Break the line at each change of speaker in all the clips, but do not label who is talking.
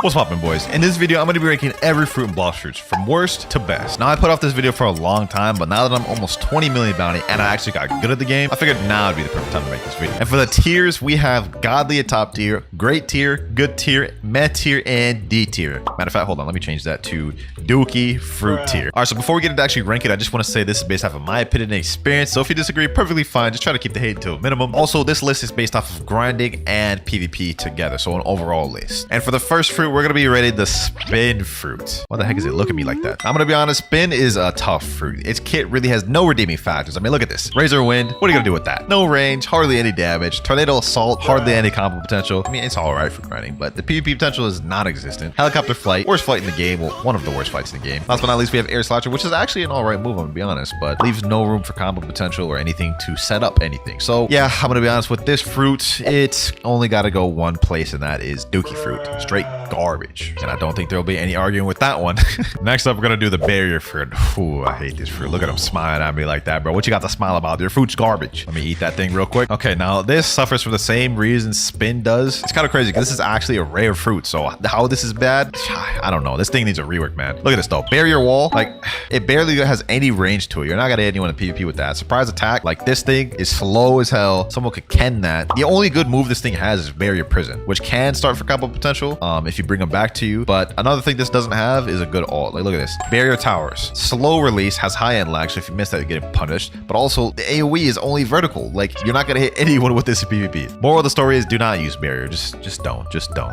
What's poppin', boys? In this video, I'm going to be ranking every fruit and Blox fruits from worst to best. Now, I put off this video for a long time, but now that I'm almost 20 million bounty and I actually got good at the game, I figured now would be the perfect time to make this video. And for the tiers, we have Godly at top tier, Great tier, Good tier, Meh tier, and D tier. Matter of fact, hold on, let me change that to Dookie Fruit tier. All right, so before we get into actually rank it, I just want to say this is based off of my opinion and experience. So if you disagree, perfectly fine. Just try to keep the hate to a minimum. Also, this list is based off of grinding and PvP together, so an overall list. And for the first fruit, we're gonna be rating the spin fruit. Why the heck is it looking at me like that? I'm gonna be honest, spin is a tough fruit. Its kit really has no redeeming factors. I mean, look at this. Razor Wind, what are you gonna do with that? No range, hardly any damage. Tornado Assault, hardly any combo potential. I mean, it's all right for grinding, but the PvP potential is non-existent. Helicopter Flight, worst flight in the game. Well, one of the worst fights in the game. Last but not least, we have Air Slasher, which is actually an all right move, I'm gonna be honest, but leaves no room for combo potential or anything to set up anything. So yeah, I'm gonna be honest with this fruit. It's only got to go one place, and that is Dookie Fruit. Straight garbage. And I don't think there'll be any arguing with that one. Next up, we're gonna do the barrier fruit. Ooh, I hate this fruit. Look at him smiling at me like that, bro. What you got to smile about? Your fruit's garbage. Let me eat that thing real quick. Okay, now this suffers from the same reason spin does. It's kind of crazy because this is actually a rare fruit. So how this is bad, I don't know. This thing needs a rework, man. Look at this though. Barrier wall, like it barely has any range to it. You're not gonna hit anyone in PvP with that. Surprise attack, like this thing is slow as hell. Someone could ken that. The only good move this thing has is barrier prison, which can start for combo potential if you bring them back to you. But another thing this doesn't have is a good ult. Like look at this. Barrier towers, slow release, has high end lag, so if you miss that, you're getting punished. But also the AoE is only vertical. Like you're not gonna hit anyone with this in PvP. Moral of the story is do not use barrier. Just don't.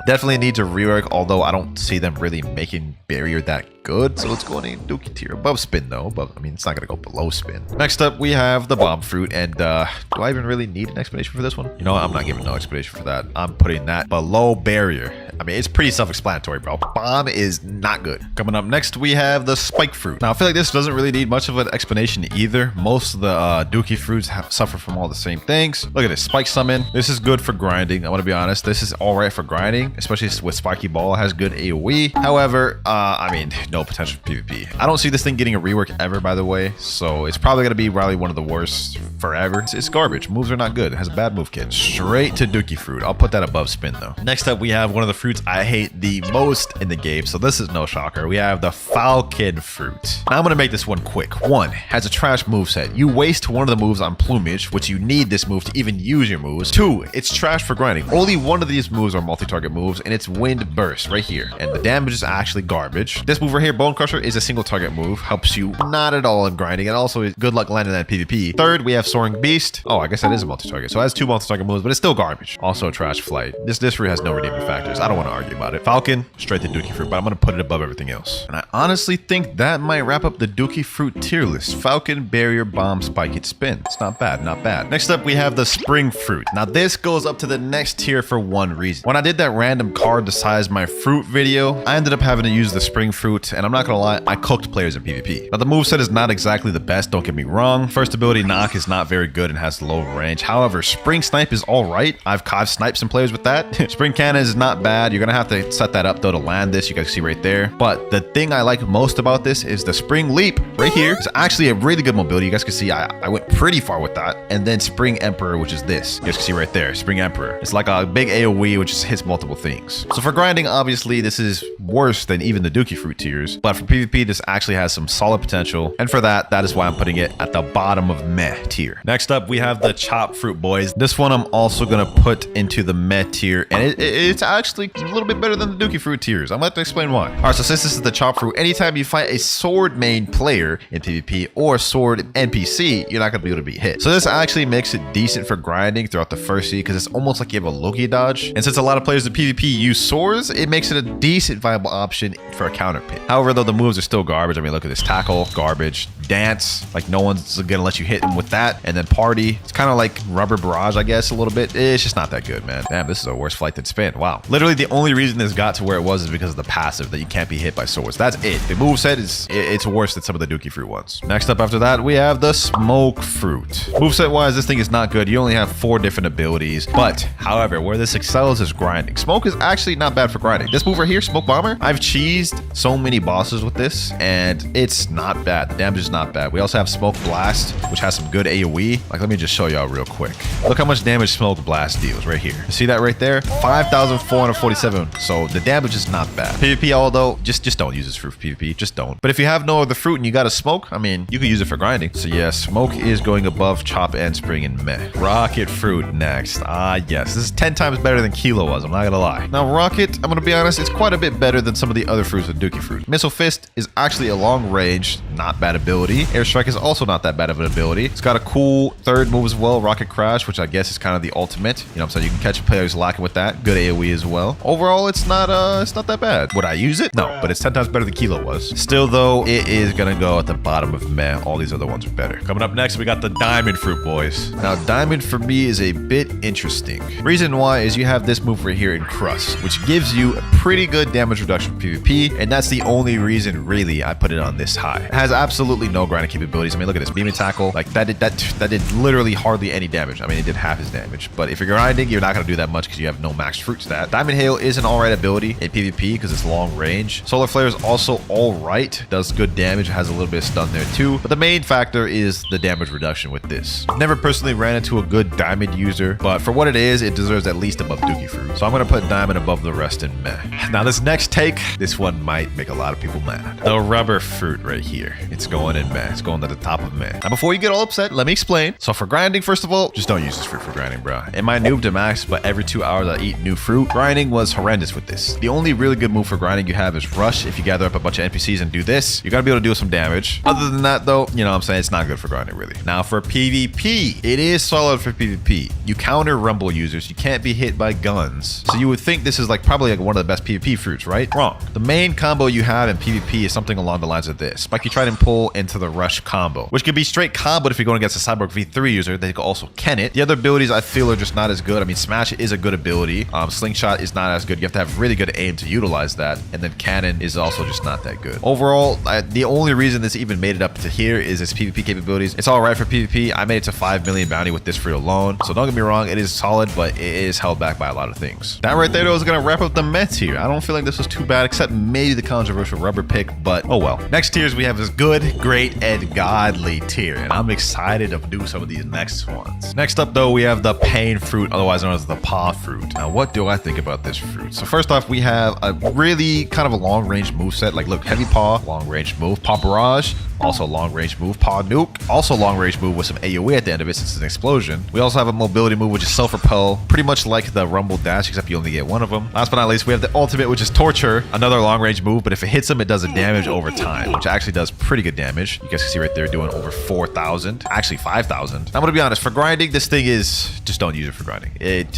Definitely needs a rework, although I don't see them really making barrier that good, so it's going in Dookie tier. Above spin though, but I mean it's not gonna go below spin. Next up we have the bomb fruit, and do I even really need an explanation for this one? You know what? I'm not giving no explanation for that. I'm putting that below barrier. I mean, it's pretty self-explanatory, bro. Bomb is not good. Coming up next, we have the spike fruit. Now, I feel like this doesn't really need much of an explanation either. Most of the Dookie fruits suffer from all the same things. Look at this. Spike summon. This is good for grinding. I want to be honest. This is all right for grinding, especially with Spiky Ball. It has good AoE. However, I mean, no potential for PvP. I don't see this thing getting a rework ever, by the way. So it's probably going to be probably one of the worst forever. It's garbage. Moves are not good. It has a bad move kit. Straight to Dookie fruit. I'll put that above spin, though. Next up, we have one of the fruits I hate the most in the game, so this is no shocker. We have the Falcon fruit. Now I'm gonna make this one quick. One, has a trash moveset. You waste one of the moves on plumage, which you need this move to even use your moves. Two, it's trash for grinding. Only one of these moves are multi-target moves, and it's wind burst right here, and the damage is actually garbage. This move right here, Bone Crusher, is a single target move, helps you not at all in grinding, and also is good luck landing that PvP. Third, we have Soaring Beast. Oh, I guess that is a multi-target, so it has two multi-target moves, but it's still garbage. Also trash flight. This fruit has no redeeming factors. I don't want to argue about it. Falcon, straight to Dookie fruit, but I'm gonna put it above everything else. And I honestly think that might wrap up the Dookie fruit tier list. Falcon, barrier, bomb, spike, it spin. It's not bad, not bad. Next up, we have the spring fruit. Now this goes up to the next tier for one reason. When I did that random card the size my fruit video, I ended up having to use the spring fruit, and I'm not gonna lie, I cooked players in PvP. Now the moveset is not exactly the best, don't get me wrong. First ability knock is not very good and has low range. However, spring snipe is all right. I've sniped some players with that. Spring cannon is not bad. You're gonna have to set that up though to land this. You guys see right there. But the thing I like most about this is the spring leap right here. It's actually a really good mobility. You guys can see I went pretty far with that. And then spring emperor, which is this. You guys can see right there. Spring emperor. It's like a big AoE which just hits multiple things. So for grinding, obviously this is worse than even the Dookie fruit tiers. But for PvP, this actually has some solid potential. And for that is why I'm putting it at the bottom of meh tier. Next up, we have the chop fruit, boys. This one I'm also gonna put into the meh tier, and it's actually a little bit better than the Dookie fruit tiers. I'm about to explain why. All right, so since this is the chop fruit, anytime you fight a sword main player in PvP or sword NPC, you're not gonna be able to be hit. So this actually makes it decent for grinding throughout the first seed, because it's almost like you have a Loki dodge. And since a lot of players in PvP use swords, it makes it a decent viable option for a counter pit. However, though, the moves are still garbage. I mean, look at this. Tackle, garbage. Dance, like no one's gonna let you hit them with that. And then party, it's kind of like rubber barrage, I guess, a little bit. It's just not that good, man. Damn, this is a worse flight than spin. Wow. Literally the only reason this got to where it was is because of the passive, that you can't be hit by swords. That's it. The moveset is, it's worse than some of the Dookie fruit ones. Next up after that, we have the smoke fruit. Moveset wise, this thing is not good. You only have 4 different abilities, but however, where this excels is grinding. Smoke is actually not bad for grinding. This move right here, smoke bomber, I've cheesed so many bosses with this, and it's not bad. The damage is not bad. We also have Smoke Blast, which has some good AoE. Like, let me just show y'all real quick. Look how much damage Smoke Blast deals right here. You see that right there? 5,447. So the damage is not bad. PvP, although, just don't use this fruit for PvP. Just don't. But if you have no other fruit and you got a smoke, I mean, you can use it for grinding. So yeah, smoke is going above chop and spring and meh. Rocket fruit next. Ah, yes. This is 10 times better than Kilo was. I'm not gonna lie. Now, Rocket, I'm gonna be honest, it's quite a bit better than some of the other fruits with Dookie fruit. Missile Fist is actually a long range, not bad ability. Airstrike is also not that bad of an ability. It's got a cool third move as well, Rocket Crash, which I guess is kind of the ultimate. You know what I'm saying? You can catch players lacking with that. Good AoE as well. Overall, it's not that bad. Would I use it? No, but it's 10 times better than Kilo was. Still though, it is gonna go at the bottom of meh. All these other ones are better. Coming up next, we got the Diamond fruit, boys. Now, Diamond for me is a bit interesting. Reason why is you have this move right here in Crust, which gives you a pretty good damage reduction for PvP, and that's the only reason really I put it on this high. It has absolutely no grinding capabilities. I mean, look at this beam and tackle. Like that did literally hardly any damage. I mean, it did half his damage, but if you're grinding, you're not gonna do that much because you have no maxed fruit stat. Diamond Hail is an alright ability in PvP because it's long range. Solar Flare is also alright, does good damage, has a little bit of stun there too, but the main factor is the damage reduction with this. Never personally ran into a good diamond user, but for what it is, it deserves at least above Dookie fruit. So I'm gonna put diamond above the rest in meh. Now this next take, this one might make a lot of people mad. The rubber fruit right here. It's going in meh. It's going to the top of meh. Now before you get all upset, let me explain. So for grinding, first of all, just don't use this fruit for grinding, bro. It might noob to max, but every 2 hours I eat new fruit. Grinding was horrendous with this. The only really good move for grinding you have is rush. If you gather up a bunch of NPCs and do this, you're gonna be able to do some damage. Other than that though, you know what I'm saying, it's not good for grinding really. Now for PvP, it is solid for PvP. You counter rumble users, you can't be hit by guns. So you would think this is like probably like one of the best PvP fruits, right? Wrong. The main combo you have in PvP is something along the lines of this. Spiky Trident pull into the rush combo, which could be straight comboed if you're going against a Cyborg V3 user. They could also Ken it. The other abilities I feel are just not as good. I mean, Smash is a good ability. Slingshot is not as good. You have to have really good aim to utilize that. And then Cannon is also just not that good. Overall, the only reason this even made it up to here is its PvP capabilities. It's all right for PvP. I made it to 5 million bounty with this fruit alone. So don't get me wrong, it is solid, but it is held back by a lot of things. That right there though is gonna wrap up the Mets here. I don't feel like this was too bad, except maybe the controversial rubber pick, but oh well. Next tiers we have this good, great, and godly tier, and I'm excited to do some of these next ones. Next up though, we have the pain fruit, otherwise known as the paw fruit. Now what do I think about this fruit? So first off, we have a really kind of a long range moveset. Like look, heavy paw, long range move, paw barrage, also long range move, paw nuke, also long range move with some AoE at the end of it since it's an explosion. We also have a mobility move which is self-repel, pretty much like the rumble dash except you only get one of them. Last but not least, we have the ultimate, which is torture, another long range move, but if it hits him, it does a damage over time, which actually does pretty good damage. You guys can see right there doing over 4,000, actually 5,000. I'm gonna be honest, for grinding, this thing is, just don't use it for grinding.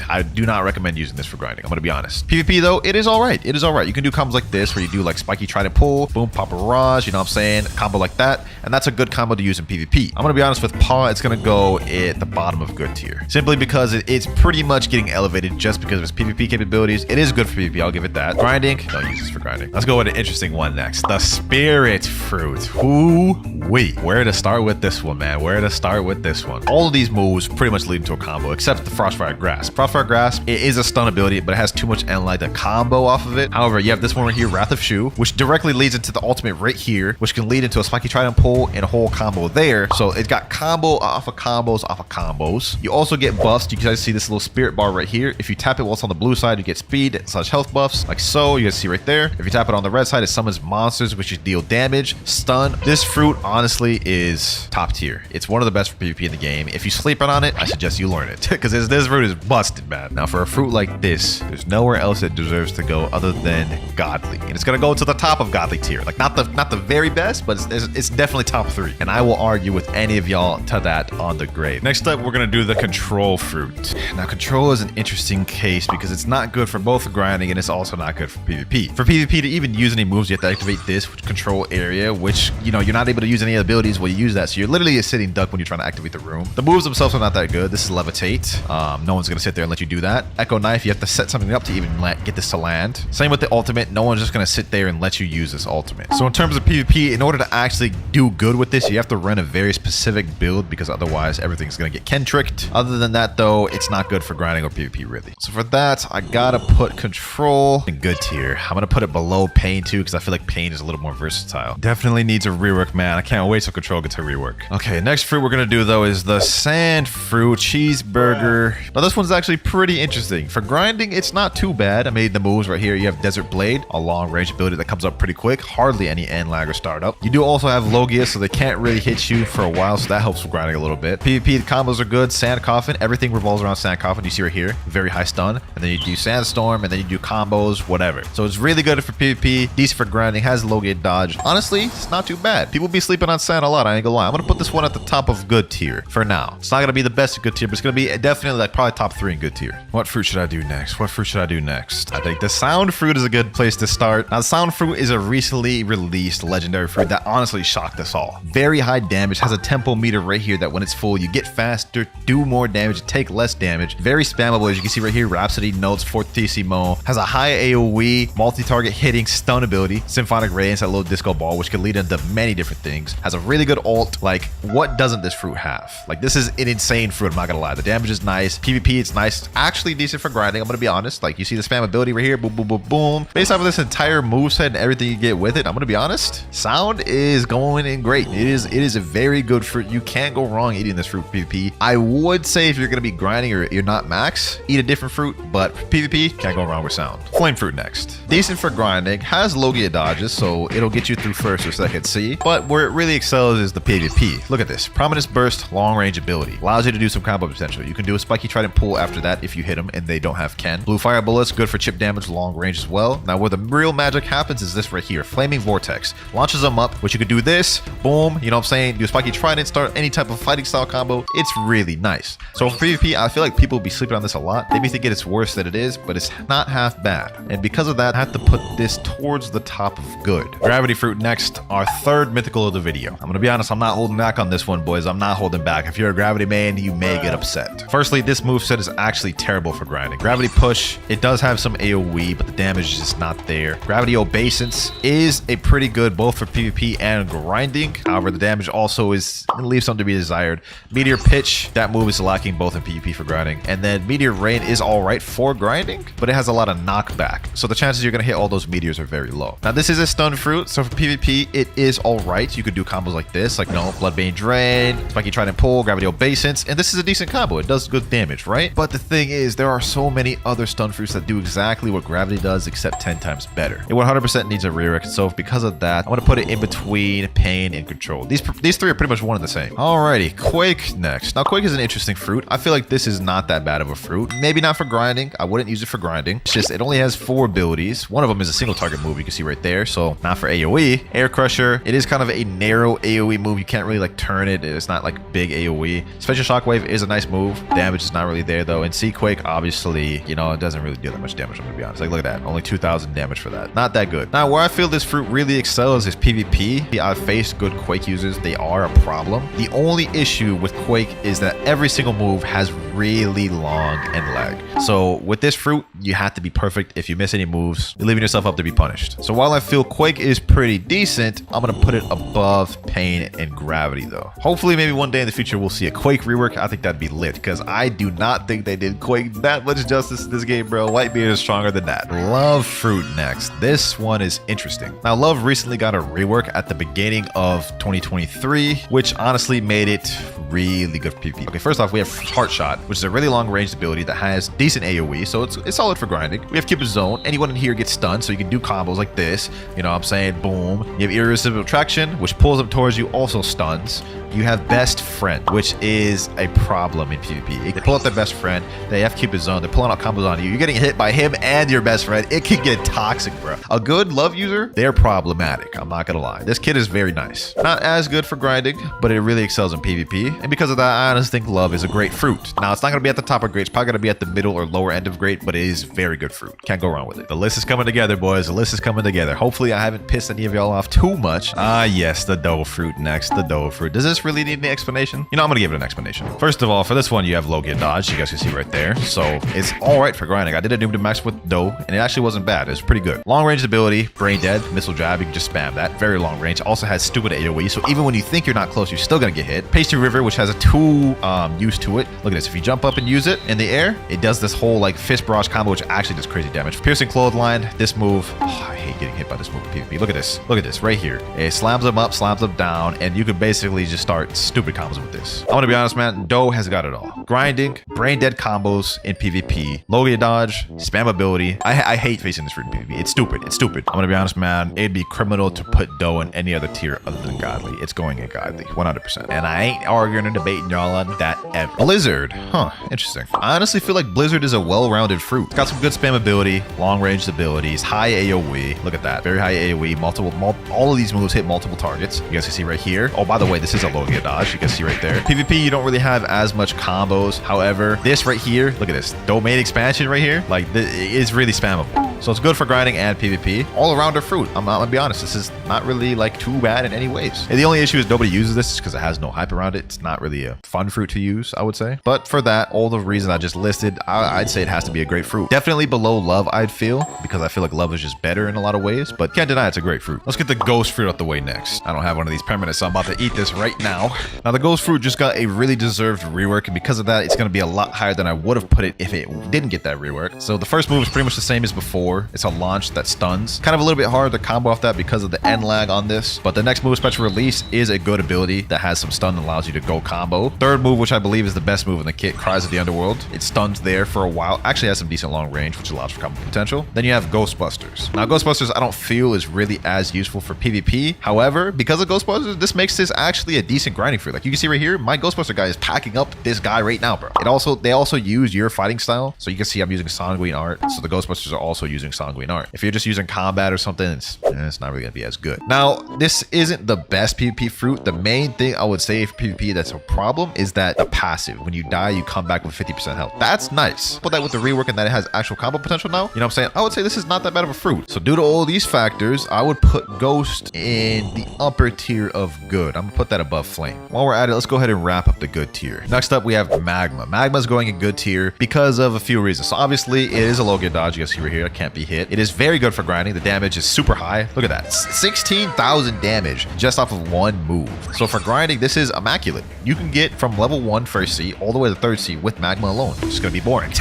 I do not recommend using this for grinding. I'm gonna be honest. PvP though, it is all right. It is all right. You can do combos like this where you do like Spiky Trident pull, boom, pop barrage, you know what I'm saying? A combo like that, and that's a good combo to use in PvP. I'm gonna be honest, with paw, it's gonna go at the bottom of good tier, simply because it's pretty much getting elevated just because of its PvP capabilities. It is good for PvP, I'll give it that. Grinding, don't use this for grinding. Let's go with an interesting one next. The spirit fruit. Ooh-wee. Where to start with this one, man? Where to start with this one? All of these moves pretty much lead into a combo, except the Frostfire Grasp. Frostfire Grasp, it is a stun ability, but it has too much Enlight to combo off of it. However, you have this one right here, Wrath of Shu, which directly leads into the ultimate right here, which can lead into a Spiky Trident pull and a whole combo there. So it's got combo off of combos off of combos. You also get buffs. You guys see this little spirit bar right here. If you tap it while it's on the blue side, you get speed / health buffs, like so. You guys see right there. If you tap it on the red side, it summons monsters, which deal damage, stun. This fruit honestly is top tier. It's one of the best for PvP in the game. If you sleep on it, I suggest you learn it because this fruit is busted, man. Now for a fruit like this, there's nowhere else it deserves to go other than godly, and it's gonna go to the top of godly tier. Like not the very best, but it's definitely top 3, and I will argue with any of y'all to that on the grave. Next up, we're gonna do the control fruit. Now control is an interesting case because it's not good for both grinding and it's also not good for PvP. For PvP to even use any moves, you have to activate this control area, which, you know, you're not able to use any abilities while you use that, so you're literally a sitting duck when you're trying to activate the room. The moves themselves are not that good. This is levitate. No one's gonna sit there and let you do that. Echo knife, you have to set something up to even get this to land. Same with the ultimate. No one's just gonna sit there and let you use this ultimate. So in terms of PvP, in order to actually do good with this, you have to run a very specific build because otherwise everything's gonna get Ken tricked. Other than that though, it's not good for grinding or PvP really. So for that, I gotta put control in good tier. I'm gonna put it below pain too because I feel like pain is a little more versatile. Definitely needs a rework, man. I can't wait till control gets a rework. Okay, next fruit we're gonna do though is the sand fruit cheeseburger. Now this one's actually pretty interesting. For grinding, it's not too bad. I made the moves right here. You have Desert Blade, a long range ability that comes up pretty quick. Hardly any end lag or startup. You do also have Logia, so they can't really hit you for a while, so that helps with grinding a little bit. PvP, the combos are good. Sand Coffin, everything revolves around Sand Coffin. You see right here, very high stun. And then you do Sandstorm, and then you do combos, whatever. So it's really good for PvP, decent for grinding, has Logia dodge. Honestly, it's not too bad. People be sleeping on Sand a lot, I ain't gonna lie. I'm gonna put this one at the top of good tier for now. It's not gonna be the best of good tier, but it's gonna be definitely like probably top 3 in good tier. What fruit should I do next? What fruit should I do next? I think the sound fruit is a good place to start. Now, the sound fruit is a recently released legendary fruit that honestly shocked us all. Very high damage, has a tempo meter right here that when it's full, you get faster, do more damage, take less damage. Very spammable, as you can see right here. Rhapsody notes, fortissimo, has a high AoE, multi-target hitting, stun ability, symphonic radiance, that little disco ball, which could lead into many different things. Has a really good ult. Like, what doesn't this fruit have? Like, this is an insane fruit, I'm not gonna lie. The damage is nice. PvP, it's nice. Actually decent for grinding, I'm gonna be honest. Like, you see the spam ability right here, boom, boom, boom, boom. Based off of this entire moveset and everything you get with it, I'm gonna be honest, sound is going in great. It is a very good fruit. You can't go wrong eating this fruit PvP. I would say if you're gonna be grinding or you're not max, eat a different fruit, but PvP, can't go wrong with sound. Flame fruit next. Decent for grinding, has Logia dodges, so it'll get you through first or second C, but where it really excels is the PvP. Look at this. Prominence burst, long range ability. Allows you to do some combo potential. You can do a spiky trident pull after that if you hit them and they don't have Ken. Blue fire bullets, good for chip damage, long range as well. Now where the real magic happens is this right here. Flaming vortex. Launches them up, which you could do this, boom, you know what I'm saying? Do a spiky trident, start any type of fighting style combo. It's really nice. So for PvP, I feel like people be sleeping on this a lot. They be thinking it's worse than it is, but it's not half bad. And because of that, I have to put this towards the top of good. Gravity fruit next, our third mythical of the video. I'm gonna be honest, I'm not holding back on this one, boys. I'm not holding back. If you're a gravity main, you may get upset. Firstly, this moveset is actually terrible for grinding. Gravity push, it does have some AoE, but the damage is just not there. Gravity obeisance is a pretty good both for PvP and grinding. However, the damage also is leaves something to be desired. Meteor pitch, that move is lacking both in PvP for grinding. And then meteor rain is all right for grinding, but it has a lot of knockback. So the chances you're gonna hit all those meteors are very low. Now this is a stun fruit, so for PvP, it is all right. You could do combos like this, like no Bloodbane Drain, Spiky Trident Pull, Gravity Obeisance, and this is a decent combo. It does good damage, right? But the thing is, there are so many other stun fruits that do exactly what Gravity does, except 10 times better. It 100% needs a rework, so because of that, I'm gonna put it in between Pain and Control. These three are pretty much one and the same. Alrighty, Quake next. Now Quake is an interesting fruit. I feel like this is not that bad of a fruit. Maybe not for grinding. I wouldn't use it for grinding. It's just, it only has 4 abilities. One of them is a single target move, you can see right there, so not for AoE. Air Crusher, it is kind of a narrow AoE move. You can't really like turn it. It's not like big AoE. Special Shockwave is a nice move. Damage is not really there though. And Sea Quake, obviously, you know, it doesn't really do that much damage, I'm gonna be honest. Like, look at that. Only 2,000 damage for that. Not that good. Now, where I feel this fruit really excels is PvP. I've faced good Quake users. They are a problem. The only issue with Quake is that every single move has really long end lag. So with this fruit, you have to be perfect. If you miss any moves, you're leaving yourself up to be punished. So while I feel Quake is pretty decent, I'm gonna put it above Pain and Gravity though. Hopefully maybe one day in the future we'll see a Quake rework. I think that'd be lit, because I do not think they did Quake that much justice in this game, bro. Whitebeard is stronger than that. Love fruit next. This one is interesting. Now Love recently got a rework at the beginning of 2023, which honestly made it really good for PvP. Okay, first off, we have Heart Shot, which is a really long range ability that has decent AoE, so it's solid for grinding. We have Cupid Zone. Anyone in here gets stunned, so you can do combos like this. You know what I'm saying? Boom. You have Irresistible Traction, which pulls them towards you, also stuns. You have Best Friend, which is a problem in PvP. They pull out their best friend, they have Cupid Zone, they're pulling out combos on you. You're getting hit by him and your best friend. It can get toxic, bro. A good Love user, they're problematic. I'm not gonna lie. This kid is very nice. Not as good for grinding, but it really excels in PvP. And because of that, I honestly think Love is a great fruit. Now, it's not gonna be at the top of great. It's probably gonna be at the middle or lower end of great, but it is very good fruit. Can't go wrong with it. The list is coming together, boys. The list is coming together. Hopefully, I haven't pissed any of y'all off too much. Yes, the dough fruit next. The dough fruit. Does this really need an explanation? You know, I'm gonna give it an explanation. First of all, for this one, you have Logia dodge. You guys can see right there. So it's all right for grinding. I did a noob to max with dough, and it actually wasn't bad. It was pretty good. Long range ability, Brain Dead, Missile Jab. You can just spam that. Very long range. Also has stupid AoE. So even when you think you're not close, you're still gonna get hit. Pasty River, which has a 2 use to it. Look at this. If you jump up and use it in the air, it does this whole like fist barrage combo, which actually does crazy damage. Piercing Clothesline. This move, oh, I hate hate getting hit by this move in PvP. Look at this. Look at this right here. It slams them up, slams them down, and you can basically just start stupid combos with this. I'm gonna be honest, man. Doe has got it all. Grinding, brain dead combos in PvP, Logia dodge, spam ability. I hate facing this fruit in PvP. It's stupid. It's stupid. I'm gonna be honest, man. It'd be criminal to put Doe in any other tier other than godly. It's going in godly, 100%. And I ain't arguing or debating y'all on that ever. Blizzard, huh? Interesting. I honestly feel like Blizzard is a well-rounded fruit. It's got some good spam ability, long-range abilities, high AoE. Look at that, very high AoE. All of these moves hit multiple targets. You guys can see right here. Oh, by the way, this is a Logia dodge. You can see right there. PvP, you don't really have as much combos. However, this right here, look at this domain expansion right here. Like, this is really spammable. So it's good for grinding and PvP. All-arounder fruit. I'm gonna be honest, this is not really like too bad in any ways. And the only issue is nobody uses this because it has no hype around it. It's not really a fun fruit to use, I would say. But for that, all the reasons I just listed, I'd say it has to be a great fruit. Definitely below love, I'd feel, because I feel like love is just better in a lot of ways. But can't deny it's a great fruit. Let's get the ghost fruit out the way next. I don't have one of these permanents, so I'm about to eat this right now. Now the ghost fruit just got a really deserved rework, and because of that, it's gonna be a lot higher than I would have put it if it didn't get that rework. So the first move is pretty much the same as before. It's a launch that stuns. Kind of a little bit hard to combo off that because of the end lag on this. But the next move, special release, is a good ability that has some stun and allows you to go combo. Third move, which I believe is the best move in the kit, Cries of the Underworld. It stuns there for a while. Actually has some decent long range, which allows for combo potential. Then you have Ghostbusters. Now Ghostbusters I don't feel is really as useful for PvP. However, because of Ghostbusters, this makes this actually a decent grinding fruit. Like you can see right here, my Ghostbuster guy is packing up this guy right now, bro. They also use your fighting style. So you can see I'm using Sanguine Art. So the Ghostbusters are also using Sanguine Art. If you're just using combat or something, it's not really gonna be as good. Now, this isn't the best PvP fruit. The main thing I would say for PvP that's a problem is that the passive. When you die, you come back with 50% health. That's nice. Put that with the rework and that it has actual combo potential now. You know what I'm saying? I would say this is not that bad of a fruit. So due to all these factors, I would put Ghost in the upper tier of good. I'm gonna put that above Flame. While we're at it, let's go ahead and wrap up the good tier. Next up, we have Magma. Magma's going in good tier because of a few reasons. So obviously, it is a Logia dodge. You guys see right here, it can't be hit. It is very good for grinding. The damage is super high. Look at that. 16,000 damage just off of one move. So for grinding, this is immaculate. You can get from level 1 first C all the way to third C with Magma alone. It's gonna be boring.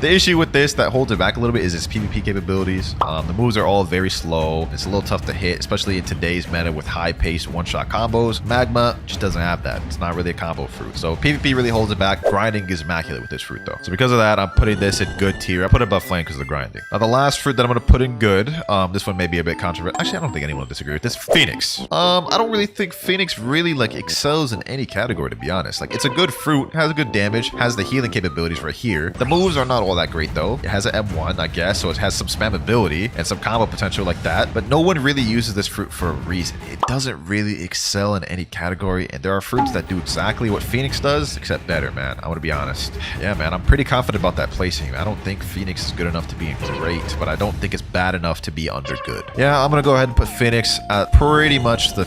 The issue with this that holds it back a little bit is its PvP capabilities. The moves are all very slow. It's a little tough to hit, especially in today's meta with high-paced one-shot combos. Magma just doesn't have that. It's not really a combo fruit. So PvP really holds it back. Grinding is immaculate with this fruit though. So because of that, I'm putting this in good tier. I put it above Flame because of the grinding. Now the last fruit that I'm gonna put in good, this one may be a bit controversial. Actually, I don't think anyone will disagree with this. Phoenix. I don't really think Phoenix really like excels in any category, to be honest. Like it's a good fruit, has a good damage, has the healing capabilities right here. The moves are not all that great though. It has an M1, I guess, so it has some spam ability and some combo potential like that. But no one really uses this fruit for a reason. It doesn't really excel in any category, and there are fruits that do exactly what Phoenix does, except better, man. I want to be honest. Yeah, man, I'm pretty confident about that placing. I don't think Phoenix is good enough to be great, but I don't think it's bad enough to be under good. Yeah, I'm gonna go ahead and put Phoenix at pretty much the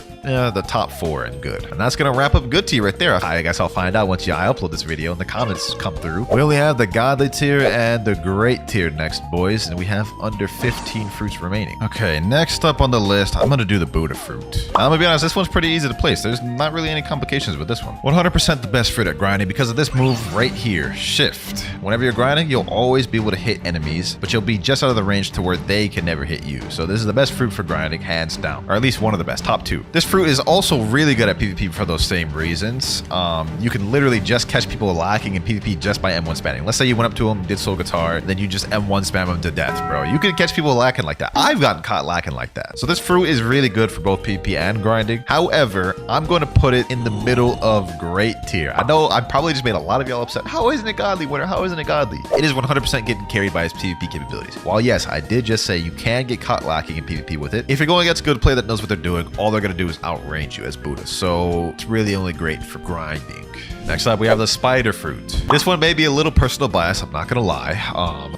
top 4 in good. And that's gonna wrap up good tier right there. I guess I'll find out once I upload this video and the comments come through. We only have the godly tier and the great tier next, boys, and we have under 15 fruits remaining. Okay, next up on the list, I'm gonna do the Buddha fruit. I'm gonna be honest, this one's pretty easy to place. There's not really any complications with this one. 100% the best fruit at grinding because of this move right here, Shift. Whenever you're grinding, you'll always be able to hit enemies, but you'll be just out of the range to where they can never hit you. So this is the best fruit for grinding, hands down, or at least one of the best, top 2. This fruit is also really good at PvP for those same reasons. You can literally just catch people lacking in PvP just by M1 spamming. Let's say you went up to them, did soul guitar, then you just M1 spam them to death, bro. You can catch people lacking like that. I've gotten caught lacking like that. So this fruit is really good for both PvP and grinding. However, I'm going to put it in the middle of great tier. I know I probably just made a lot of y'all upset. How isn't it godly, Winter? How isn't it godly? It is 100% getting carried by its PvP capabilities. While yes, I did just say you can get caught lacking in PvP with it. If you're going against good play that knows what they're doing, all they're going to do is outrange you as Buddha. So it's really only great for grinding. Next up, we have the spider fruit. This one may be a little personal bias, I'm not gonna lie.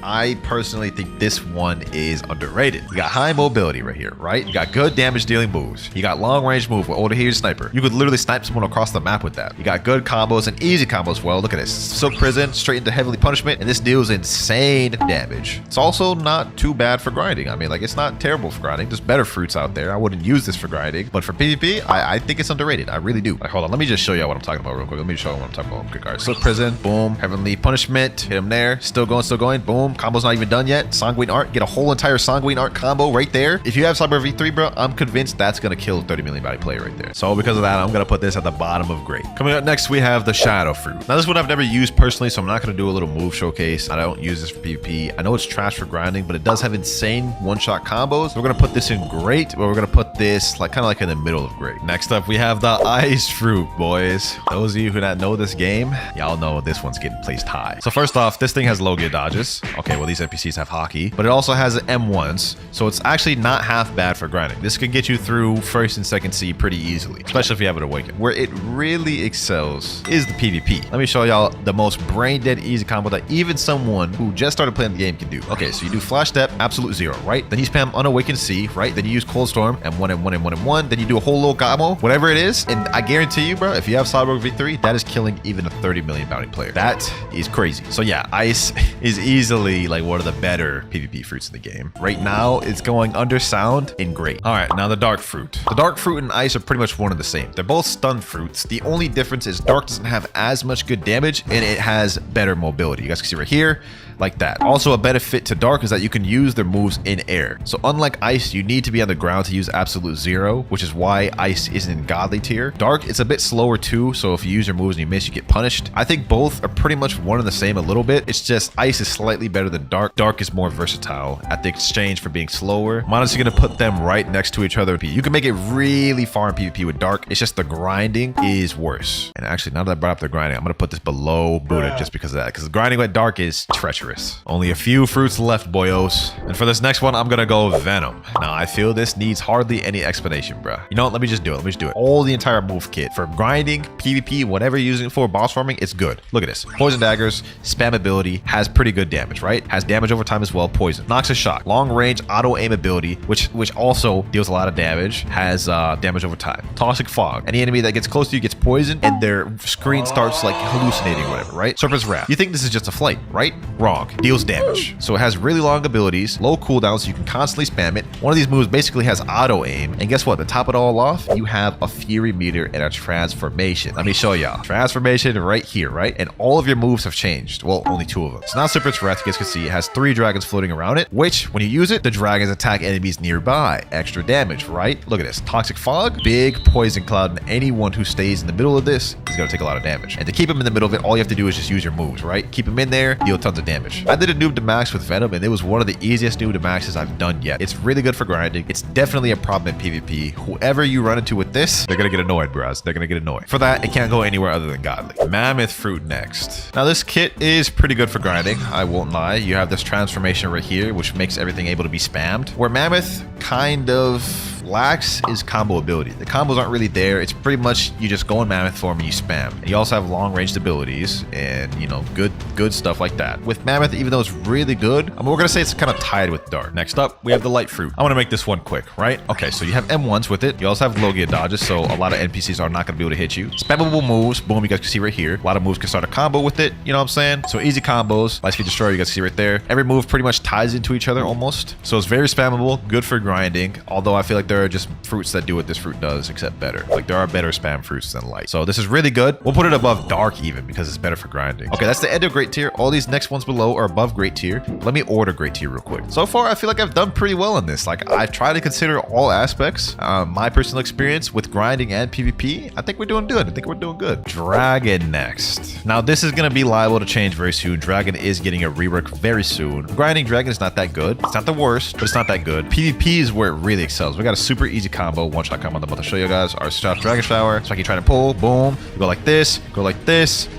I personally think this one is underrated. You got high mobility right here, right? You got good damage dealing moves. You got long range move with Older Here Sniper. You could literally snipe someone across the map with that. You got good combos and easy combos. Well, look at this. Silk Prison, straight into Heavenly Punishment, and this deals insane damage. It's also not too bad for grinding. I mean, like, it's not terrible for grinding. There's better fruits out there. I wouldn't use this for grinding, but for PvP, I think it's underrated. I really do. Like, hold on, let me just show you what I'm talking about real quick. Let me show you what I'm talking about. Quick guard. Slick prison. Boom. Heavenly punishment. Hit him there. Still going, still going. Boom. Combo's not even done yet. Sanguine art. Get a whole entire Sanguine art combo right there. If you have Cyber V3, bro, I'm convinced that's gonna kill 30 million body player right there. So because of that, I'm gonna put this at the bottom of great. Coming up next, we have the Shadow Fruit. Now this one I've never used personally, so I'm not gonna do a little move showcase. I don't use this for PvP. I know it's trash for grinding, but it does have insane one-shot combos. We're gonna put this in great, but we're gonna put this like kind of like in the middle of great. Next up, we have the Ice Fruit, boys. Those of you who not know this game, y'all know this one's getting placed high. So first off, this thing has low gear dodges. Okay, well these NPCs have hockey, but it also has M1s, so it's actually not half bad for grinding. This can get you through first and second C pretty easily, especially if you have it awakened. Where it really excels is the PvP. Let me show y'all the most brain dead easy combo that even someone who just started playing the game can do. Okay, so you do flash step, absolute 0, right? Then you spam unawakened C, right? Then you use cold storm, M1, M1, M1, M1. Then you do a whole little combo, whatever it is. And I guarantee you, bro, if you have Cyber V3, that is killing even a 30 million bounty player. That is crazy. So yeah, Ice is easily like one of the better PvP fruits in the game. Right now, it's going under sound in great. All right, now the Dark Fruit. The Dark Fruit and Ice are pretty much one and the same. They're both stun fruits. The only difference is Dark doesn't have as much good damage and it has better mobility. You guys can see right here, like that. Also, a benefit to Dark is that you can use their moves in air. So unlike Ice, you need to be on the ground to use absolute 0, which is why Ice isn't in godly tier. Dark, it's a bit slower too, so if you use your moves and you miss, you get punished. I think both are pretty much one and the same a little bit. It's just Ice is slightly better than Dark. Dark is more versatile at the exchange for being slower. I'm honestly gonna put them right next to each other. You can make it really far in PvP with Dark. It's just the grinding is worse. And actually, now that I brought up the grinding, I'm gonna put this below Buddha just because of that, because grinding with Dark is treacherous. Only a few fruits left, boyos. And for this next one, I'm gonna go Venom. Now, I feel this needs hardly any explanation, bro. You know what? Let me just do it. Let me just do it. All the entire move kit for grinding, PvP, whatever you're using it for, boss farming, it's good. Look at this. Poison daggers, spam ability, has pretty good damage, right? Has damage over time as well. Poison. Noxious shock. Long range auto aim ability, which also deals a lot of damage, has damage over time. Toxic fog. Any enemy that gets close to you gets poisoned and their screen starts like hallucinating or whatever, right? Serpent's Wrath. You think this is just a flight, right? Wrong. Deals damage. So it has really long abilities, low cooldown, so you can constantly spam it. One of these moves basically has auto aim. And guess what? To top it all off, you have a Fury meter and a transformation. Let me show y'all. Transformation right here, right? And all of your moves have changed. Well, only 2 of them. So now Serpent's Wrath, you guys can see, it has 3 dragons floating around it, which when you use it, the dragons attack enemies nearby. Extra damage, right? Look at this. Toxic fog, big poison cloud, and anyone who stays in the middle of this is going to take a lot of damage. And to keep him in the middle of it, all you have to do is just use your moves, right? Keep him in there, deal tons of damage. I did a noob to max with Venom, and it was one of the easiest noob to maxes I've done yet. It's really good for grinding. It's definitely a problem in PvP. Whoever you run into with this, they're gonna get annoyed, bros. They're gonna get annoyed. For that, it can't go anywhere other than godly. Mammoth Fruit next. Now this kit is pretty good for grinding, I won't lie. You have this transformation right here, which makes everything able to be spammed. Where Mammoth kind of lacks is combo ability. The combos aren't really there. It's pretty much you just go in Mammoth form and you spam. And you also have long ranged abilities and, you know, good stuff like that. With Mammoth, even though it's really good, we're gonna say it's kind of tied with Dark. Next up, we have the Light Fruit. I want to make this one quick, right? Okay, so you have M1s with it. You also have low gear dodges, so a lot of NPCs are not gonna be able to hit you. Spammable moves, boom, you guys can see right here. A lot of moves can start a combo with it, you know what I'm saying? So easy combos. Light Speed Destroyer, you guys see right there. Every move pretty much ties into each other almost. So it's very spammable, good for grinding, although I feel like there are just fruits that do what this fruit does, except better. Like there are better spam fruits than Light. So this is really good. We'll put it above Dark even because it's better for grinding. Okay, that's the end of great tier. All these next ones below are above great tier. Let me order great tier real quick. So far, I feel like I've done pretty well on this. Like I've tried to consider all aspects. My personal experience with grinding and PvP, I think we're doing good. I think we're doing good. Dragon next. Now this is gonna be liable to change very soon. Dragon is getting a rework very soon. Grinding Dragon is not that good. It's not the worst, but it's not that good. PvP is where it really excels. We got a super easy combo, one-shot combo I'm about to show you guys. Our Dragon Shower. Spiky trying to pull, boom. You go like this,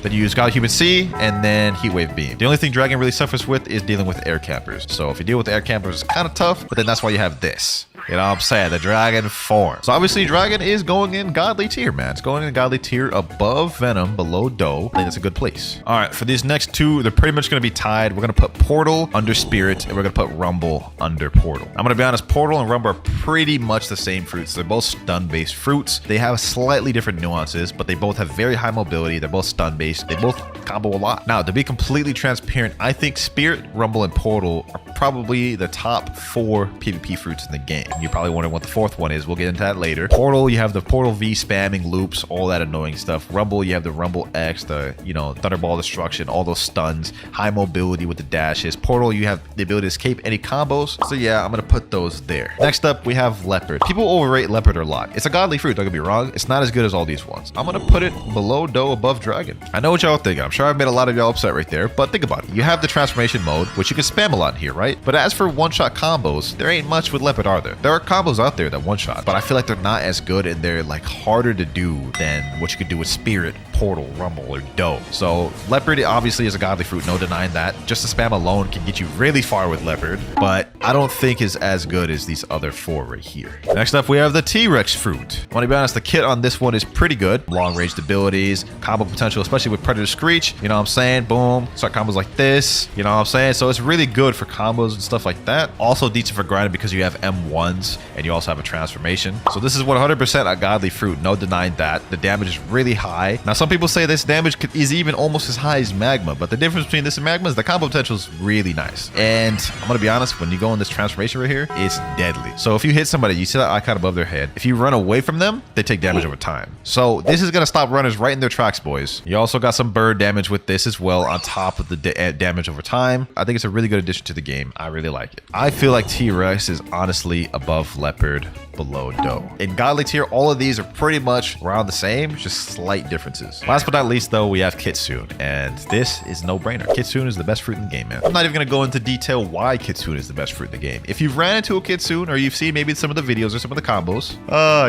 then you use God Human C, and then Heat Wave Beam. The only thing Dragon really suffers with is dealing with air campers. So if you deal with air campers, it's kind of tough, but then that's why you have this. You know what I'm saying? The Dragon form. So obviously Dragon is going in godly tier, man. It's going in godly tier above Venom, below Doe. I think that's a good place. All right, for these next two, they're pretty much going to be tied. We're going to put Portal under Spirit, and we're going to put Rumble under Portal. I'm going to be honest, Portal and Rumble are pretty much the same fruits. They're both stun-based fruits. They have slightly different nuances, but they both have very high mobility. They're both stun-based. They both combo a lot. Now, to be completely transparent, I think Spirit, Rumble, and Portal are probably the top 4 PvP fruits in the game. You're probably wondering what the fourth one is. We'll get into that later. Portal, you have the Portal V spamming loops, all that annoying stuff. Rumble, you have the Rumble X, the, you know, Thunderball Destruction, all those stuns, high mobility with the dashes. Portal, you have the ability to escape any combos. So yeah, I'm gonna put those there. Next up, we have Leopard. People overrate Leopard a lot. It's a godly fruit, don't get me wrong. It's not as good as all these ones. I'm gonna put it below Doe, above Dragon. I know what y'all thinking. I'm sure I've made a lot of y'all upset right there, but think about it. You have the transformation mode, which you can spam a lot here, right? But as for one-shot combos, there ain't much with Leopard, are there? There are combos out there that one-shot, but I feel like they're not as good and they're like harder to do than what you could do with Spirit, Portal, Rumble, or Doe. So Leopard obviously is a godly fruit, no denying that. Just the spam alone can get you really far with Leopard, but I don't think is as good as these other four right here. Next up, we have the T-Rex fruit. I want to be honest, the kit on this one is pretty good. Long-ranged abilities, combo potential, especially with Predator Screech. You know what I'm saying? Boom. Start combos like this. You know what I'm saying? So it's really good for combos and stuff like that. Also decent for grinding because you have M1s and you also have a transformation. So this is 100% a godly fruit. No denying that. The damage is really high. Now, some people say this damage is even almost as high as Magma, but the difference between this and Magma is the combo potential is really nice. And I'm going to be honest, when you go in this transformation right here, it's deadly. So if you hit somebody, you see that icon above their head. If you run away from them, they take damage over time. So this is going to stop runners right in their tracks, boys. You also got some bird damage with this as well on top of the damage over time. I think it's a really good addition to the game. I really like it. I feel like T-Rex is honestly above Leopard, below Doe. In godly tier, all of these are pretty much around the same, just slight differences. Last but not least though, we have Kitsune, and this is no brainer. Kitsune is the best fruit in the game, man. I'm not even gonna go into detail why Kitsune is the best fruit in the game. If you've ran into a Kitsune or you've seen maybe some of the videos or some of the combos,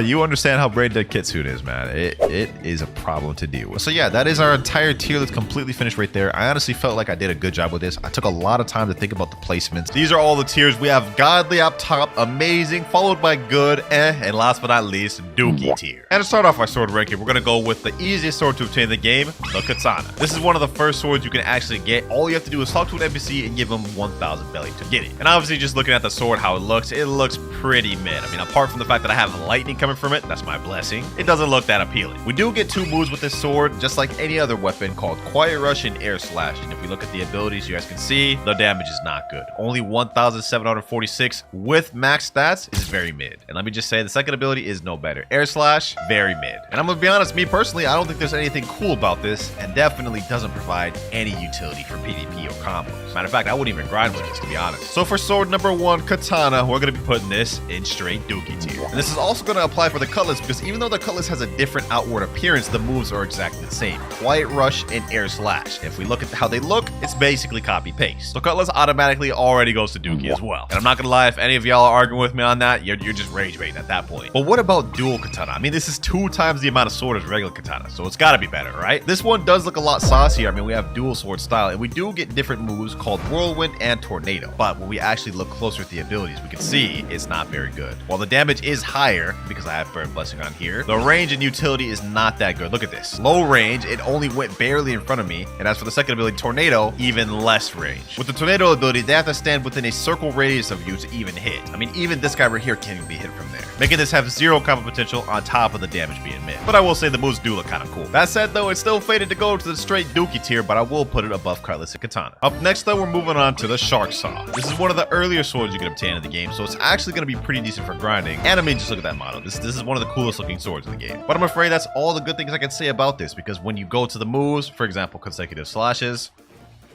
you understand how brain dead Kitsune is, man. It is a problem to deal with. So yeah, that is our entire tier that's completely finished right there. I honestly felt like I did a good job with this. I took a lot of time to think about the placements. These are all the tiers. We have godly up top, amazing, followed by good, and last but not least, dookie tier. And to start off our sword ranking, we're gonna go with the easiest sword to obtain in the game, the Katana. This is one of the first swords you can actually get. All you have to do is talk to an NPC and give him 1,000 belly to get it. And obviously, just looking at the sword, how it looks pretty mid. I mean, apart from the fact that I have lightning coming from it, that's my blessing, it doesn't look that appealing. We do get two moves with this sword, just like any other weapon, called Quiet Rush and Air Slash. And if we look at the abilities, you guys can see the damage is not good. Only 1,746 with max stats is very mid. And let me just say, the second ability is no better. Air Slash, very mid. And I'm gonna be honest, me personally, I don't think there's anything cool about this, and definitely doesn't provide any utility for PvP or combos. Matter of fact, I wouldn't even grind with this, to be honest. So for sword number 1, Katana, we're gonna be putting this in straight dookie tier. And this is also gonna apply for the cutlass, because even though the cutlass has a different outward appearance, the moves are exactly the same. Quiet Rush and Air Slash. If we look at how they look, it's basically copy paste. So cutlass automatically already goes to dookie as well. And I'm not gonna lie, if any of y'all are arguing with me on that, you're just rage baiting at that point. But what about dual katana? I mean, this is 2 times the amount of sword as regular katana, so it's gotta be better, right? This one does look a lot saucier. I mean, we have dual sword style, and we do get different moves called Whirlwind and Tornado. But when we actually look closer at the abilities, we can see it's not very good. While the damage is higher, because I have Burn Blessing on here, the range and utility is not that good. Look at this. Low range, it only went barely in front of me, and as for the second ability, Tornado, even less range. With the Tornado ability, they have to stand within a circle radius of you to even hit. I mean, even this guy right here can't even be hit from there, making this have 0 combo potential on top of the damage being mid. But I will say the moves do look kind of cool. That said though, it's still fated to go to the straight dookie tier, but I will put it above Cutlass and Katana. Up next though, we're moving on to the Shark Saw. This is one of the earlier swords you can obtain in the game, so it's actually going to be pretty decent for grinding. And I mean, just look at that model. This is one of the coolest looking swords in the game. But I'm afraid that's all the good things I can say about this, because when you go to the moves, for example, consecutive slashes,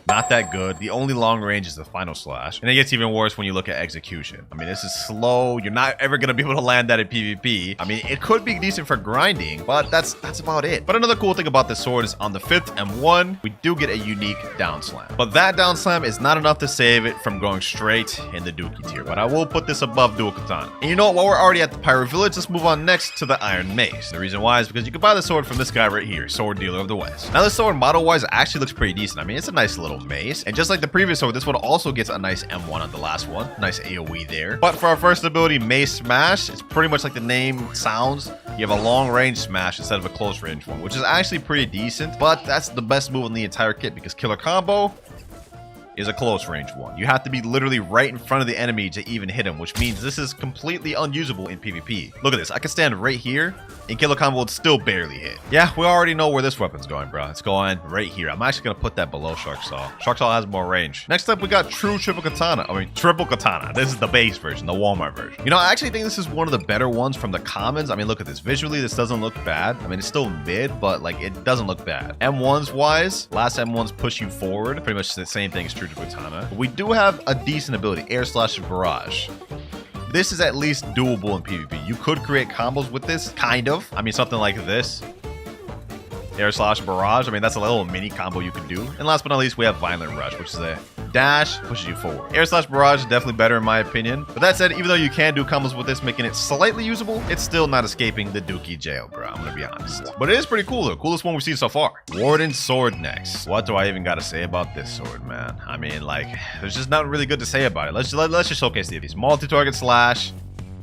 not that good. The only long range is the final slash. And it gets even worse when you look at execution. I mean, this is slow. You're not ever going to be able to land that in PvP. I mean, it could be decent for grinding, but that's about it. But another cool thing about this sword is on the 5th M1, we do get a unique down slam. But that down slam is not enough to save it from going straight in the dookie tier. But I will put this above Dual Katana. And you know what? While we're already at the Pirate Village, let's move on next to the Iron Mace. The reason why is because you can buy the sword from this guy right here, Sword Dealer of the West. Now, this sword model-wise actually looks pretty decent. I mean, it's a nice little mace. And just like the previous sword, this one also gets a nice M1 on the last one. Nice AoE there. But for our first ability, Mace Smash, it's pretty much like the name sounds. You have a long range smash instead of a close range one, which is actually pretty decent. But that's the best move in the entire kit, because killer combo is a close range one. You have to be literally right in front of the enemy to even hit him, which means this is completely unusable in PvP. Look at this. I can stand right here and kill a combo would still barely hit. Yeah, we already know where this weapon's going, bro. It's going right here. I'm actually going to put that below Shark Saw. Shark Saw has more range. Next up, we got true triple katana. Triple katana. This is the base version, the Walmart version. You know, I actually think this is one of the better ones from the commons. I mean, look at this. Visually, this doesn't look bad. I mean, it's still mid, but like it doesn't look bad. M1s wise, last M1s push you forward. Pretty much the same thing as true triple katana. But we do have a decent ability, air slash barrage. This is at least doable in PvP. You could create combos with this, kind of. I mean, something like this. Air slash barrage. I mean, that's a little mini combo you can do. And last but not least, we have violent rush, which is a dash, pushes you forward. Air slash barrage is definitely better in my opinion. But that said, even though you can do combos with this, making it slightly usable, it's still not escaping the Dookie jail, bro. I'm gonna be honest. But it is pretty cool though. Coolest one we've seen so far. Warden sword next. What do I even gotta say about this sword, man? I mean, like, there's just nothing really good to say about it. Let's just showcase these. Multi-target slash.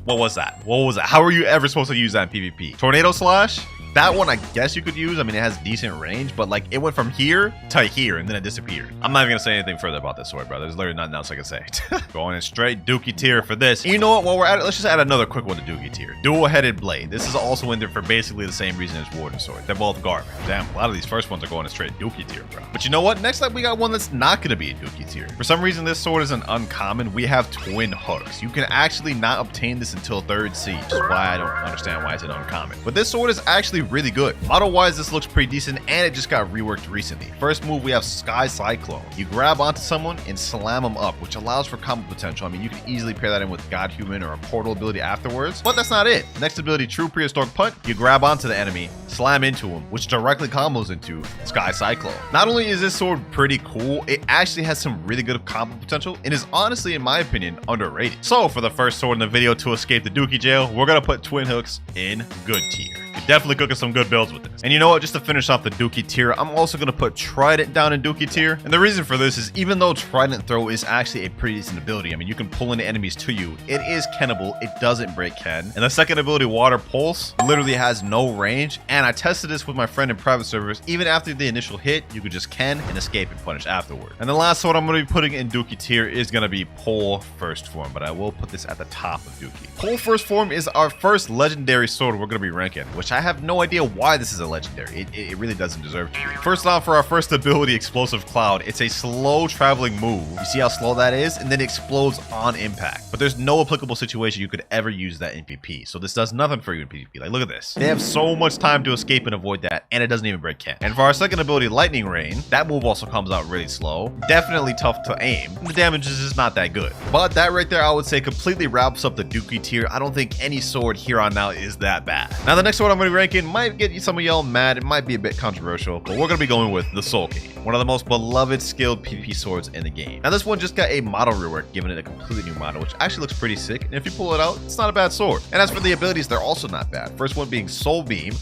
What was that? What was that? How are you ever supposed to use that in PvP? Tornado slash? That one, I guess you could use. I mean, it has decent range, but like it went from here to here and then it disappeared. I'm not even gonna say anything further about this sword, bro. There's literally nothing else I can say. Going in straight Dookie tier for this. And you know what? While we're at it, let's just add another quick one to Dookie tier. Dual-headed blade. This is also in there for basically the same reason as Warden sword. They're both garbage. Damn, a lot of these first ones are going in straight Dookie tier, bro. But you know what? Next up, we got one that's not gonna be a Dookie tier. For some reason, this sword is an uncommon. We have twin hooks. You can actually not obtain this until 3rd Siege, which is why I don't understand why it's an uncommon. But this sword is actually really good. Model-wise, this looks pretty decent, and it just got reworked recently. First move, we have Sky Cyclone. You grab onto someone and slam them up, which allows for combo potential. I mean, you can easily pair that in with God Human or a portal ability afterwards, but that's not it. Next ability, True Prehistoric Punt. You grab onto the enemy, slam into him, which directly combos into Sky Cyclone. Not only is this sword pretty cool, it actually has some really good combo potential and is honestly, in my opinion, underrated. So for the first sword in the video to escape the Dookie jail, we're gonna put twin hooks in good tier. You're definitely cooking some good builds with this. And you know what? Just to finish off the Dookie tier, I'm also going to put Trident down in Dookie tier. And the reason for this is even though Trident Throw is actually a pretty decent ability, I mean, you can pull in enemies to you. It is Kennable. It doesn't break Ken. And the second ability, Water Pulse, literally has no range. And I tested this with my friend in private servers. Even after the initial hit, you could just Ken and escape and punish afterward. And the last one I'm going to be putting in Dookie tier is going to be Pole First Form, but I will put this at the top of Dookie. Pole First Form is our first legendary sword we're going to be ranking, which I have no idea why this is a legendary. It really doesn't deserve to be. First off, for our first ability, Explosive Cloud, it's a slow traveling move. You see how slow that is? And then it explodes on impact. But there's no applicable situation you could ever use that in PvP. So this does nothing for you in PvP. Like, look at this. They have so much time to escape and avoid that, and it doesn't even break Ken. And for our second ability, Lightning Rain, that move also comes out really slow. Definitely tough to aim. And the damage is just not that good. But that right there, I would say, completely wraps up the Dookie tier. I don't think any sword here on out is that bad. Now, the next sword I'm going to be ranking might get some of y'all mad. It might be a bit controversial, but we're going to be going with the Soul Cane, one of the most beloved skilled PvP swords in the game. Now, this one just got a model rework, giving it a completely new model, which actually looks pretty sick. And if you pull it out, it's not a bad sword. And as for the abilities, they're also not bad. First one being Soul Beam.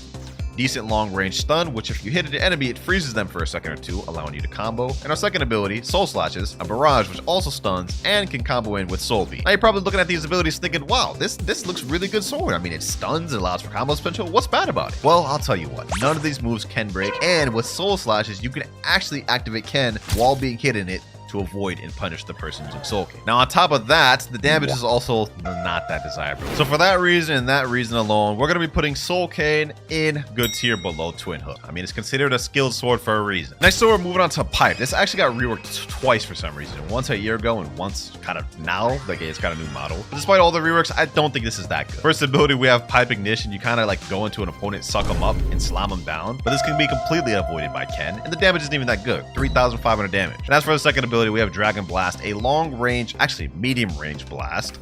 Decent long range stun, which if you hit an enemy, it freezes them for a second or two, allowing you to combo. And our second ability, Soul Slashes, a barrage which also stuns and can combo in with Soul Beam. Now you're probably looking at these abilities thinking, wow, this looks really good sword. I mean, it stuns, it allows for combo potential. What's bad about it? Well, I'll tell you what, none of these moves can break, and with Soul Slashes, you can actually activate Ken while being hit in it to avoid and punish the person using Soul Cane. Now, on top of that, the damage is also not that desirable. So for that reason and that reason alone, we're going to be putting Soul Cane in good tier below Twin Hook. I mean, it's considered a skilled sword for a reason. Next sword, we're moving on to Pipe. This actually got reworked twice for some reason. Once a year ago and once kind of now. Like, it's got a new model. But despite all the reworks, I don't think this is that good. First ability, we have Pipe Ignition. You kind of like go into an opponent, suck them up, and slam them down. But this can be completely avoided by Ken, and the damage isn't even that good. 3,500 damage. And as for the second ability, we have Dragon Blast, a long range, actually medium range blast,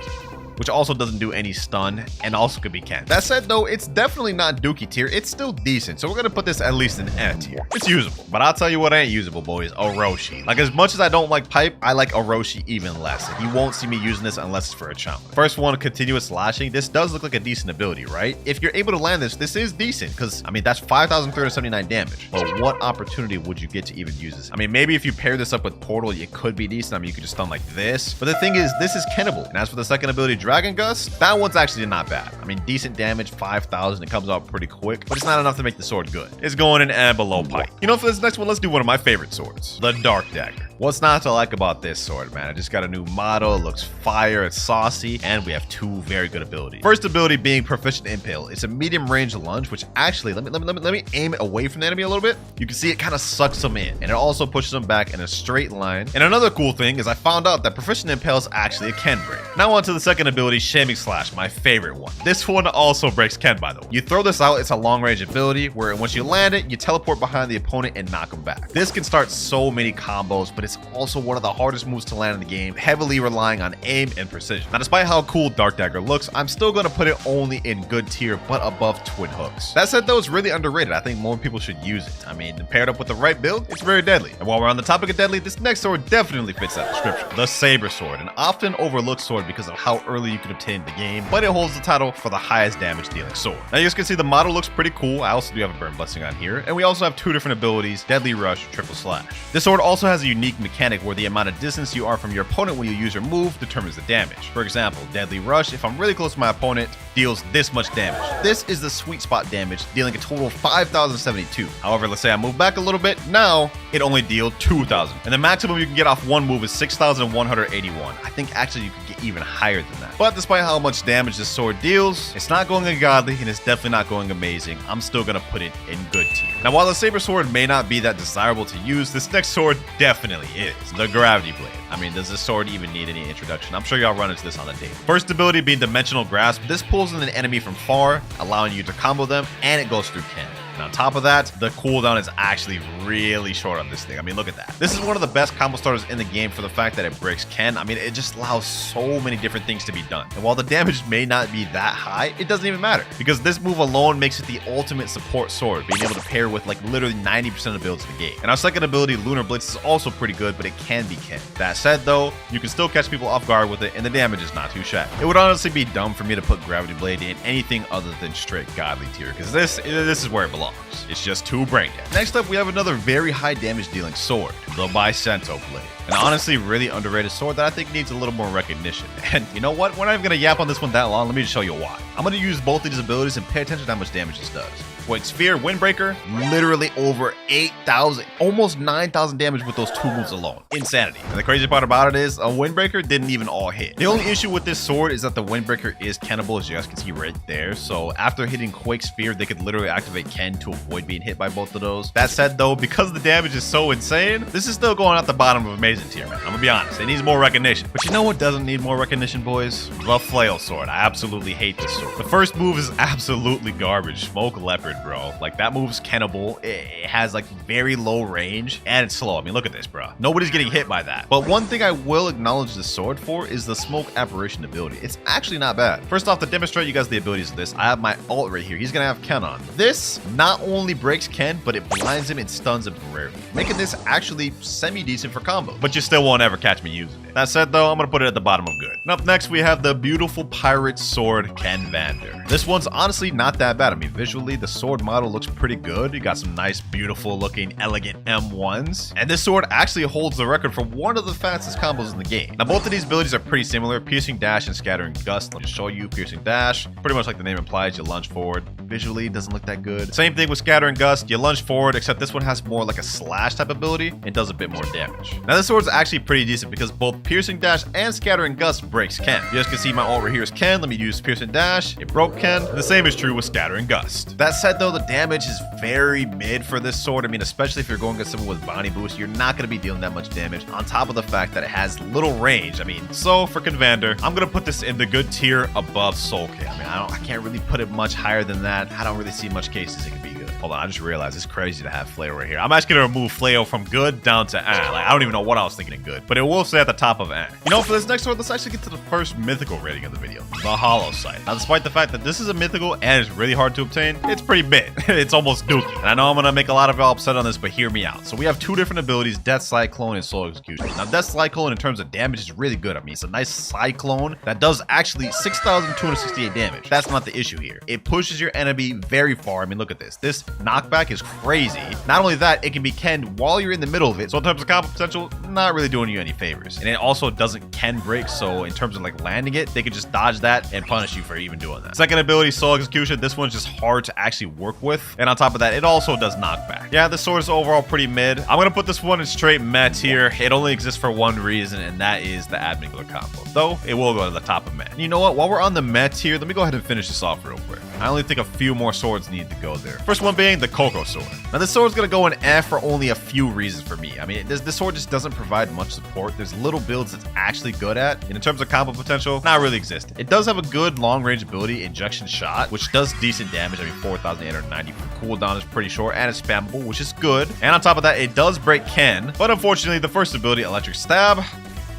which also doesn't do any stun and also could be Ken. That said though, it's definitely not Dookie tier. It's still decent. So we're going to put this at least in N tier. It's usable, but I'll tell you what ain't usable, boys. Oroshi. Like, as much as I don't like Pipe, I like Oroshi even less. You won't see me using this unless it's for a challenge. First one, Continuous Slashing. This does look like a decent ability, right? If you're able to land this, this is decent because, I mean, that's 5,379 damage. But what opportunity would you get to even use this? I mean, maybe if you pair this up with Portal, it could be decent. I mean, you could just stun like this. But the thing is, this is Kennable. And as for the second ability, Dragon Gust, that one's actually not bad. I mean, decent damage, 5,000. It comes out pretty quick, but it's not enough to make the sword good. It's going in and below Pipe. You know, for this next one, let's do one of my favorite swords, the Dark Dagger. What's not to like about this sword, man? I just got a new model. It looks fire, it's saucy, and we have two very good abilities. First ability being Proficient Impale. It's a medium range lunge, which actually, let me aim it away from the enemy a little bit. You can see it kind of sucks them in, and it also pushes them back in a straight line. And another cool thing is I found out that Proficient Impale is actually a Ken break. Now on to the second ability, Shaming Slash, my favorite one. This one also breaks Ken, by the way. You throw this out, it's a long range ability where once you land it, you teleport behind the opponent and knock them back. This can start so many combos, but it's also one of the hardest moves to land in the game, heavily relying on aim and precision. Now, despite how cool Dark Dagger looks, I'm still going to put it only in good tier, but above Twin Hooks. That said though, it's really underrated. I think more people should use it. I mean, paired up with the right build, it's very deadly. And while we're on the topic of deadly, this next sword definitely fits that description. The Saber sword, an often overlooked sword because of how early you can obtain the game, but it holds the title for the highest damage dealing sword. Now you guys can see the model looks pretty cool. I also do have a burn blessing on here, and we also have two different abilities, Deadly Rush, Triple Slash. This sword also has a unique mechanic where the amount of distance you are from your opponent when you use your move determines the damage. For example, Deadly Rush, if I'm really close to my opponent, deals this much damage. This is the sweet spot damage, dealing a total of 5,072. However, let's say I move back a little bit, now it only deals 2,000. And the maximum you can get off one move is 6,181. I think actually you could get even higher than that. But despite how much damage this sword deals, it's not going ungodly and it's definitely not going amazing. I'm still gonna put it in good tier. Now while the Saber sword may not be that desirable to use, this next sword definitely is. The Gravity Blade. I mean, does this sword even need any introduction? I'm sure y'all run into this on the daily. First ability being Dimensional Grasp. This pulls in an enemy from far, allowing you to combo them, and it goes through Ken. And on top of that, the cooldown is actually really short on this thing. I mean, look at that. This is one of the best combo starters in the game for the fact that it breaks Ken. I mean, it just allows so many different things to be done. And while the damage may not be that high, it doesn't even matter because this move alone makes it the ultimate support sword, being able to pair with like literally 90% of builds in the game. And our second ability, Lunar Blitz, is also pretty good, but it can be Ken. That said though, you can still catch people off guard with it and the damage is not too shabby. It would honestly be dumb for me to put Gravity Blade in anything other than straight godly tier because this is where it belongs. It's just too brain dead. Next up, we have another very high damage dealing sword, the Bisento Blade. An honestly really underrated sword that I think needs a little more recognition. And you know what? We're not even gonna yap on this one that long. Let me just show you why. I'm gonna use both of these abilities and pay attention to how much damage this does. Quake Sphere, Windbreaker, literally over 8,000, almost 9,000 damage with those two moves alone. Insanity. And the crazy part about it is a Windbreaker didn't even all hit. The only issue with this sword is that the Windbreaker is Kennable, as you guys can see right there. So after hitting Quake Sphere, they could literally activate Ken to avoid being hit by both of those. That said though, because the damage is so insane, this is still going at the bottom of amazing tier, man. I'm gonna be honest, it needs more recognition. But you know what doesn't need more recognition, boys? The Flail sword. I absolutely hate this sword. The first move is absolutely garbage. Smoke Leopard, bro. Like that move's Kennable. It has like very low range and it's slow. I mean, look at this, bro. Nobody's getting hit by that. But one thing I will acknowledge this sword for is the Smoke Apparition ability. It's actually not bad. First off, to demonstrate you guys the abilities of this, I have my ult right here. He's gonna have Ken on. This not only breaks Ken, but it blinds him and stuns him temporarily, making this actually semi-decent for combo. But you still won't ever catch me using it. That said though, I'm gonna put it at the bottom of good. And up next, we have the beautiful pirate sword, Canvander. This one's honestly not that bad. I mean, visually, the sword model looks pretty good. You got some nice, beautiful looking, elegant M1s. And this sword actually holds the record for one of the fastest combos in the game. Now, both of these abilities are pretty similar, Piercing Dash and Scattering Gust. Let me show you Piercing Dash. Pretty much like the name implies, you lunge forward. Visually, it doesn't look that good. Same thing with Scattering Gust. You lunge forward, except this one has more like a slash type ability and does a bit more damage. Now, this sword's actually pretty decent because both Piercing Dash and Scattering Gust breaks Ken. You guys can see my ult right here is Ken. Let me use Piercing Dash. It broke Ken. And the same is true with Scattering Gust. That said though, the damage is very mid for this sword. I mean, especially if you're going against someone with bounty boost, you're not going to be dealing that much damage on top of the fact that it has little range. I mean, so for Canvander, I'm going to put this in the good tier above Soul King. I mean, I can't really put it much higher than that. I don't really see much cases it could be good. Hold on, I just realized it's crazy to have Flail right here. I'm actually going to remove Flail from good down to Like, I don't even know what I was thinking of good, but it will stay at the top of You know, for this next sword, let's actually get to the first mythical rating of the video, the Hollow Scythe. Now, despite the fact that this is a mythical and it's really hard to obtain, it's pretty big. It's almost dookie. And I know I'm going to make a lot of y'all upset on this, but hear me out. So we have two different abilities, Death Cyclone and Soul Execution. Now, Death Cyclone in terms of damage is really good. I mean, it's a nice cyclone that does actually 6,268 damage. That's not the issue here. It pushes your enemy very far. I mean, look at this. This knockback is crazy. Not only that, it can be Ken while you're in the middle of it. So in terms of combo potential, not really doing you any favors. And it also doesn't Ken break. So in terms of like landing it, they can just dodge that and punish you for even doing that. Second ability, soul execution. This one's just hard to actually work with. And on top of that, it also does knockback. Yeah, this sword is overall pretty mid. I'm going to put this one in straight meh tier. It only exists for one reason, and that is the admin combo. Though it will go to the top of meh. And you know what? While we're on the meh tier, let me go ahead and finish this off real quick. I only think a few more swords need to go there. First one being the Coco sword. Now this sword's gonna go in F for only a few reasons for me. I mean, this sword just doesn't provide much support. There's little builds it's actually good at. And in terms of combo potential, not really existing. It does have a good long range ability, injection shot, which does decent damage. I mean, 4,890 cooldown is pretty short and it's spammable, which is good. And on top of that, it does break Ken. But unfortunately, the first ability, electric stab,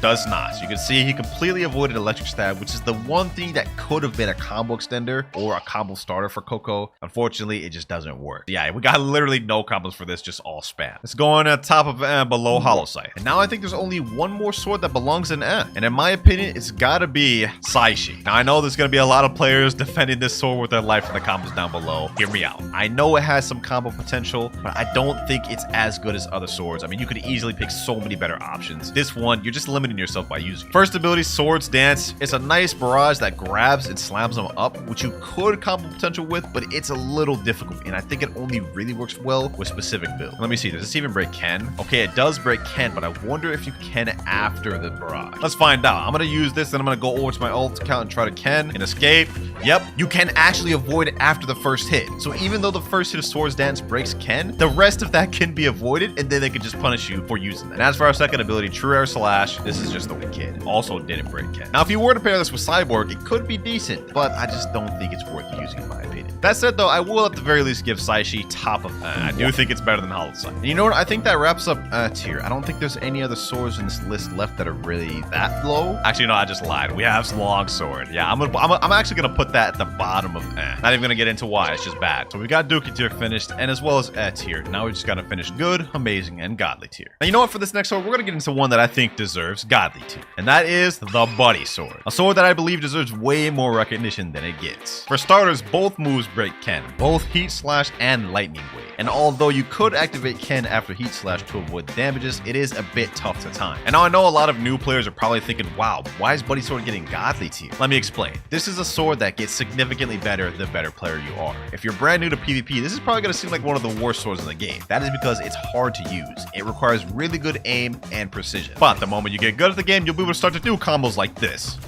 does not. So you can see he completely avoided electric stab, which is the one thing that could have been a combo extender or a combo starter for Coco. Unfortunately, it just doesn't work. Yeah, we got literally no combos for this, just all spam. It's going at top of below hollow sight. And now I think there's only one more sword that belongs in N. And in my opinion, it's gotta be Saishi. Now I know there's gonna be a lot of players defending this sword with their life in the comments down below. Hear me out. I know it has some combo potential, but I don't think it's as good as other swords. I mean, you could easily pick so many better options. This one, you're just limiting yourself by using it. First ability, Swords Dance. It's a nice barrage that grabs and slams them up, which you could combo potential with, but it's a little difficult, and I think it only really works well with specific builds. Let me see, does this even break Ken? Okay, it does break Ken, but I wonder if you can after the barrage. Let's find out. I'm gonna use this, then I'm gonna go over to my ult account and try to Ken and escape. Yep, you can actually avoid it after the first hit. So even though the first hit of Swords Dance breaks Ken, the rest of that can be avoided, and then they can just punish you for using that. And as for our second ability, True Air Slash, this is just the Kid. Also didn't break Ken. Now, if you were to pair this with Cyborg, it could be decent, but I just don't think it's worth using in my opinion. That said, though, I will at the very least give Saishi top of I do think it's better than Hollow Sight. And you know what? I think that wraps up tier. I don't think there's any other swords in this list left that are really that low. Actually, no, I just lied. We have Long Sword. Yeah, I'm actually gonna put that at the bottom of Not even gonna get into why. It's just bad. So we got Dookie tier finished, and as well as tier. Now we just gotta finish good, amazing, and godly tier. Now, you know what? For this next sword, we're gonna get into one that I think deserves godly tier. And that is the Buddy Sword. A sword that I believe deserves way more recognition than it gets. For starters, both moves break Ken, both Heat Slash and Lightning Wave. And although you could activate Ken after Heat Slash to avoid the damages, it is a bit tough to time. And now I know a lot of new players are probably thinking, wow, why is Buddy Sword getting godly tier? Let me explain. This is a sword that gets significantly better the better player you are. If you're brand new to PvP, this is probably going to seem like one of the worst swords in the game. That is because it's hard to use. It requires really good aim and precision. But the moment you get good at the game, you'll be able to start to do combos like this.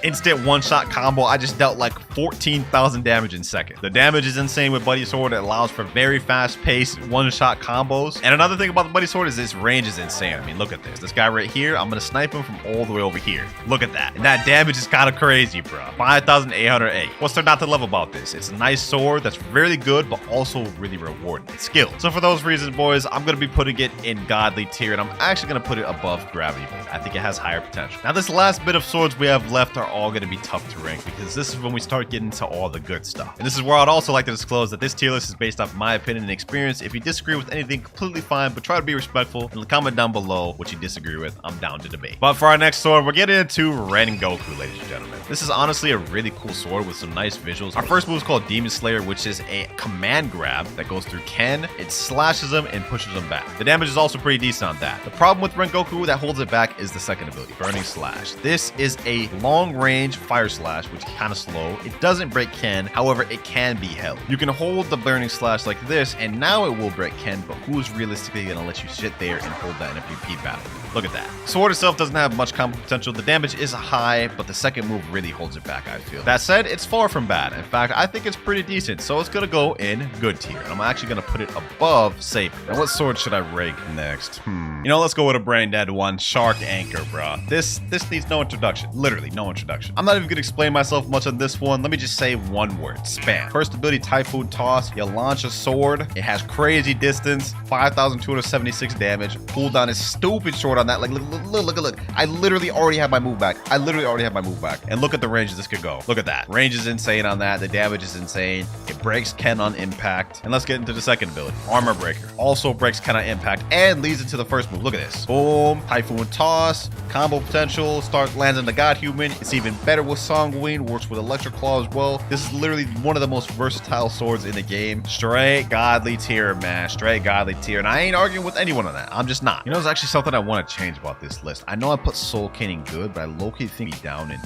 Instant one-shot combo. I just dealt like 14,000 damage in seconds. The damage is insane with Buddy Sword. It allows for very fast-paced one-shot combos. And another thing about the Buddy Sword is its range is insane. I mean, look at this. This guy right here, I'm gonna snipe him from all the way over here. Look at that. And that damage is kind of crazy, bro. 5,808. What's there not to love about this? It's a nice sword that's really good, but also really rewarding. It's skilled. So for those reasons, boys, I'm gonna be putting it in godly tier, and I'm actually gonna put it above Gravity Blade. I think it has higher potential. Now, this last bit of swords we have left are all going to be tough to rank because this is when we start getting to all the good stuff. And this is where I'd also like to disclose that this tier list is based off my opinion and experience. If you disagree with anything, completely fine, but try to be respectful and comment down below what you disagree with. I'm down to debate. But for our next sword, we're getting into Rengoku, ladies and gentlemen. This is honestly a really cool sword with some nice visuals. Our first move is called Demon Slayer, which is a command grab that goes through Ken. It slashes him and pushes him back. The damage is also pretty decent on that. The problem with Rengoku that holds it back is the second ability, Burning Slash. This is a long-range fire slash, which is kind of slow. It doesn't break Ken, however, it can be held. You can hold the Burning Slash like this, and now it will break Ken, but who's realistically going to let you sit there and hold that in a PvP battle? Look at that. Sword itself doesn't have much combo potential. The damage is high, but the second move really holds it back, I feel. That said, it's far from bad. In fact, I think it's pretty decent, so it's going to go in good tier. And I'm actually going to put it above Saber. Now, what sword should I rank next? You know, let's go with a brain dead one. Shark Anchor, bro. This needs no introduction. Literally, no introduction. I'm not even going to explain myself much on this one. Let me just say one word. Spam. First ability, Typhoon Toss. You launch a sword. It has crazy distance. 5,276 damage. Cooldown is stupid short on that. Like, look. I literally already have my move back. And look at the range this could go. Look at that. Range is insane on that. The damage is insane. It breaks Ken on impact. And let's get into the second ability. Armor Breaker. Also breaks Ken on impact and leads into the first move. Look at this. Boom. Typhoon Toss. Combo potential. Start landing the God Human. It's even better with Sanguine, works with Electric Claw as well. This is literally one of the most versatile swords in the game. Straight godly tier, man. Straight godly tier. And I ain't arguing with anyone on that. I'm just not. You know, there's actually something I want to change about this list. I know I put Soul Caning good, but I low-key think he down in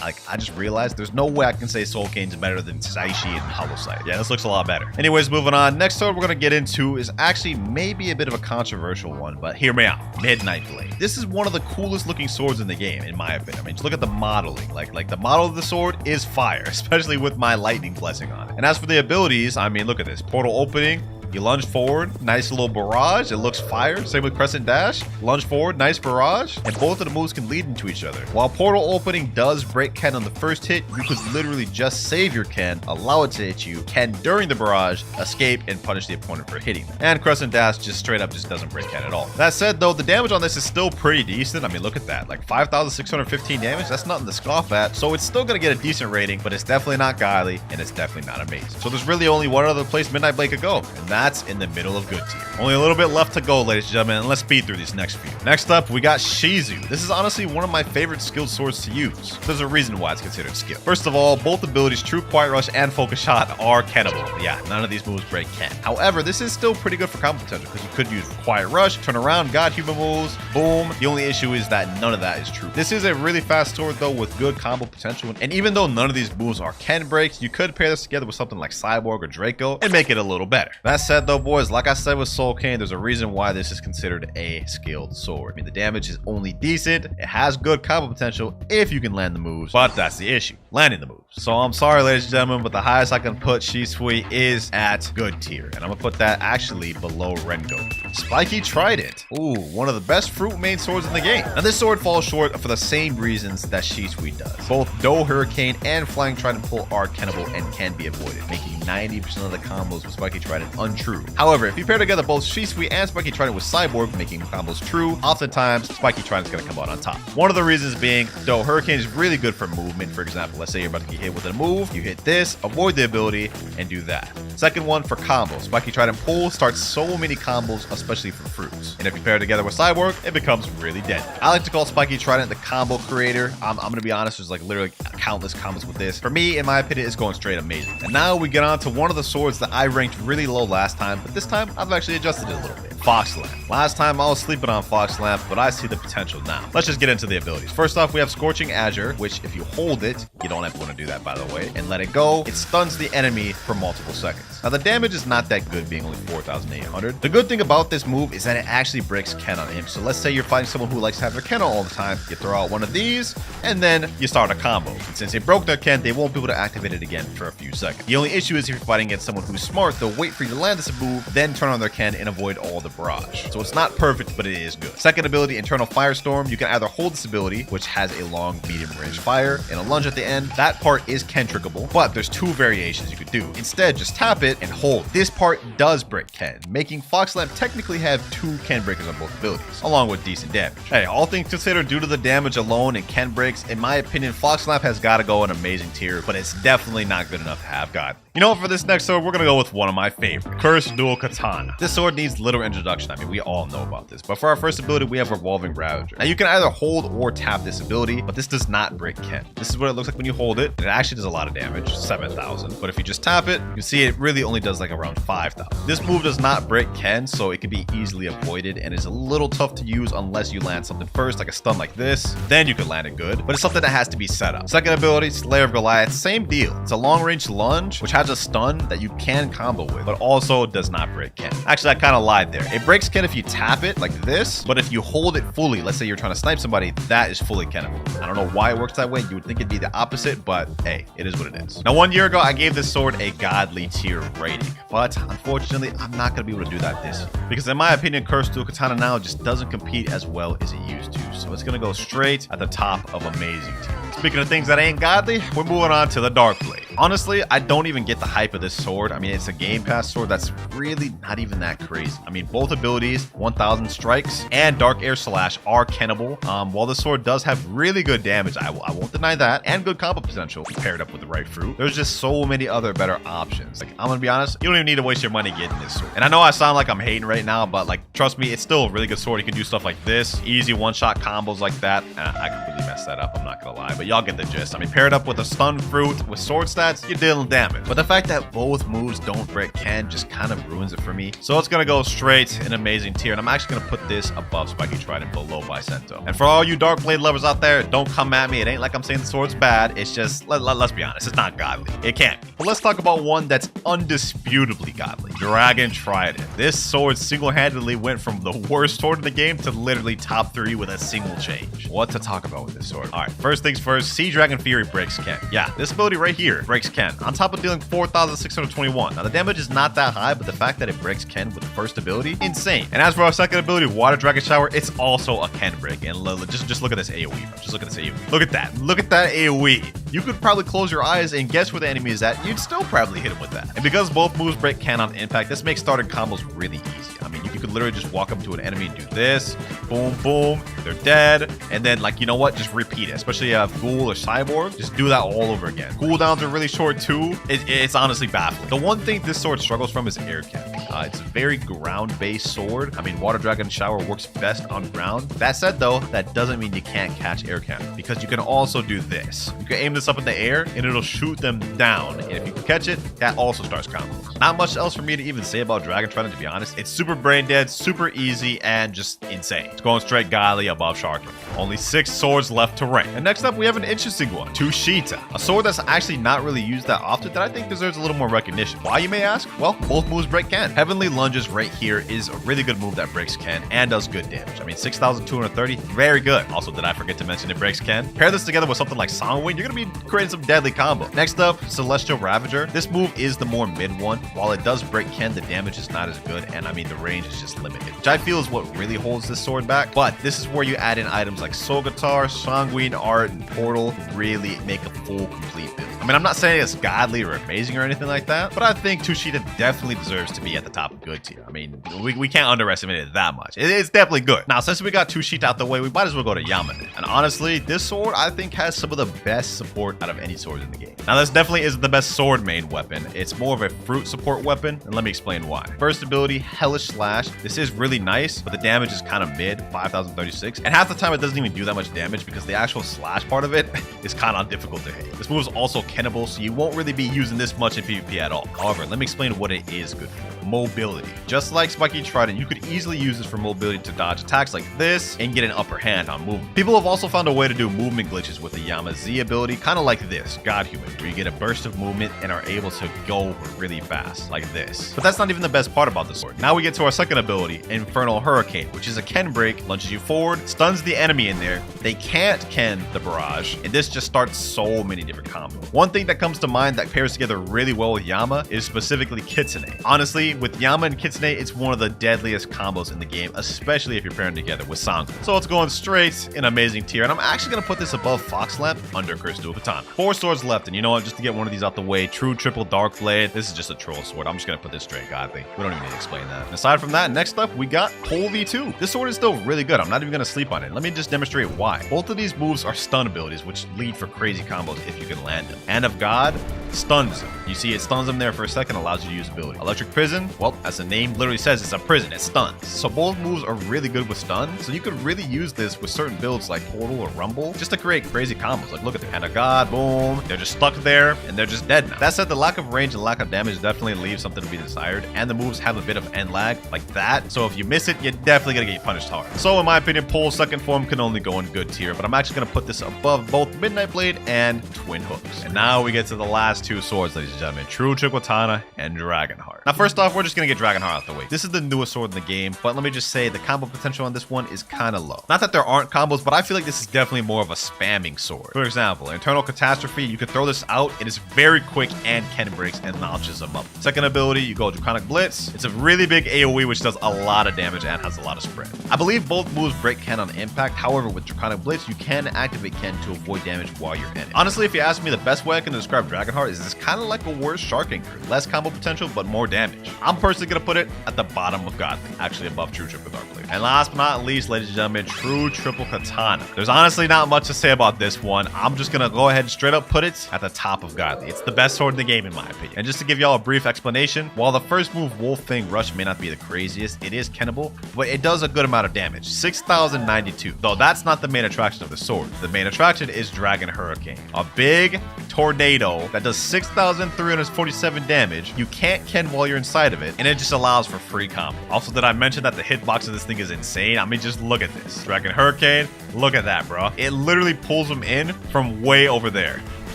Like, I just realized there's no way I can say Soul Cane's better than Saishi and Hollow Sight. Yeah, this looks a lot better. Anyways, moving on. Next sword we're going to get into is actually maybe a bit of a controversial one, but hear me out. Midnight Blade. This is one of the coolest looking swords in the game, in my opinion. I mean, just look at the modeling. Like the model of the sword is fire, especially with my lightning blessing on it. And as for the abilities, I mean, look at this. Portal opening. You lunge forward, nice little barrage. It looks fire. Same with Crescent Dash. Lunge forward, nice barrage. And both of the moves can lead into each other. While Portal Opening does break Ken on the first hit, you could literally just save your Ken, allow it to hit you, Ken during the barrage, escape, and punish the opponent for hitting them. And Crescent Dash just straight up just doesn't break Ken at all. That said, though, the damage on this is still pretty decent. I mean, look at that. Like 5,615 damage. That's nothing to scoff at. So it's still going to get a decent rating, but it's definitely not godly, and it's definitely not amazing. So there's really only one other place Midnight Blade could go, and that's in the middle of good tier. Only a little bit left to go, ladies and gentlemen, and let's speed through these next few. Next up, we got Shizu. This is honestly one of my favorite skilled swords to use. There's a reason why it's considered skill. First of all, both abilities, True Quiet Rush and Focus Shot, are Kennable. Yeah, none of these moves break Ken. However, this is still pretty good for combo potential because you could use Quiet Rush, turn around, God human moves, boom. The only issue is that none of that is true. This is a really fast sword though with good combo potential, and even though none of these moves are Ken breaks, you could pair this together with something like Cyborg or Draco and make it a little better. That said though, boys, like I said with Soul Cane, there's a reason why this is considered a skilled sword. I mean, the damage is only decent. It has good combo potential if you can land the moves, but that's the issue, landing the moves. So I'm sorry, ladies and gentlemen, but the highest I can put Shizu is at good tier, and I'm gonna put that actually below Rengoku. Spiky Trident. Ooh, one of the best fruit main swords in the game. Now this sword falls short for the same reasons that Shizu does. Both Do Hurricane and Flying Trident pull are Kennable and can be avoided, making 90% of the combos with Spiky Trident untrue. However, if you pair together both Shizu and Spiky Trident with Cyborg, making combos true, oftentimes Spiky Trident is going to come out on top. One of the reasons being, though Hurricane is really good for movement. For example, let's say you're about to get hit with a move, you hit this, avoid the ability, and do that. Second one for combos, Spiky Trident pull starts so many combos, especially for fruits. And if you pair it together with Cyborg, it becomes really deadly. I like to call Spiky Trident the combo creator. I'm going to be honest, there's like literally countless combos with this. For me, in my opinion, it's going straight amazing. And now we get on to one of the swords that I ranked really low last time, but this time I've actually adjusted it a little bit. Fox Lamp. Last time I was sleeping on Fox Lamp, but I see the potential now. Let's just get into the abilities. First off, we have Scorching Azure, which if you hold it, you don't ever want to do that by the way, and let it go, it stuns the enemy for multiple seconds. Now the damage is not that good, being only 4,800. The good thing about this move is that it actually breaks Ken on him. So let's say you're fighting someone who likes to have their Ken all the time, you throw out one of these, and then you start a combo. And since it broke their Ken, they won't be able to activate it again for a few seconds. The only issue is if you're fighting against someone who's smart, they'll wait for you to land this move, then turn on their Ken and avoid all the barrage. So it's not perfect, but it is good. Second ability, Internal Firestorm. You can either hold this ability, which has a long medium range fire, and a lunge at the end. That part is Ken triggable, but there's two variations you could do. Instead, just tap it and hold. This part does break Ken, making Fox Lamp technically have two Ken breakers on both abilities, along with decent damage. Hey, all things considered, due to the damage alone and Ken breaks, in my opinion, Fox Lamp has got to go an amazing tier, but it's definitely not good enough to have God. You know what, for this next sword, we're gonna go with one of my favorites, Cursed Dual Katana. This sword needs little introduction. I mean, we all know about this, but for our first ability, we have Revolving Ravager. Now you can either hold or tap this ability, but this does not break Ken. This is what it looks like when you hold it. It actually does a lot of damage, 7,000, but if you just tap it, you see it really only does like around 5,000. This move does not break Ken, so it can be easily avoided, and is a little tough to use unless you land something first, like a stun like this, then you can land it good, but it's something that has to be set up. Second ability, Slayer of Goliath, same deal. It's a long range lunge, which has a stun that you can combo with, but also does not break Ken. Actually, I kind of lied there. It breaks Ken if you tap it like this, but if you hold it fully, let's say you're trying to snipe somebody, that is fully Kennable. I don't know why it works that way. You would think it'd be the opposite, but hey, it is what it is. Now, 1 year ago, I gave this sword a godly tier rating, but unfortunately, I'm not going to be able to do that this year, because in my opinion, Cursed Dual Katana now just doesn't compete as well as it used to, so it's going to go straight at the top of amazing tier. Speaking of things that ain't godly, we're moving on to the Dark Blade. Honestly, I don't even get the hype of this sword. I mean, it's a Game Pass sword that's really not even that crazy. I mean, both abilities, 1,000 strikes and Dark Air Slash, are Kennable. While this sword does have really good damage, I won't deny that, and good combo potential paired up with the right fruit, there's just so many other better options. Like, I'm gonna be honest, you don't even need to waste your money getting this sword. And I know I sound like I'm hating right now, but like, trust me, it's still a really good sword. You can do stuff like this, easy one-shot combos like that. I completely messed that up, I'm not gonna lie. But y'all get the gist. I mean, paired up with a stun fruit with sword stats, you're dealing damage. But the fact that both moves don't break Ken just kind of ruins it for me. So it's gonna go straight in amazing tier, and I'm actually gonna put this above Spiky Trident, below Bisento. And for all you Dark Blade lovers out there, don't come at me. It ain't like I'm saying the sword's bad. It's just, let's be honest, it's not godly. It can't be. But let's talk about one that's undisputably godly. Dragon Trident. This sword single-handedly went from the worst sword in the game to literally top 3 with a single change. What to talk about with this sword? All right, first things first, Sea Dragon Fury breaks Ken. Yeah, this ability right here breaks Ken, on top of dealing 4,621. Now, the damage is not that high, but the fact that it breaks Ken with the first ability, insane. And as for our second ability, Water Dragon Shower, it's also a Ken break. And just look at this AoE, bro. Just look at this AoE. Look at that. Look at that AoE. You could probably close your eyes and guess where the enemy is at. You'd still probably hit him with that. And because both moves break Ken on impact, this makes starting combos really easy. I mean, you could literally just walk up to an enemy and do this. Boom, boom. They're dead. And then, like, you know what? Just repeat it. Especially if you have Ghoul or Cyborg. Just do that all over again. Cooldowns are really short too. It's honestly baffling. The one thing this sword struggles from is air cannon. It's a very ground-based sword. I mean, Water Dragon Shower works best on ground. That said, though, that doesn't mean you can't catch air cannon, because you can also do this. You can aim this up in the air, and it'll shoot them down. And if you can catch it, that also starts combos. Not much else for me to even say about Dragon Trident, to be honest. It's super brain dead, super easy, and just insane. It's going straight godly above Sharking. Only 6 swords left to rank. And next up, we have an interesting one, Tushita. A sword that's actually not really used that often that I think deserves a little more recognition. Why, you may ask? Well, both moves break Ken. Heavenly Lunges right here is a really good move that breaks Ken and does good damage. I mean, 6,230, very good. Also, did I forget to mention it breaks Ken? Pair this together with something like Songwing, you're gonna be creating some deadly combo. Next up, Celestial Ravager. This move is the more mid one. While it does break Ken, the damage is not as good, and I mean, the range is just limited, which I feel is what really holds this sword back. But this is where you add in items like Soul Guitar, Sanguine Art, and Portal, really make a full, complete build. I mean, I'm not saying it's godly or amazing or anything like that, but I think Tushita definitely deserves to be at the top of good tier. I mean, we can't underestimate it that much. It's definitely good. Now, since we got Tushita out the way, we might as well go to Yama. And honestly, this sword, I think, has some of the best support out of any sword in the game. Now, this definitely isn't the best sword main weapon. It's more of a fruit support weapon, and let me explain why. First ability, Hellish Slash. This is really nice, but the damage is kind of mid, 5,036. And half the time, it doesn't even do that much damage because the actual slash part of it is kind of difficult to hit. This move is also Kennable, so you won't really be using this much in PvP at all. However, let me explain what it is good for. Mobility. Just like Spiky Trident, you could easily use this for mobility to dodge attacks like this and get an upper hand on movement. People have also found a way to do movement glitches with the Yama Z ability, kind of like this, God Human, where you get a burst of movement and are able to go really fast, like this. But that's not even the best part about the sword. Now we get to our second ability, Infernal Hurricane, which is a Ken break, launches you forward, stuns the enemy in there. They can't Ken the barrage, and this just starts so many different combos. One thing that comes to mind that pairs together really well with Yama is specifically Kitsune. Honestly, with Yama and Kitsune, it's one of the deadliest combos in the game, especially if you're pairing together with Sango. So it's going straight in amazing tier, and I'm actually going to put this above Fox Lamp, under Curse Dual Katana. 4 swords left, and you know what, just to get one of these out the way, true triple Dark Blade. This is just a troll sword. I'm just going to put this straight godly. We don't even need to explain that. And aside from that, next up, we got Pole V2. This sword is still really good. I'm not even going to sleep on it. Let me just demonstrate why. Both of these moves are stun abilities, which lead for crazy combos if you can land them. Hand of God stuns them. You see, it stuns them there for a second, allows you to use ability. Electric Prison, well, as the name literally says, it's a prison. It stuns. So both moves are really good with stun. So you could really use this with certain builds like Portal or Rumble, just to create crazy combos. Like, look at the Hand of God, boom. They're just stuck there, and they're just dead now. That said, the lack of range and lack of damage definitely leaves something to be desired, and the moves have a bit of end lag, like that. So if you miss it, you're definitely gonna get punished hard. So in my opinion, Pole's second form can only go in good tier, but I'm actually gonna put this above both Midnight Blade and Twin Hooks. And now we get to the last 2 swords, ladies and gentlemen, True Triple Katana and Dragonheart. Now, first off, we're just gonna get Dragonheart out the way. This is the newest sword in the game, but let me just say the combo potential on this one is kind of low. Not that there aren't combos, but I feel like this is definitely more of a spamming sword. For example, Internal Catastrophe, you can throw this out, it is very quick and Ken breaks and launches them up. Second ability, you go Draconic Blitz. It's a really big AoE, which does a lot of damage and has a lot of spread. I believe both moves break Ken on impact. However, with Draconic Blitz, you can activate Ken to avoid damage while you're in it. Honestly, if you ask me, the best way I can describe Dragonheart is it's kind of like a worse Shark Anchor. Less combo potential, but more damage. I'm personally gonna put it at the bottom of godly, actually above true triple guard players. And last but not least, ladies and gentlemen, true triple katana. There's honestly not much to say about this one. I'm just gonna go ahead and straight up put it at the top of godly. It's the best sword in the game in my opinion. And just to give y'all a brief explanation, while the first move Wolf Fang Rush may not be the craziest, it is kennable, but it does a good amount of damage, 6,092. Though that's not the main attraction of the sword. The main attraction is Dragon Hurricane, a big tornado that does 6,347 damage. You can't ken while you're inside of it, and it just allows for free combo. Also, did I mention that the hitbox of this thing is insane? I mean, just look at this. Dragon Hurricane, look at that, bro. It literally pulls them in from way over there.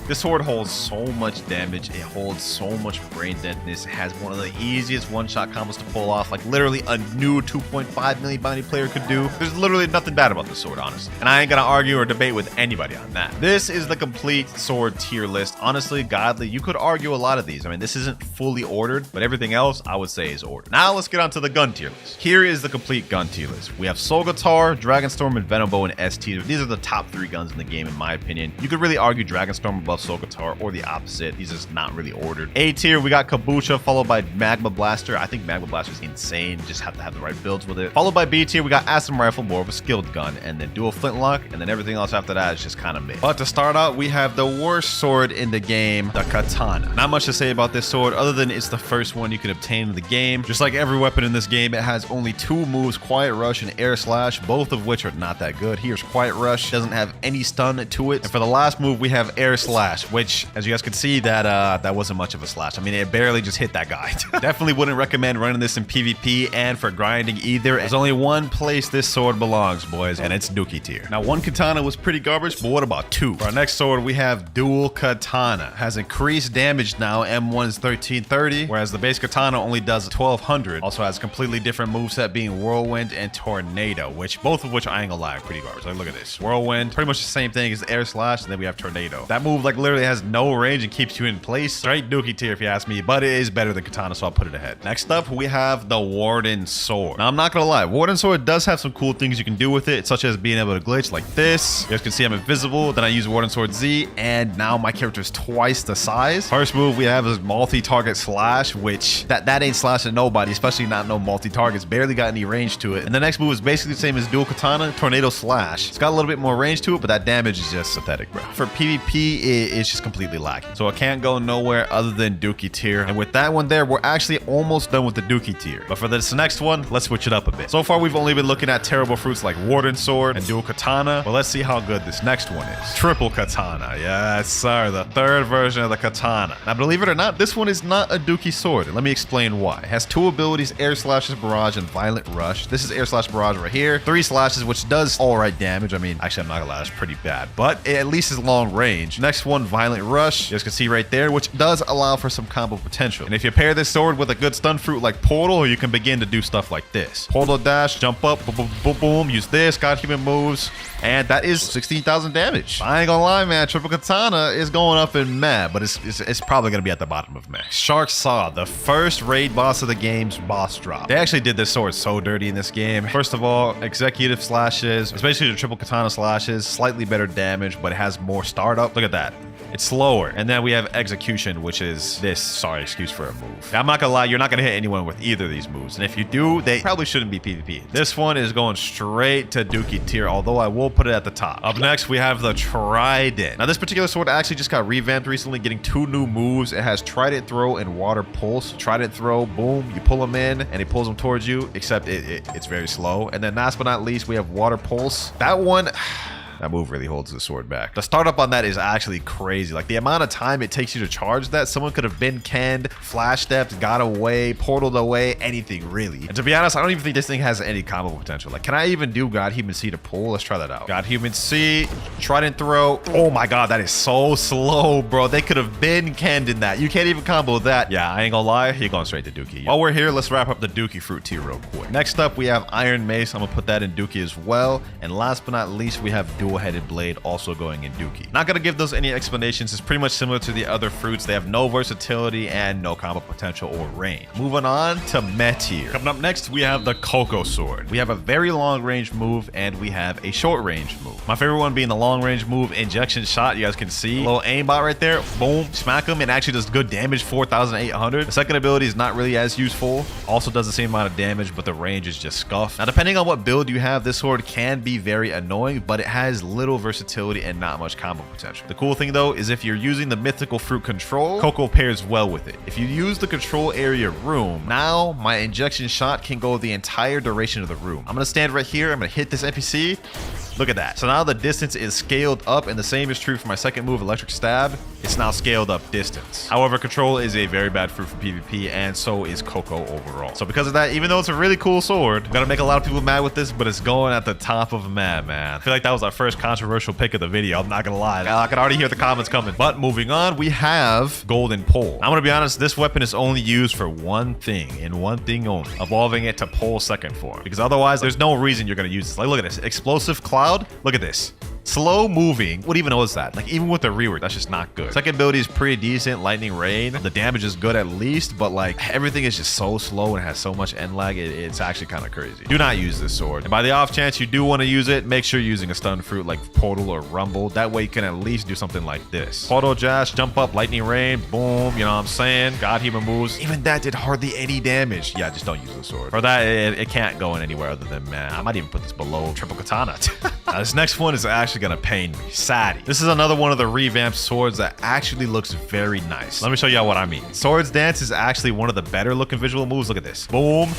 This sword holds so much damage. It holds so much brain deadness. It has one of the easiest one-shot combos to pull off, like literally a new 2.5 million bounty player could do. There's literally nothing bad about this sword, honestly. And I ain't gonna argue or debate with anybody on that. This is the complete sword tier list. Honestly, godly, you could argue a lot of these. I mean, this isn't fully ordered, but everything else I would say is ordered. Now let's get on to the gun tier list. Here is the complete gun tier list. We have Soul Guitar, Dragonstorm, and Venom Bow in S tier. These are the top 3 guns in the game, in my opinion. You could really argue Dragonstorm above Soul Guitar, or the opposite. These is not really ordered. A tier, we got Kabucha, followed by Magma Blaster. I think Magma Blaster is insane. Just have to have the right builds with it. Followed by B tier, we got Aston Rifle, more of a skilled gun, and then Dual Flintlock, and then everything else after that is just kind of mid. But to start out, we have the worst sword in the game, the Katana. Not much to say about this sword, other than it's the first one you can obtain in the game. Just like every weapon in this game, it has only 2 moves, Quiet Rush and Air Slash, both of which are not that good. Here's Quiet Rush, doesn't have any stun to it. And for the last move, we have Air Slash, which, as you guys can see, that wasn't much of a slash. I mean, it barely just hit that guy. Definitely wouldn't recommend running this in PvP and for grinding either. There's only one place this sword belongs, boys, and it's Dookie tier. Now, 1 katana was pretty garbage, but what about 2? For our next sword, we have Dual Katana. Has increased damage now. M1 is 1330, whereas the base katana only does 1200. Also has a completely different moveset, being Whirlwind and Tornado, both of which I ain't gonna lie, are pretty garbage. Like, look at this. Whirlwind, pretty much the same thing as Air Slash, and then we have Tornado. That move, like, literally has no range and keeps you in place. Straight Dookie tier if you ask me, but it is better than Katana, so I'll put it ahead. Next up, we have the Warden Sword. Now, I'm not gonna lie, Warden Sword does have some cool things you can do with it, such as being able to glitch like this. You guys can see I'm invisible, then I use Warden Sword Z, and now my character is twice the size. First move we have is multi-target slash, which that ain't slashing nobody, especially not no multi-targets. Barely got any range to it. And the next move is basically the same as Dual Katana, Tornado Slash. It's got a little bit more range to it, but that damage is just pathetic, bro. For PvP, it's just completely lacking. So it can't go nowhere other than Dookie tier. And with that one there, we're actually almost done with the Dookie tier. But for this next one, let's switch it up a bit. So far, we've only been looking at terrible fruits like Warden Sword and Dual Katana. But let's see how good this next one is. Triple Katana. Yes, sir. The 3rd version of the Katana. Now, believe it or not, this one is not a Dookie sword. And let me explain why. It has 2 abilities, Air Slashes, Barrage, and Violent Rush. This is Air Slash Barrage right here. 3 slashes, which does all right damage. I mean, actually, I'm not gonna lie, that's pretty bad. But it at least is long range. Next one, Violent Rush. You guys can see right there, which does allow for some combo potential. And if you pair this sword with a good stun fruit like Portal, you can begin to do stuff like this. Portal dash, jump up, boom, boom, boom, boom, use this, got human moves, and that is 16,000 damage. I ain't gonna lie, man, Triple Katana is going up in meh, but it's probably gonna be at the bottom of meh. Shark Saw, the first raid boss of the game's boss drop. They actually did this sword so dirty in this game. First of all, executive slashes, especially the Triple Katana slashes, slightly better damage, but it has more startup. Look at that. It's slower. And then we have execution, which is this. Sorry, excuse for a move. I'm not gonna lie, you're not gonna hit anyone with either of these moves. And if you do, they probably shouldn't be PvP. This one is going straight to Dookie tier, although I will put it at the top. Up next, we have the Trident. Now, this particular sword actually just got revamped recently, getting 2 new moves. It has Trident Throw and Water Pulse. Trident Throw, boom, you pull them in, and it pulls them towards you, except it's very slow. And then last but not least, we have Water Pulse. That one... That move really holds the sword back. The startup on that is actually crazy. Like, the amount of time it takes you to charge that, someone could have been canned, flash stepped, got away, portaled away, anything really. And to be honest, I don't even think this thing has any combo potential. Like, can I even do God Human C to pull? Let's try that out. God Human C, Trident Throw. Oh my God, that is so slow, bro. They could have been canned in that. You can't even combo that. Yeah, I ain't gonna lie, you're going straight to Dookie. While we're here, let's wrap up the Dookie fruit tier real quick. Next up, we have Iron Mace. I'm gonna put that in Dookie as well. And last but not least, we have Dual dual-headed blade also going in Dookie. Not gonna give those any explanations. It's pretty much similar to the other fruits. They have no versatility and no combo potential or range. Moving on to meh tier. Coming up next, we have the Coco sword. We have a very long range move and we have a short range move. My favorite one being the long range move, injection shot. You guys can see a little aimbot right there. Boom, smack him. It actually does good damage, 4,800. The second ability is not really as useful. Also does the same amount of damage, but the range is just scuffed. Now, depending on what build you have, this sword can be very annoying, but it has little versatility and not much combo potential. The cool thing though is if you're using the mythical fruit control, Coco pairs well with it. If you use the control area room, now my injection shot can go the entire duration of the room. I'm gonna stand right here. I'm gonna hit this NPC. Look at that. So now the distance is scaled up, and the same is true for my second move, electric stab. It's now scaled up distance. However, control is a very bad fruit for PvP, and so is Coco overall. So because of that, even though it's a really cool sword, I'm gonna make a lot of people mad with this, but it's going at the top of mad, man. I feel like that was our first controversial pick of the video. I'm not gonna lie. I can already hear the comments coming. But moving on, we have golden pole. I'm gonna be honest, this weapon is only used for one thing and one thing only, evolving it to pole second form, because otherwise there's no reason you're gonna use this. Like, look at this explosive cloud. Look at this. Slow moving. What even was that? Like, even with the rework, that's just not good. Second ability is pretty decent. Lightning rain. The damage is good at least, but like everything is just so slow and has so much end lag. It's actually kind of crazy. Do not use this sword. And by the off chance you do want to use it, make sure you're using a stun fruit like Portal or Rumble. That way you can at least do something like this. Portal Jash, jump up, lightning rain, boom. You know what I'm saying? God human moves. Even that did hardly any damage. Yeah, just don't use the sword. For that, it can't go in anywhere other than, man, I might even put this below triple katana. Now, this next one is actually gonna pain me. Sadie. This is another one of the revamped swords that actually looks very nice. Let me show y'all what I mean. Swords Dance is actually one of the better looking visual moves. Look at this. Boom.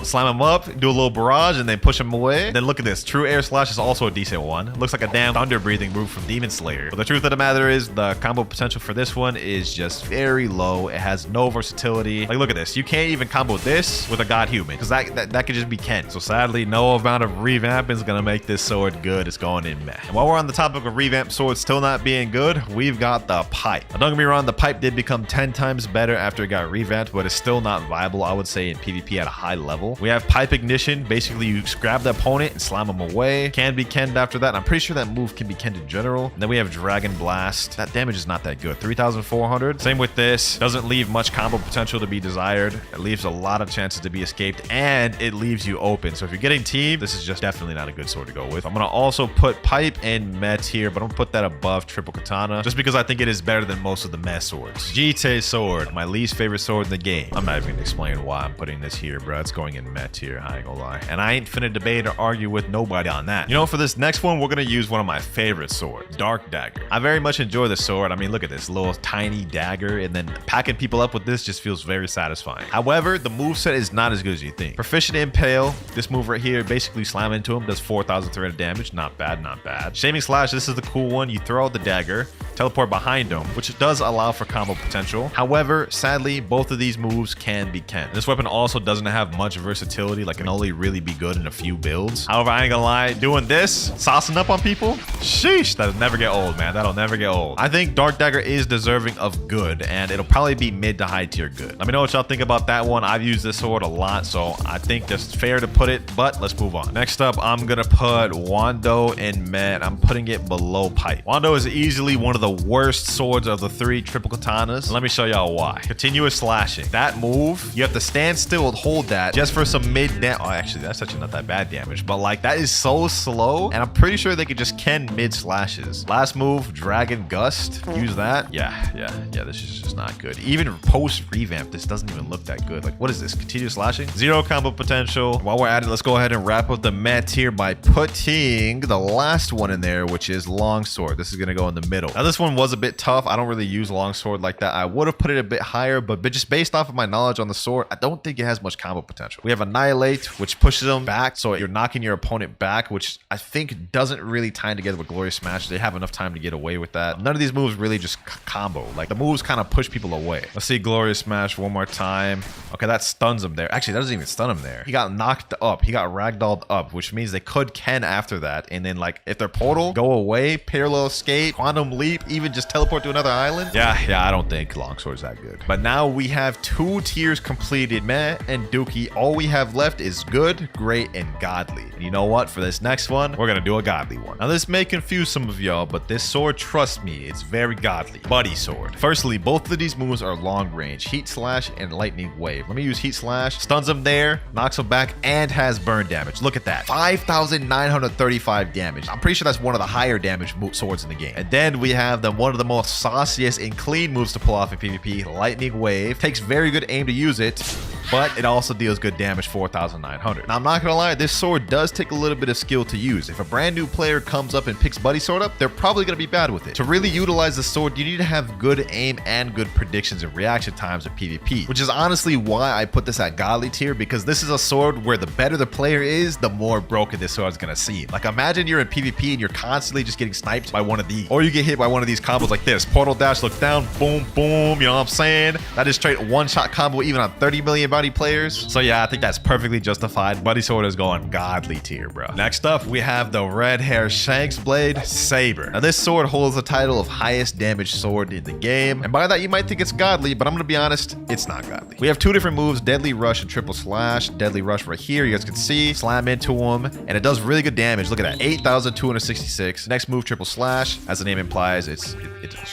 Slam him up, do a little barrage, and then push him away. Then look at this. True Air Slash is also a decent one. Looks like a damn thunder breathing move from Demon Slayer. But the truth of the matter is the combo potential for this one is just very low. It has no versatility. Like, look at this. You can't even combo this with a god human, because that could just be Ken. So sadly, no amount of revamping is gonna make this sword good. It's going in meh. And while we're on the topic of revamped swords still not being good, we've got the pipe. Now, don't get me wrong, the pipe did become 10 times better after it got revamped, but it's still not viable, I would say, in PvP at a high level. We have pipe ignition. Basically, you grab the opponent and slam them away. Can be kenned after that. And I'm pretty sure that move can be kenned in general. And then we have Dragon Blast. That damage is not that good. 3,400. Same with this. Doesn't leave much combo potential to be desired. It leaves a lot of chances to be escaped, and it leaves you open. So if you're getting teamed, this is just definitely not a good sword to go with. I'm going to also put pipe in meh tier, but I'm going to put that above triple katana just because I think it is better than most of the meh swords. GT sword, my least favorite sword in the game. I'm not even going to explain why I'm putting this here, bro. It's going in meh tier. I ain't gonna lie. And I ain't finna debate or argue with nobody on that. You know, for this next one, we're gonna use one of my favorite swords, Dark Dagger. I very much enjoy the sword. I mean, look at this little tiny dagger, and then packing people up with this just feels very satisfying. However, the moveset is not as good as you think. Proficient Impale, this move right here, basically slam into him, does 4,300 damage. Not bad, not bad. Shaming Slash, this is the cool one. You throw out the dagger, teleport behind him, which does allow for combo potential. However, sadly, both of these moves can be kenned. This weapon also doesn't have much versatility. Like, can only really be good in a few builds. However, I ain't gonna lie, doing this, saucing up on people, sheesh, that'll never get old, man. That'll never get old. I think Dark Dagger is deserving of good, and it'll probably be mid to high tier good. Let me know what y'all think about that one. I've used this sword a lot, so I think that's fair to put it, but let's move on. Next up, I'm gonna put Wando in meh. I'm putting it below pipe. Wando is easily one of the worst swords of the 3 triple katanas. And let me show y'all why. Continuous slashing. That move, you have to stand still and hold that just for some mid damage. Oh, actually, that's actually not that bad damage, but like that is so slow, and I'm pretty sure they could just ken mid slashes. Last move, Dragon Gust. Use that. Yeah, this is just not good. Even post revamp, this doesn't even look that good. Like, what is this? Continuous slashing? Zero combo potential. While we're at it, let's go ahead and wrap up the meh tier by putting the last one in there, which is Longsword. This is gonna go in the middle. Now, this one was a bit tough. I don't really use Longsword like that. I would have put it a bit higher, but just based off of my knowledge on the sword, I don't think it has much combo potential. We have Annihilate, which pushes them back, so you're knocking your opponent back, which I think doesn't really tie together with Glorious Smash. They have enough time to get away with that. None of these moves really just combo. Like, the moves kind of push people away. Let's see Glorious Smash one more time. Okay, that stuns him there. Actually, that doesn't even stun him there. He got knocked up. He got ragdolled up, which means they could Ken after that. And then, like, if their portal, go away, parallel escape, quantum leap, even just teleport to another island. Yeah, I don't think Longsword's that good. But now we have 2 tiers completed, meh and Dookie, all all we have left is good, great, and godly. And you know what? For this next one, we're gonna do a godly one. Now this may confuse some of y'all, but this sword, trust me, it's very godly. Buddy sword. Firstly, both of these moves are long range. Heat slash and lightning wave. Let me use heat slash. Stuns him there, knocks him back, and has burn damage. Look at that. 5,935 damage. I'm pretty sure that's one of the higher damage swords in the game. And then we have one of the most sauciest and clean moves to pull off in PvP, lightning wave. Takes very good aim to use it, but it also deals good damage, 4,900. Now, I'm not gonna lie, this sword does take a little bit of skill to use. If a brand new player comes up and picks buddy sword up, they're probably gonna be bad with it. To really utilize the sword, you need to have good aim and good predictions and reaction times in PvP, which is honestly why I put this at godly tier, because this is a sword where the better the player is, the more broken this sword is gonna seem. Like, imagine you're in PvP and you're constantly just getting sniped by one of these, or you get hit by one of these combos like this. Portal dash, look down, boom, boom, you know what I'm saying? That is straight one-shot combo even on 30 million body players. So yeah, I think that's perfectly justified. Buddy sword is going godly tier, bro. Next up, we have the red hair Shanks blade, Saber. Now this sword holds the title of highest damage sword in the game, and by that you might think it's godly, but I'm gonna be honest, it's not godly. We have two different moves, deadly rush and triple slash. Deadly rush right here, you guys can see, slam into him, and it does really good damage. Look at that, 8,266. Next move, triple slash. As the name implies, it's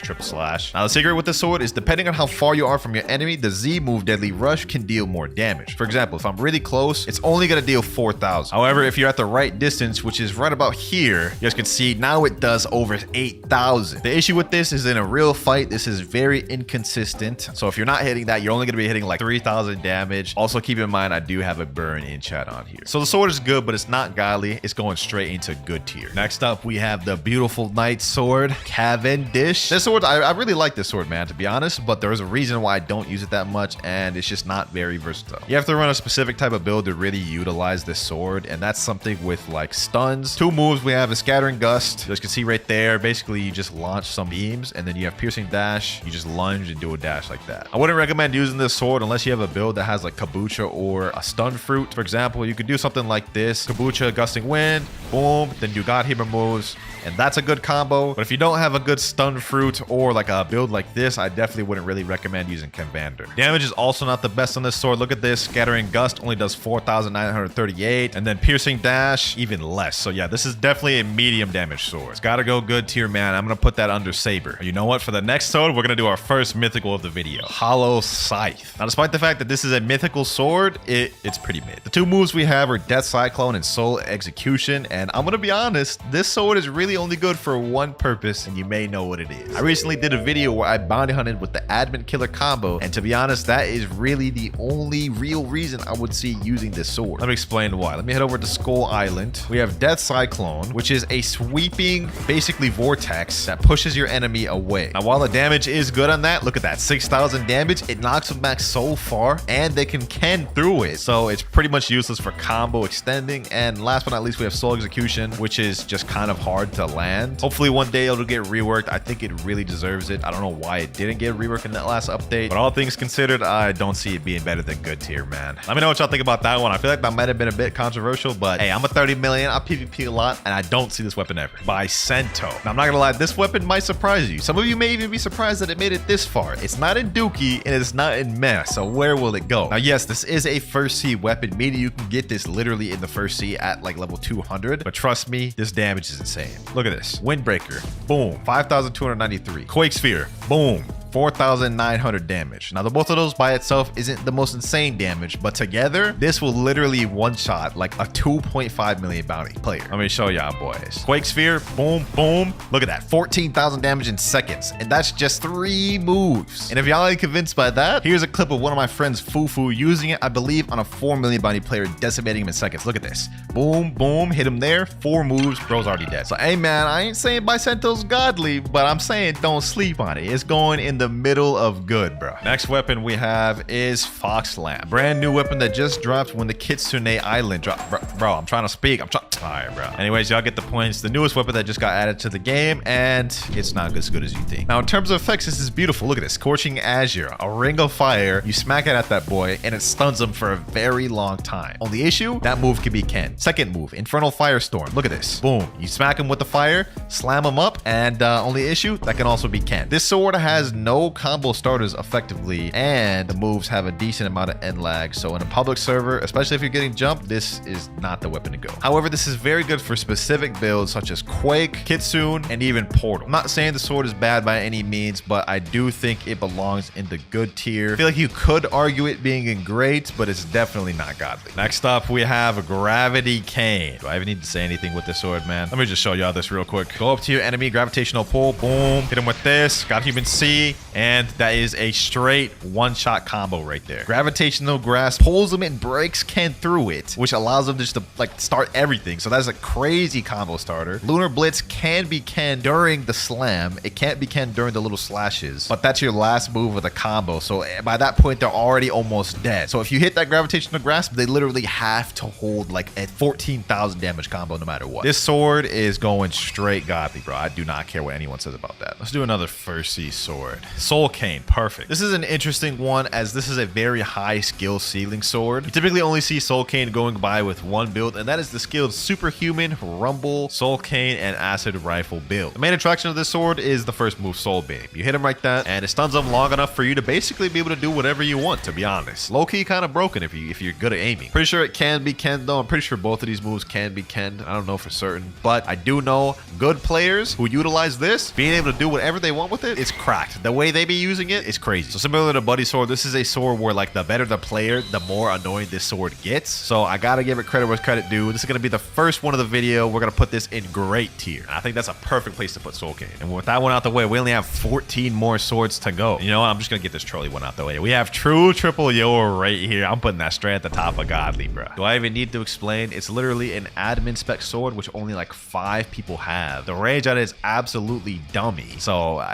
triple slash. Now the secret with this sword is depending on how far you are from your enemy, the Z move, deadly rush, can deal more damage. For example, if I'm really close, it's only gonna deal 4,000. However, if you're at the right distance, which is right about here, you guys can see now it does over 8,000. The issue with this is in a real fight, this is very inconsistent. So if you're not hitting that, you're only gonna be hitting like 3,000 damage. Also keep in mind, I do have a burn in chat on here. So the sword is good, but it's not godly. It's going straight into good tier. Next up, we have the beautiful knight sword, Cavendish. This sword, I really like this sword, man, to be honest, but there's a reason why I don't use it that much, and it's just not very versatile. You have to run a specific type of build to really utilize this sword, and that's something with like stuns. Two moves we have is scattering gust. You guys can see right there, basically you just launch some beams, and then you have piercing dash. You just lunge and do a dash like that. I wouldn't recommend using this sword unless you have a build that has like kabucha or a stun fruit. For example, you could do something like this, kabucha, gusting wind, boom, then you got hammer moves, and that's a good combo. But if you don't have a good stun fruit or like a build like this, I definitely wouldn't really recommend using Canvander. Damage is also not the best on this sword. Look at this, scattering gust only does 4,938, and then piercing dash even less. So yeah, this is definitely a medium damage sword. It's gotta go good tier, man. I'm gonna put that under Saber. You know what? For the next sword, we're gonna do our first mythical of the video, Hollow Scythe. Now, despite the fact that this is a mythical sword, it's pretty mid. The two moves we have are Death Cyclone and Soul Execution, and I'm gonna be honest, this sword is really only good for one purpose, and you may know what it is. I recently did a video where I bounty hunted with the admin killer combo, and to be honest, that is really the only real reason I would see using this sword. Let me explain why. Let me head over to Skull Island. We have Death Cyclone, which is a sweeping, basically vortex that pushes your enemy away. Now, while the damage is good on that, look at that, 6,000 damage. It knocks them back so far, and they can through it. So it's pretty much useless for combo extending. And last but not least, we have Soul Execution, which is just kind of hard to land. Hopefully one day it'll get reworked. I think it really deserves it. I don't know why it didn't get reworked in that last update, but all things considered, I don't see it being better than good tier, man. Let me know what y'all think about that one. I feel like that might have been a bit controversial, but hey, I'm a 30 million. I PvP a lot, and I don't see this weapon ever. Bisento. Now, I'm not gonna lie, this weapon might surprise you. Some of you may even be surprised that it made it this far. It's not in Dookie, and it's not in Meh, so where will it go? Now, yes, this is a first C weapon, meaning you can get this literally in the first C at like level 200, but trust me, this damage is insane. Look at this. Windbreaker, boom, 5,293. Quake Sphere, boom, 4,900 damage. Now, the both of those by itself isn't the most insane damage, but together, this will literally one-shot like a 2.5 million bounty player. Let me show y'all, boys. Quake Sphere, boom, boom. Look at that, 14,000 damage in seconds, and that's just 3 moves. And if y'all ain't convinced by that, here's a clip of one of my friends, Fufu, using it, I believe, on a 4 million bounty player, decimating him in seconds. Look at this. Boom, boom, hit him there, 4 moves, bro's already dead. So, hey, man, I ain't saying Bisento's godly, but I'm saying don't sleep on it. It's going in the middle of good, bro. Next weapon we have is Fox Lamp. Brand new weapon that just dropped when the Kitsune Island dropped. Bro, I'm trying to speak. All right, bro. Anyways, y'all get the points. The newest weapon that just got added to the game, and it's not as good as you think. Now, in terms of effects, this is beautiful. Look at this. Scorching Azure, a ring of fire. You smack it at that boy, and it stuns him for a very long time. Only issue, that move can be Ken. Second move, Infernal Firestorm. Look at this. Boom. You smack him with the fire, slam him up, and only issue, that can also be Ken. This sword has no no combo starters effectively, and the moves have a decent amount of end lag. So in a public server, especially if you're getting jumped, this is not the weapon to go. However, this is very good for specific builds such as Quake, Kitsune, and even Portal. I'm not saying the sword is bad by any means, but I do think it belongs in the good tier. I feel like you could argue it being in great, but it's definitely not godly. Next up, we have Gravity Cane. Do I even need to say anything with this sword, man? Let me just show y'all this real quick. Go up to your enemy, gravitational pull, boom, hit him with this, got human C, and that is a straight one-shot combo right there. Gravitational grasp pulls him and breaks Ken through it, which allows him just to like start everything. So that's a crazy combo starter. Lunar Blitz can be Ken during the slam. It can't be Ken during the little slashes, but that's your last move of the combo. So by that point, they're already almost dead. So if you hit that gravitational grasp, they literally have to hold like a 14,000 damage combo no matter what. This sword is going straight godly, bro. I do not care what anyone says about that. Let's do another first C sword. Soul Cane, perfect. This is an interesting one as this is a very high skill ceiling sword. You typically only see Soul Cane going by with one build, and that is the skilled Superhuman, Rumble, Soul Cane, and Acid Rifle build. The main attraction of this sword is the first move, Soul Beam. You hit him like that, and it stuns him long enough for you to basically be able to do whatever you want, to be honest. Low-key kind of broken if you're good at aiming. Pretty sure it can be Ken though. I'm pretty sure both of these moves can be Ken. I don't know for certain, but I do know good players who utilize this, being able to do whatever they want with it, is cracked. The way they be using it is crazy. So similar to Buddy Sword, this is a sword where like the better the player, the more annoying this sword gets. So I gotta give it credit where credit due. This is gonna be the first one of the video. We're gonna put this in great tier. And I think that's a perfect place to put Soul Cane. And with that one out the way, we only have 14 more swords to go. You know what? I'm just gonna get this trolley one out the way. We have True Triple Yo right here. I'm putting that straight at the top of godly, bro. Do I even need to explain? It's literally an admin spec sword, which only like 5 people have. The range on it is absolutely dummy. So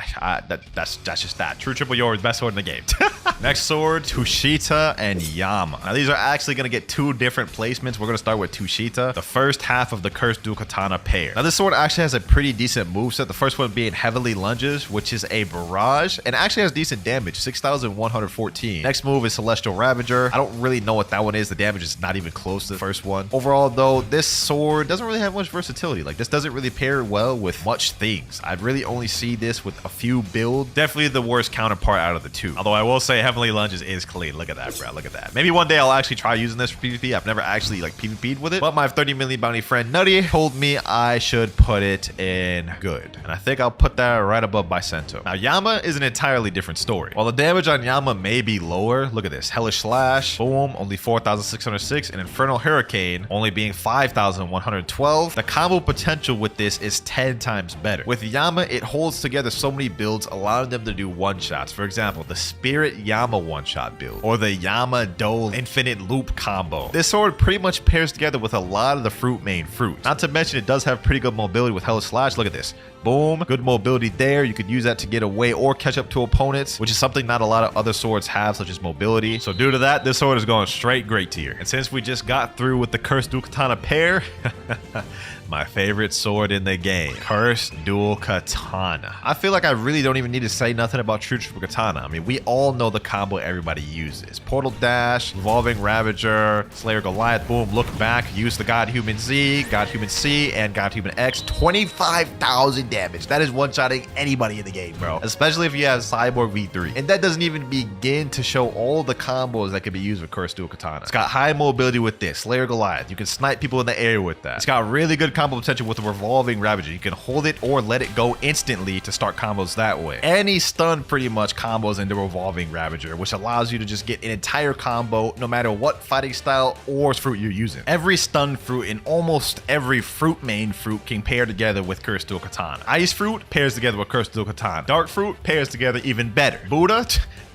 that's just that. True Triple Yo is the best sword in the game. Next sword, Tushita and Yama. Now these are actually gonna get 2 different placements. We're gonna start with Tushita, the first half of the Cursed Dual Katana pair. Now this sword actually has a pretty decent moveset. The first one being Heavenly Lunges, which is a barrage, and actually has decent damage, 6,114. Next move is Celestial Ravager. I don't really know what that one is. The damage is not even close to the first one. Overall though, this sword doesn't really have much versatility. Like this doesn't really pair well with much things. I'd really only see this with a few builds. Definitely the worst counterpart out of the 2. Although I will say Heavenly Lunges is clean. Look at that, bro. Look at that. Maybe one day I'll actually try using this for PvP. I've never actually like PvP'd with it, but my 30 million bounty friend Nutty told me I should put it in good. And I think I'll put that right above Bisento. Now Yama is an entirely different story. While the damage on Yama may be lower, look at this. Hellish Slash, boom, only 4,606, and Infernal Hurricane only being 5,112. The combo potential with this is 10 times better. With Yama, it holds together so many builds, allowing them to do one-shots. For example, the Spirit Yama one-shot build, or the Yama Dole Infinite Loop combo. This sword pretty much pairs together with a lot of the fruit main fruit. Not to mention it does have pretty good mobility with Hellish Slash. Look at this. Boom, good mobility there. You could use that to get away or catch up to opponents, which is something not a lot of other swords have, such as mobility. So due to that, this sword is going straight great tier. And since we just got through with the Cursed Dual Katana pair, my favorite sword in the game, Cursed Dual Katana. I feel like I really don't even need to say nothing about True Triple Katana. I mean, we all know the combo everybody uses. Portal Dash, Revolving Ravager, Slayer Goliath, boom, look back, use the God Human Z, God Human C, and God Human X. 25,000 damage. That is one-shotting anybody in the game, bro. Especially if you have Cyborg V3. And that doesn't even begin to show all the combos that can be used with Cursed Dual Katana. It's got high mobility with this, Slayer Goliath. You can snipe people in the air with that. It's got really good combo potential with the Revolving Ravager. You can hold it or let it go instantly to start combos that way. Any stun pretty much combos into Revolving Ravager, which allows you to just get an entire combo no matter what fighting style or fruit you're using. Every stun fruit and almost every fruit main fruit can pair together with Cursed Dual Katana. Ice fruit pairs together with Cursed Dual Katana. Dark fruit pairs together even better. Buddha,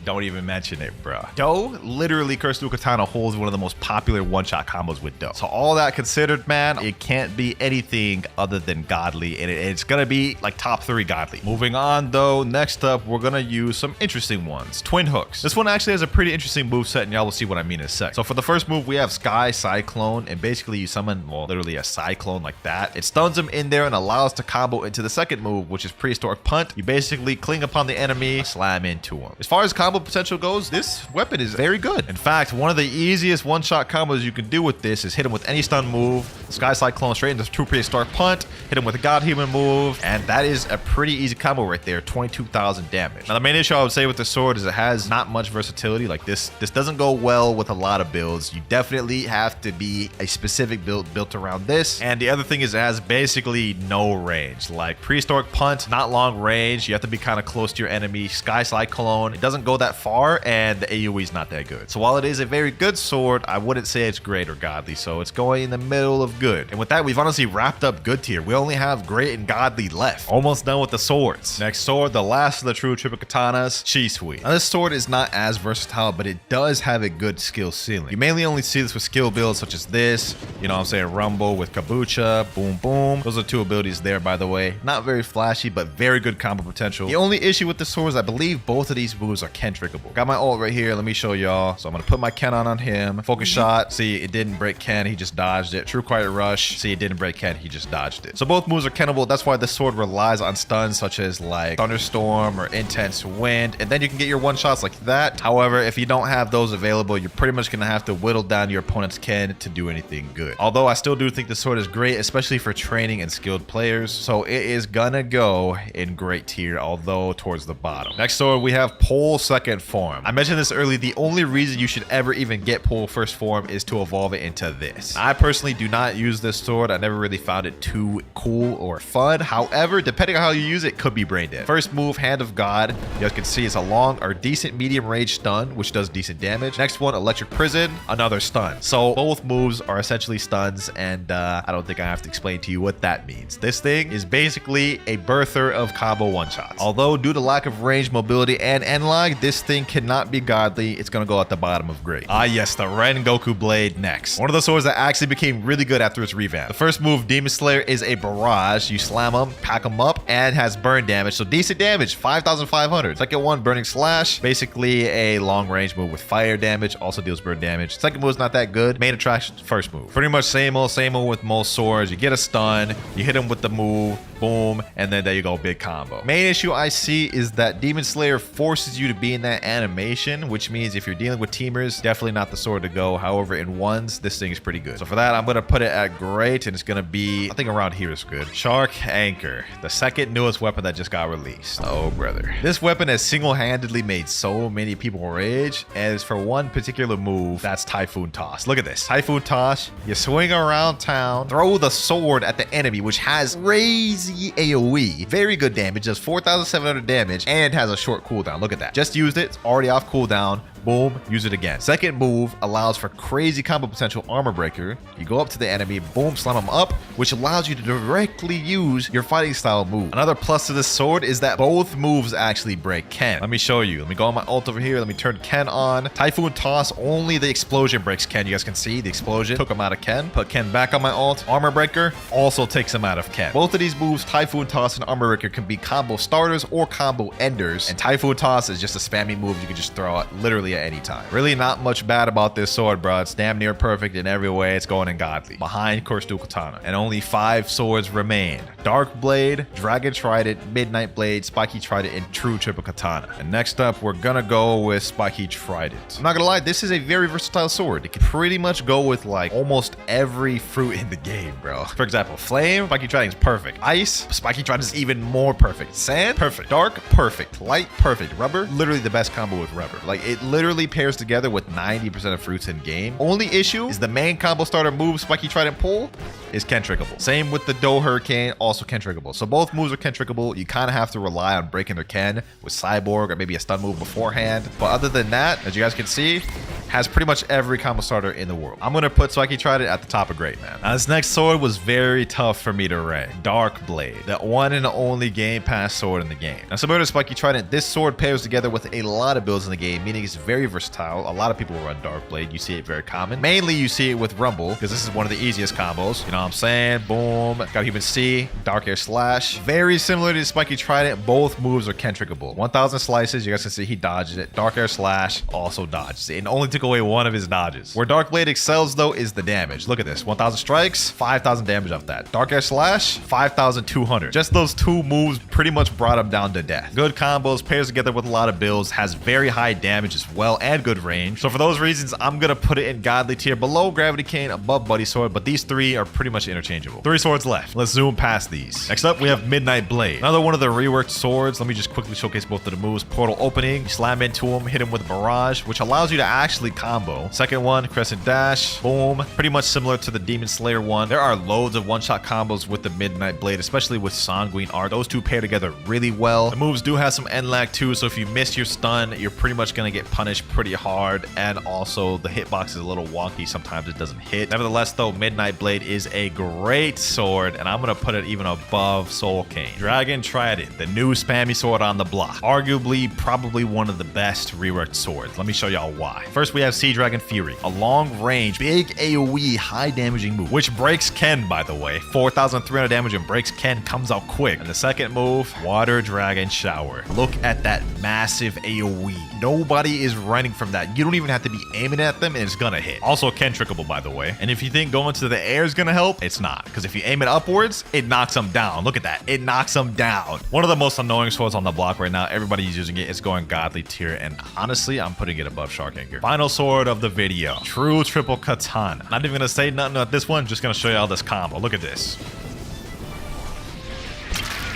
don't even mention it, bro. Dough, literally Cursed Dual Katana holds one of the most popular one-shot combos with Dough. So all that considered, man, it can't be anything other than godly, and it's gonna be like top 3 godly. Moving on though, next up, we're gonna use some interesting ones. Twin Hooks. This one actually has a pretty interesting moveset, and y'all will see what I mean in a sec. So for the first move, we have Sky Cyclone, and basically you summon, well, literally a Cyclone like that. It stuns him in there and allows to combo into the second move, which is Prehistoric Punt. You basically cling upon the enemy, slam into him. As far as combo combo potential goes, this weapon is very good. In fact, one of the easiest one-shot combos you can do with this is hit him with any stun move, Sky Cyclone straight into true prehistoric punt, hit him with a God Human move, and that is a pretty easy combo right there, 22,000 damage. Now, the main issue I would say with the sword is it has not much versatility. Like this doesn't go well with a lot of builds. You definitely have to be a specific build built around this. And the other thing is it has basically no range. Like prehistoric punt, not long range. You have to be kind of close to your enemy. Sky Cyclone, it doesn't go that far, and the AoE is not that good. So while it is a very good sword, I wouldn't say it's great or godly. So it's going in the middle of good. And with that, we've honestly wrapped up good tier. We only have great and godly left. Almost done with the swords. Next sword, the last of the true triple katanas, Shizu. Now this sword is not as versatile, but it does have a good skill ceiling. You mainly only see this with skill builds such as this, you know what I'm saying, Rumble with Kabucha, boom boom. Those are two abilities there, by the way. Not very flashy, but very good combo potential. The only issue with the sword is I believe both of these moves are Ken trickable. Got my ult right here, let me show y'all. So I'm gonna put my Ken on him. Focus shot, see it didn't break Ken, he just dodged it. True Quiet Rush, see it didn't break Ken, he just dodged it. So both moves are Kenable. That's why this sword relies on stuns such as like Thunderstorm or Intense Wind, and then you can get your one shots like that. However, if you don't have those available, you're pretty much gonna have to whittle down your opponent's Ken to do anything good. Although I still do think the sword is great, especially for training and skilled players, so it is gonna go in great tier, although towards the bottom. Next sword, we have Pole Second Form. I mentioned this earlier, the only reason you should ever even get Pole First Form is to evolve it into this. I personally do not use this sword. I never really found it too cool or fun. However, depending on how you use it, could be brain dead. First move, Hand of God. You guys can see it's a long or decent medium range stun, which does decent damage. Next one, Electric Prison, another stun. So both moves are essentially stuns, and I don't think I have to explain to you what that means. This thing is basically a birther of combo one-shots. Although due to lack of range, mobility, and N-Log, this thing cannot be godly. It's gonna go at the bottom of great. Ah yes, the Rengoku blade next. One of the swords that actually became really good after its revamp. The first move, Demon Slayer, is a barrage. You slam them, pack them up, and has burn damage. So decent damage, 5,500. Second one, Burning Slash, basically a long range move with fire damage, also deals burn damage. Second move is not that good. Main attraction, first move. Pretty much same old with most swords. You get a stun, you hit them with the move, boom, and then there you go, big combo. Main issue I see is that Demon Slayer forces you to be in that animation, which means if you're dealing with teamers, definitely not the sword to go. However, in ones, this thing is pretty good. So for that, I'm gonna put it at great, and it's gonna be, I think around here is good. Shark Anchor, the second newest weapon that just got released. Oh brother, this weapon has single-handedly made so many people rage, and it's for one particular move, that's Typhoon Toss. Look at this, Typhoon Toss. You swing around town, throw the sword at the enemy, which has crazy AoE, very good damage, does 4,700 damage, and has a short cooldown. Look at that, just used it, it's already off cooldown. Boom, use it again. Second move allows for crazy combo potential, Armor Breaker. You go up to the enemy, boom, slam them up, which allows you to directly use your fighting style move. Another plus to this sword is that both moves actually break Ken. Let me show you. Let me go on my ult over here. Let me turn Ken on. Typhoon Toss, only the explosion breaks Ken. You guys can see the explosion took him out of Ken. Put Ken back on my ult. Armor Breaker also takes him out of Ken. Both of these moves, Typhoon Toss and Armor Breaker, can be combo starters or combo enders. And Typhoon Toss is just a spammy move you can just throw out literally at any time. Really not much bad about this sword, bro. It's damn near perfect in every way. It's going in godly. Behind Course Dual Katana. And only 5 swords remain. Dark Blade, Dragon Trident, Midnight Blade, Spiky Trident, and True Triple Katana. And next up, we're gonna go with Spiky Trident. I'm not gonna lie, this is a very versatile sword. It can pretty much go with like almost every fruit in the game, bro. For example, Flame, Spiky Trident is perfect. Ice, Spiky Trident is even more perfect. Sand, perfect. Dark, perfect. Light, perfect. Rubber, literally the best combo with rubber. Like it literally pairs together with 90% of fruits in game. Only issue is the main combo starter move, Spiky Trident pull, is Ken trickable. Same with the Do Hurricane, also Ken trickable. So both moves are Ken trickable. You kind of have to rely on breaking their Ken with Cyborg or maybe a stun move beforehand. But other than that, as you guys can see, has pretty much every combo starter in the world. I'm gonna put Spiky Trident at the top of great, man. Now this next sword was very tough for me to rank. Dark Blade, the one and only Game Pass sword in the game. Now similar to Spiky Trident, this sword pairs together with a lot of builds in the game, meaning it's very versatile. A lot of people run Dark Blade. You see it very common. Mainly you see it with Rumble because this is one of the easiest combos. You know what I'm saying? Boom. Got Human C, Dark Air Slash. Very similar to the Spiky Trident. Both moves are Kentrickable. 1000 slices. You guys can see he dodges it. Dark Air Slash also dodges it. And only took away one of his dodges. Where Dark Blade excels though is the damage. Look at this. 1000 strikes, 5000 damage off that. Dark Air Slash, 5200. Just those two moves pretty much brought him down to death. Good combos, pairs together with a lot of builds, has very high damage as well and good range. So for those reasons, I'm gonna put it in Godly tier, below Gravity Cane, above Buddy Sword, but these three are pretty much interchangeable. 3 swords left. Let's zoom past these. Next up, we have Midnight Blade. Another one of the reworked swords. Let me just quickly showcase both of the moves. Portal opening, slam into him, hit him with Barrage, which allows you to actually combo. Second one, Crescent Dash, boom. Pretty much similar to the Demon Slayer one. There are loads of one-shot combos with the Midnight Blade, especially with Sanguine Art. Those two pair together really well. The moves do have some end lag too, so if you miss your stun, you're pretty much gonna get punished pretty hard, and also the hitbox is a little wonky. Sometimes it doesn't hit. Nevertheless though, Midnight Blade is a great sword, and I'm gonna put it even above Soul Cane. Dragon Trident, the new spammy sword on the block. Arguably, probably one of the best reworked swords. Let me show y'all why. First, we have Sea Dragon Fury, a long range, big AoE, high damaging move, which breaks Ken, by the way. 4300 damage and breaks Ken, comes out quick. And the second move, Water Dragon Shower. Look at that massive AoE. Nobody is running from that. You don't even have to be aiming at them and it's gonna hit. Also Kentrickable, by the way. And if you think going to the air is gonna help, it's not. Because if you aim it upwards, it knocks them down. Look at that. It knocks them down. One of the most annoying swords on the block right now. Everybody's using it. It's going Godly tier. And honestly, I'm putting it above Shark Anchor. Final sword of the video. True Triple Katana. Not even gonna say nothing about this one. Just gonna show y'all this combo. Look at this.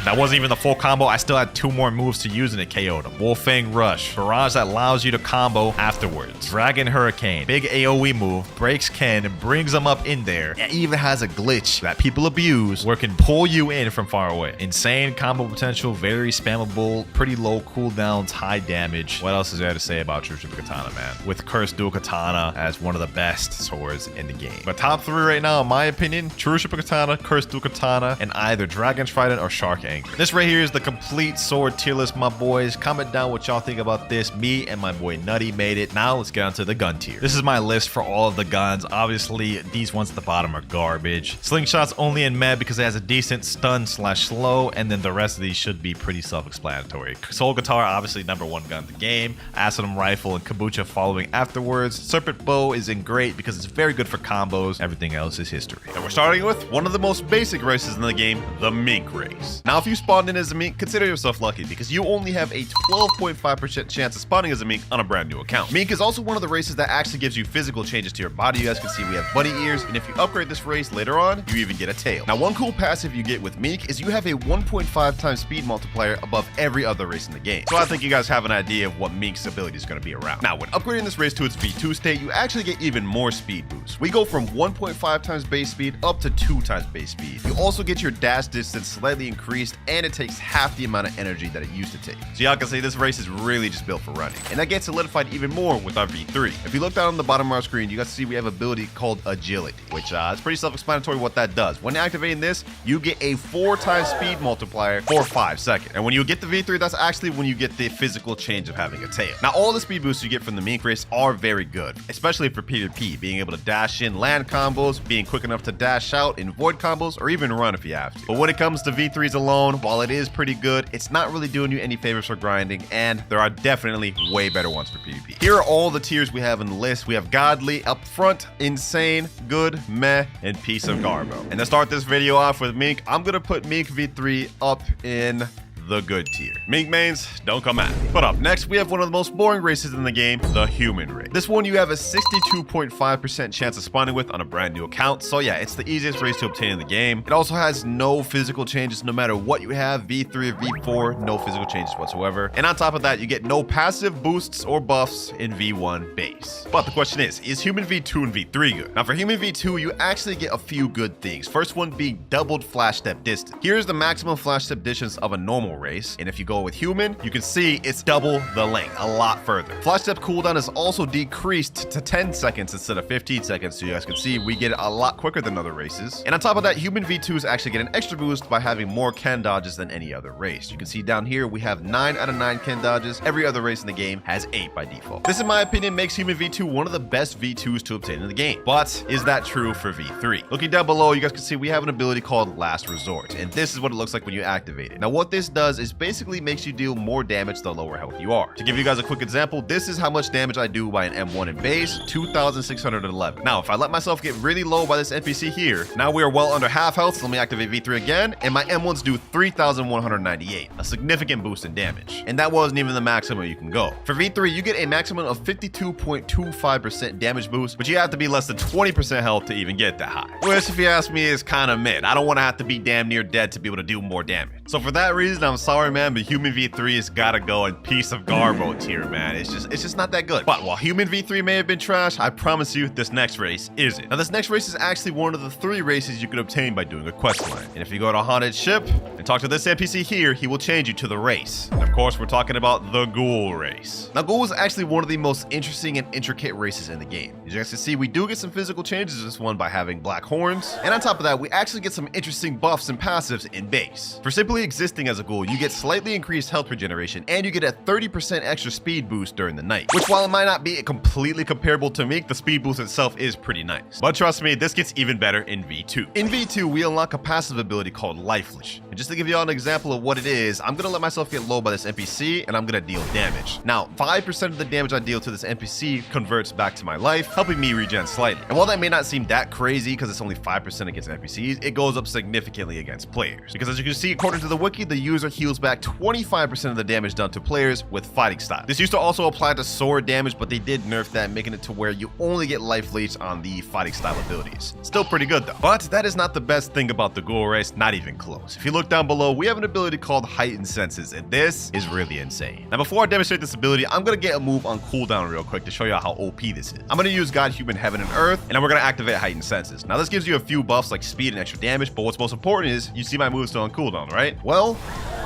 That wasn't even the full combo. I still had 2 more moves to use and it KO'd him. Wolfang Rush. Barrage that allows you to combo afterwards. Dragon Hurricane. Big AoE move. Breaks Ken and brings him up in there. It even has a glitch that people abuse where it can pull you in from far away. Insane combo potential. Very spammable. Pretty low cooldowns. High damage. What else is there to say about True Triple Katana, man? With Cursed Dual Katana as one of the best swords in the game. But top 3 right now, in my opinion, True Triple Katana, Cursed Dual Katana, and either Dragon Trident or Shark Anchor. This right here is the complete sword tier list, my boys. Comment down what y'all think about this. Me and my boy Nutty made it. Now let's get onto the gun tier. This is my list for all of the guns. Obviously, these ones at the bottom are garbage. Slingshot's only in med because it has a decent stun / slow, and then the rest of these should be pretty self-explanatory. Soul Guitar, obviously #1 gun in the game. Acidum Rifle and Kabucha following afterwards. Serpent Bow is in great because it's very good for combos. Everything else is history. And we're starting with one of the most basic races in the game, the Mink race. Now, if you spawned in as a Mink, consider yourself lucky because you only have a 12.5% chance of spawning as a Mink on a brand new account. Mink is also one of the races that actually gives you physical changes to your body. You guys can see we have bunny ears, and if you upgrade this race later on, you even get a tail. Now, one cool passive you get with Mink is you have a 1.5 times speed multiplier above every other race in the game. So I think you guys have an idea of what Mink's ability is going to be around. Now, when upgrading this race to its V2 state, you actually get even more speed boosts. We go from 1.5 times base speed up to 2 times base speed. You also get your dash distance slightly increased, and it takes half the amount of energy that it used to take. So y'all can see this race is really just built for running. And that gets solidified even more with our V3. If you look down on the bottom of our screen, you guys see we have an ability called Agility, which is pretty self-explanatory what that does. When activating this, you get a 4 times speed multiplier for 5 seconds. And when you get the V3, that's actually when you get the physical change of having a tail. Now, all the speed boosts you get from the Mink race are very good, especially for PvP, being able to dash in land combos, being quick enough to dash out in void combos, or even run if you have to. But when it comes to V3s alone, while it is pretty good, it's not really doing you any favors for grinding, and there are definitely way better ones for PvP. Here are all the tiers we have in the list. We have Godly up front, Insane, Good, Meh, and Piece of Garbo. And to start this video off with Mink, I'm gonna put Mink V3 up in the good tier. Mink mains, don't come at me. But up next, we have one of the most boring races in the game, the human race. This one you have a 62.5% chance of spawning with on a brand new account. So yeah, it's the easiest race to obtain in the game. It also has no physical changes no matter what you have, V3 or V4, no physical changes whatsoever. And on top of that, you get no passive boosts or buffs in V1 base. But the question is human V2 and V3 good? Now for human V2, you actually get a few good things. First one being doubled flash step distance. Here's the maximum flash step distance of a normal normal race. And if you go with human, you can see it's double the length, a lot further. Flash step cooldown is also decreased to 10 seconds instead of 15 seconds. So you guys can see we get it a lot quicker than other races. And on top of that, human V2s actually get an extra boost by having more Ken dodges than any other race. You can see down here, we have 9 out of 9 Ken dodges. Every other race in the game has 8 by default. This, in my opinion, makes human V2 one of the best V2s to obtain in the game. But is that true for V3? Looking down below, you guys can see we have an ability called Last Resort. And this is what it looks like when you activate it. Now, what this does is basically makes you deal more damage the lower health you are. To give you guys a quick example, this is how much damage I do by an M1 in base, 2,611. Now, if I let myself get really low by this NPC here, now we are well under half health, so let me activate V3 again, and my M1s do 3,198, a significant boost in damage. And that wasn't even the maximum you can go. For V3, you get a maximum of 52.25% damage boost, but you have to be less than 20% health to even get that high. Which, if you ask me, is kind of mid. I don't want to have to be damn near dead to be able to do more damage. So for that reason, I'm sorry, man, but human V3 has got to go in piece of garbo tier, man. It's just not that good. But while human V3 may have been trash, I promise you this next race isn't. Now, this next race is actually one of the 3 races you can obtain by doing a quest line. And if you go to a haunted ship and talk to this NPC here, he will change you to the race. And of course, we're talking about the Ghoul race. Now, Ghoul is actually one of the most interesting and intricate races in the game. As you guys can see, we do get some physical changes in this one by having black horns. And on top of that, we actually get some interesting buffs and passives in base. For simply existing as a Ghoul, you get slightly increased health regeneration, and you get a 30% extra speed boost during the night. Which, while it might not be completely comparable to Meek, the speed boost itself is pretty nice. But trust me, this gets even better in V2. In V2, we unlock a passive ability called Life Leash. And just to give you all an example of what it is, I'm gonna let myself get low by this NPC, and I'm gonna deal damage. Now, 5% of the damage I deal to this NPC converts back to my life, helping me regen slightly. And while that may not seem that crazy because it's only 5% against NPCs, it goes up significantly against players. Because as you can see, according to the wiki, the user heals back 25% of the damage done to players with fighting style. This used to also apply to sword damage, but they did nerf that, making it to where you only get life leech on the fighting style abilities. Still pretty good though. But that is not the best thing about the Ghoul race, not even close. If you look down below, we have an ability called Heightened Senses, and this is really insane. Now, before I demonstrate this ability, I'm gonna get a move on cooldown real quick to show you how OP this is. I'm gonna use God, Human, Heaven, and Earth, and then we're gonna activate Heightened Senses. Now, this gives you a few buffs like speed and extra damage, but what's most important is you see my move still on cooldown, right? Well,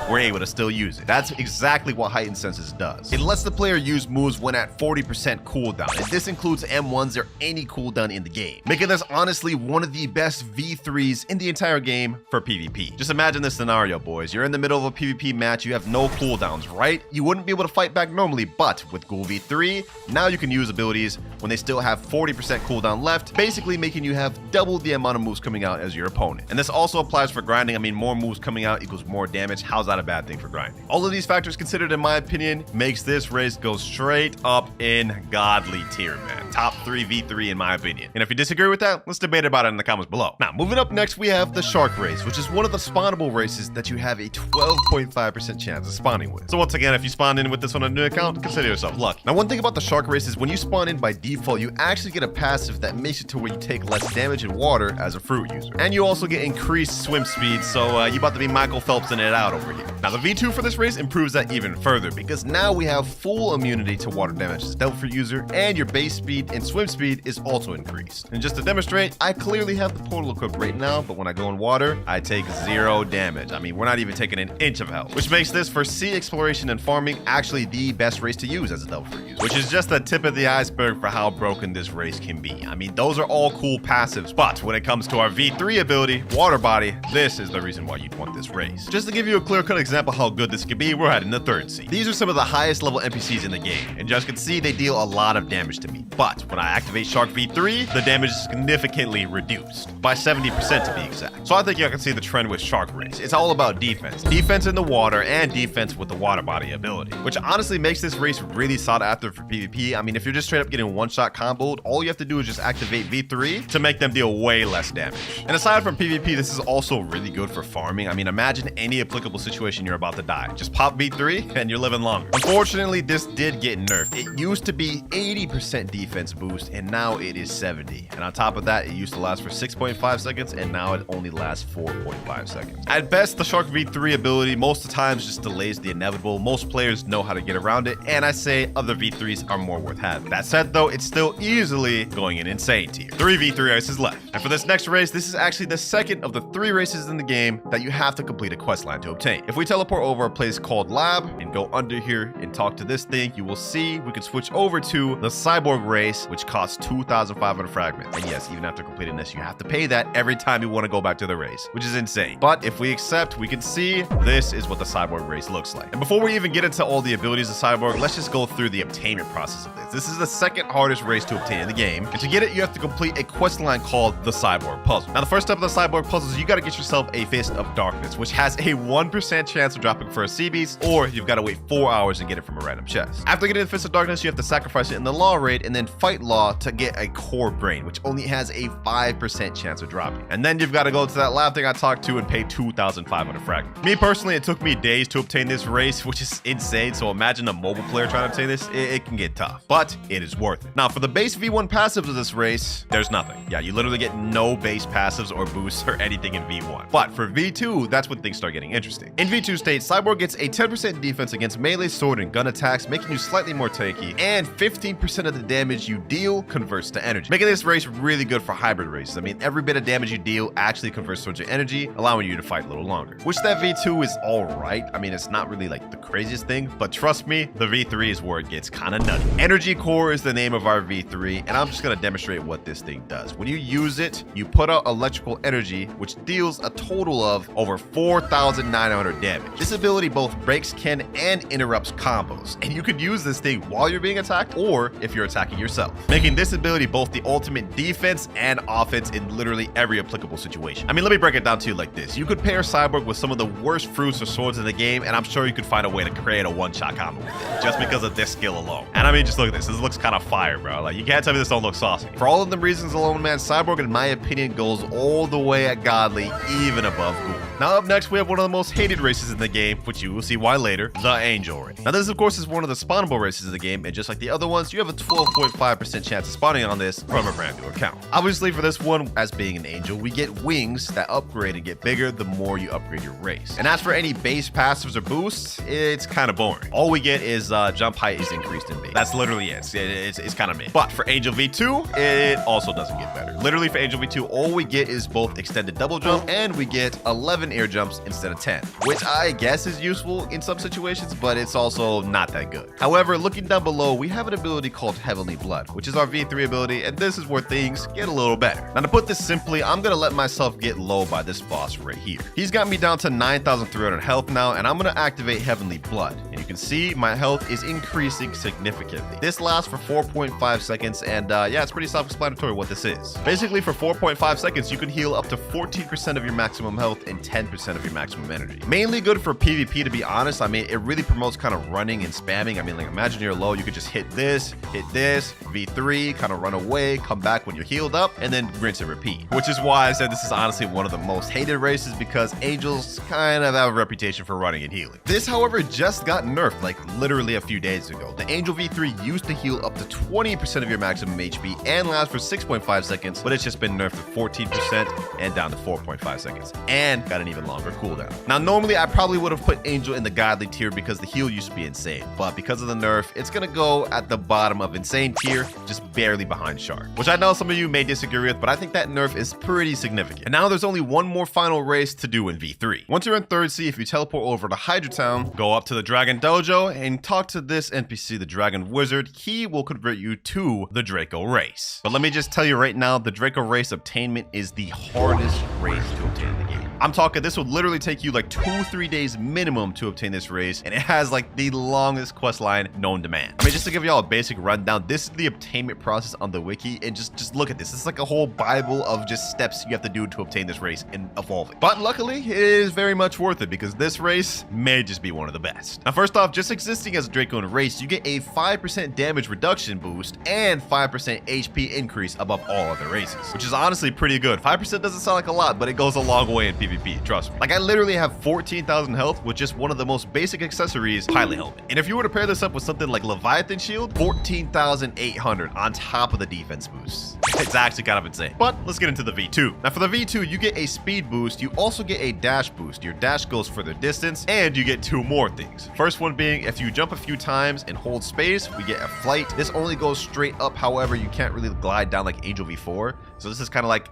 we're able to still use it. That's exactly what Heightened Senses does. It lets the player use moves when at 40% cooldown, and this includes M1s or any cooldown in the game, making this honestly one of the best V3s in the entire game for PvP. Just imagine this scenario, boys. You're in the middle of a PvP match, you have no cooldowns, right? You wouldn't be able to fight back normally, but with Ghoul V3, now you can use abilities when they still have 40% cooldown left, basically making you have double the amount of moves coming out as your opponent. And this also applies for grinding. I mean, more moves coming out equals more damage. How's that a bad thing for grinding? All of these factors considered, in my opinion, makes this race go straight up in godly tier, man. Top 3 V3 in my opinion. And if you disagree with that, let's debate about it in the comments below. Now, moving up next, we have the Shark race, which is one of the spawnable races that you have a 12.5% chance of spawning with. So once again, if you spawn in with this on a new account, consider yourself lucky. Now, one thing about the Shark race is when you spawn in by default, you actually get a passive that makes it to where you take less damage in water as a fruit user. And you also get increased swim speed, so you about to be Michael Phelpsing it out over here. Now, the V2 for this race improves that even further, because now we have full immunity to water damage as Delph user, and your base speed and swim speed is also increased. And just to demonstrate, I clearly have the portal equipped right now, but when I go in water, I take 0 damage. I mean, we're not even taking an inch of health, which makes this for sea exploration and farming actually the best race to use as a Delph user, which is just the tip of the iceberg for how broken this race can be. I mean, those are all cool passives, but when it comes to our V3 ability, Water Body, this is the reason why you'd want this race. Just to give you a clear-cut example how good this could be, we're heading to 3rd sea. These are some of the highest level NPCs in the game, and you guys can see they deal a lot of damage to me. But when I activate Shark V3, the damage is significantly reduced, by 70% to be exact. So I think you can see the trend with Shark race. It's all about defense. Defense in the water and defense with the Water Body ability, which honestly makes this race really sought after for PvP. I mean, if you're just straight up getting one-shot comboed, all you have to do is just activate V3 to make them deal way less damage. And aside from PvP, this is also really good for farming. I mean, imagine any applicable situation you're about to die. Just pop V3 and you're living longer. Unfortunately, this did get nerfed. It used to be 80% defense boost, and now it is 70. And on top of that, it used to last for 6.5 seconds, and now it only lasts 4.5 seconds. At best, the Shark V3 ability most of the times just delays the inevitable. Most players know how to get around it, and I say other V3s are more worth having. That said though, it's still easily going in insane tier. 3 v3 races left. And for this next race, this is actually the second of the 3 races in the game that you have to complete a quest line to obtain. If we teleport over a place called Lab and go under here and talk to this thing, you will see we can switch over to the cyborg race, which costs 2,500 fragments. And yes, even after completing this, you have to pay that every time you want to go back to the race, which is insane. But if we accept, we can see this is what the cyborg race looks like. And before we even get into all the abilities of cyborg, let's just go through the obtainment process of this. This is the second hardest race to obtain in the game. And to get it, you have to complete a quest line called the cyborg puzzle. Now, the first step of the cyborg puzzle is you got to get yourself a fist of darkness, which has a 1% chance of dropping for a sea beast, or you've got to wait 4 hours and get it from a random chest. After getting the fist of darkness, you have to sacrifice it in the law raid and then fight law to get a core brain, which only has a 5% chance of dropping. And then you've got to go to that lab thing I talked to and pay 2,500 fragments. Me personally, it took me days to obtain this race, which is insane. So imagine a mobile player trying to obtain this. It can get tough, but it is worth it. Now, for the base V1 passives of this race, there's nothing. Yeah, you literally get no base passives or boosts or anything in V1. But for V2, that's when things start getting interesting. In V2 state, cyborg gets a 10% defense against melee, sword, and gun attacks, making you slightly more tanky, and 15% of the damage you deal converts to energy, making this race really good for hybrid races. I mean, every bit of damage you deal actually converts towards your energy, allowing you to fight a little longer, which that V2 is all right. I mean, it's not really like the craziest thing, but trust me, the V3 is where it gets kind of nutty. Energy core is the name of our V3, and I'm just going to demonstrate what this thing does. When you use it, you put out electrical energy, which deals a total of over 4,900 damage. This ability both breaks, can, and interrupts combos, and you could use this thing while you're being attacked or if you're attacking yourself, making this ability both the ultimate defense and offense in literally every applicable situation. I mean, let me break it down to you like this. You could pair cyborg with some of the worst fruits or swords in the game, and I'm sure you could find a way to create a one-shot combo with it just because of this skill alone. And I mean, just look at this. This looks kind of fire, bro. Like, you can't tell me this don't look saucy. For all of the reasons alone, man, cyborg, in my opinion, goes all the way at godly, even above Ghoul. Now, up next, we have one of the most hated races in the game, which you will see why later, the Angel race. Now, this, of course, is one of the spawnable races in the game, and just like the other ones, you have a 12.5% chance of spawning on this from a brand new account. Obviously, for this one, as being an angel, we get wings that upgrade and get bigger the more you upgrade your race. And as for any base passives or boosts, it's kind of boring. All we get is jump height is increased in base. That's literally it. It's kind of mid. But for Angel V2, it also doesn't get better. Literally, for Angel V2, all we get is both extended double jump, and we get 11 air jumps instead of 10, which I guess is useful in some situations, but it's also not that good. However, looking down below, we have an ability called Heavenly Blood, which is our V3 ability, and this is where things get a little better. Now, to put this simply, I'm gonna let myself get low by this boss right here. He's got me down to 9,300 health now, and I'm gonna activate Heavenly Blood, and you can see my health is increasing significantly. This lasts for 4.5 seconds, and yeah, it's pretty self-explanatory what this is. Basically, for 4.5 seconds, you can heal up to 14% of your maximum health and 10% of your maximum energy. Mainly good for PvP, to be honest. I mean, it really promotes kind of running and spamming. I mean, like, imagine you're low, you could just hit this, V3, kind of run away, come back when you're healed up, and then rinse and repeat. Which is why I said this is honestly one of the most hated races, because angels kind of have a reputation for running and healing. This, however, just got nerfed like literally a few days ago. The Angel V3 used to heal up to 20% of your maximum HP and last for 6.5 seconds, but it's just been nerfed to 14% and down to 4.5 seconds, and got an even longer cooldown. Now, normally I probably would have put Angel in the godly tier because the heal used to be insane, but because of the nerf, it's gonna go at the bottom of insane tier, just barely behind Shark, which I know some of you may disagree with, but I think that nerf is pretty significant. And now there's only one more final race to do in V3. Once you're in 3rd Sea, if you teleport over to Hydra Town, go up to the Dragon Dojo and talk to this NPC, the Dragon Wizard, he will convert you to the Draco race. But let me just tell you right now, the Draco race obtainment is the hardest race to obtain in the game. I'm talking, this would literally take you like 2-3 days minimum to obtain this race, and it has like the longest quest line known to man. I mean, just to give y'all a basic rundown, this is the obtainment process on the wiki, and just look at this. It's like a whole bible of just steps you have to do to obtain this race and evolve it. But luckily, it is very much worth it because this race may just be one of the best. Now, first off, just existing as a Draco in a race, you get a 5% damage reduction boost and 5% HP increase above all other races, which is honestly pretty good. 5% doesn't sound like a lot, but it goes a long way in PvP, trust me. Like, I literally have 14,000 health with just one of the most basic accessories, Pilot Helmet. And if you were to pair this up with something like Leviathan Shield, 14,800 on top of the defense boost. It's actually kind of insane. But let's get into the V2. Now, for the V2, you get a speed boost. You also get a dash boost. Your dash goes further distance, and you get 2 more things. First one being, if you jump a few times and hold space, we get a flight. This only goes goes straight up. However, you can't really glide down like Angel V4. So this is kind of like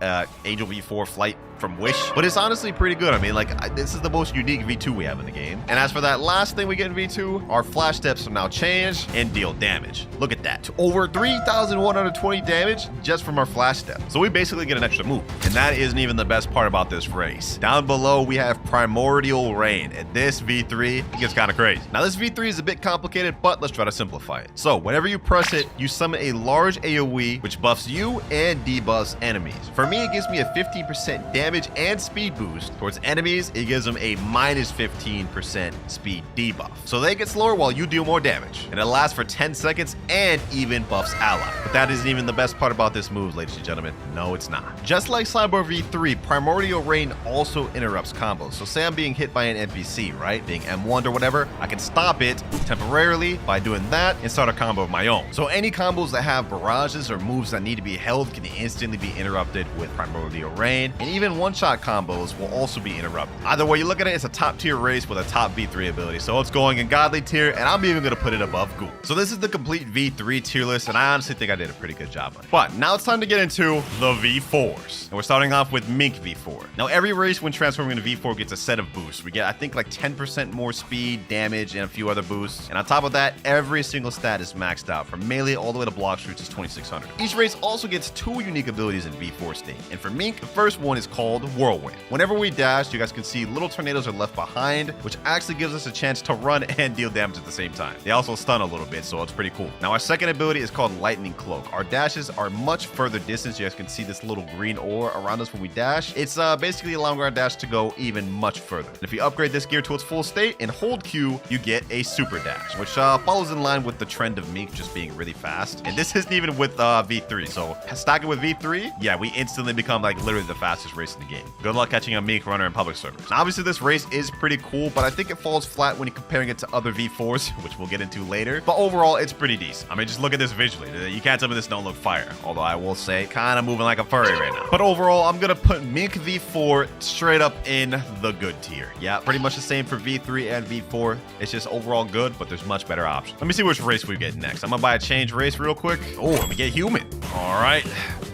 Angel V4 flight from Wish, but it's honestly pretty good. I mean, like, this is the most unique V2 we have in the game. And as for that last thing we get in V2, our flash steps are now changed and deal damage. Look at that, over 3,120 damage just from our flash step. So we basically get an extra move, and that isn't even the best part about this race. Down below we have Primordial Rain, and this V3 gets kind of crazy. Now this V3 is a bit complicated, but let's try to simplify it. So whenever you press it, you summon a large AoE which buffs you and debuffs enemies. For me, it gives me a 15% damage and speed boost. Towards enemies, it gives them a minus 15% speed debuff. So they get slower while you deal more damage. And it lasts for 10 seconds and even buffs ally. But that isn't even the best part about this move, ladies and gentlemen. No, it's not. Just like Cyber V3, Primordial Rain also interrupts combos. So say I'm being hit by an NPC, right? Being M1'd or whatever, I can stop it temporarily by doing that and start a combo of my own. So any combos that have barrages or moves that need to be held can instantly be interrupted with Primordial Rain, and even one-shot combos will also be interrupted. Either way you look at it, it's a top tier race with a top V3 ability, so it's going in godly tier, and I'm even gonna put it above Ghoul. So this is the complete V3 tier list, and I honestly think I did a pretty good job on it. But now it's time to get into the V4s, and we're starting off with Mink V4. Now every race when transforming into V4 gets a set of boosts. We get, I think, like 10% more speed, damage, and a few other boosts, and on top of that, every single stat is maxed out from melee all the way to Blox, which is 2600. Each race also gets 2 unique abilities in V4 state, and for Mink, the first one is called Whirlwind. Whenever we dash, you guys can see little tornadoes are left behind, which actually gives us a chance to run and deal damage at the same time. They also stun a little bit, so it's pretty cool. Now our second ability is called Lightning Cloak. Our dashes are much further distance. You guys can see this little green ore around us when we dash. It's basically allowing our dash to go even much further. And if you upgrade this gear to its full state and hold Q, you get a super dash, which follows in line with the trend of Mink just being really fast. And this isn't even with V3, so stack it with V3, yeah, we instantly become like literally the fastest race in the game. Good luck catching a Mink runner in public servers. Now, obviously this race is pretty cool, but I think it falls flat when you're comparing it to other V4s, which we'll get into later. But overall, it's pretty decent. I mean, just look at this visually. You can't tell me this don't look fire. Although I will say, kind of moving like a furry right now. But overall, I'm gonna put Mink V4 straight up in the good tier. Yeah, pretty much the same for V3 and V4. It's just overall good, but there's much better options. Let me see which race we get next. I'm gonna buy a change race real quick. Oh, let me get human. All right.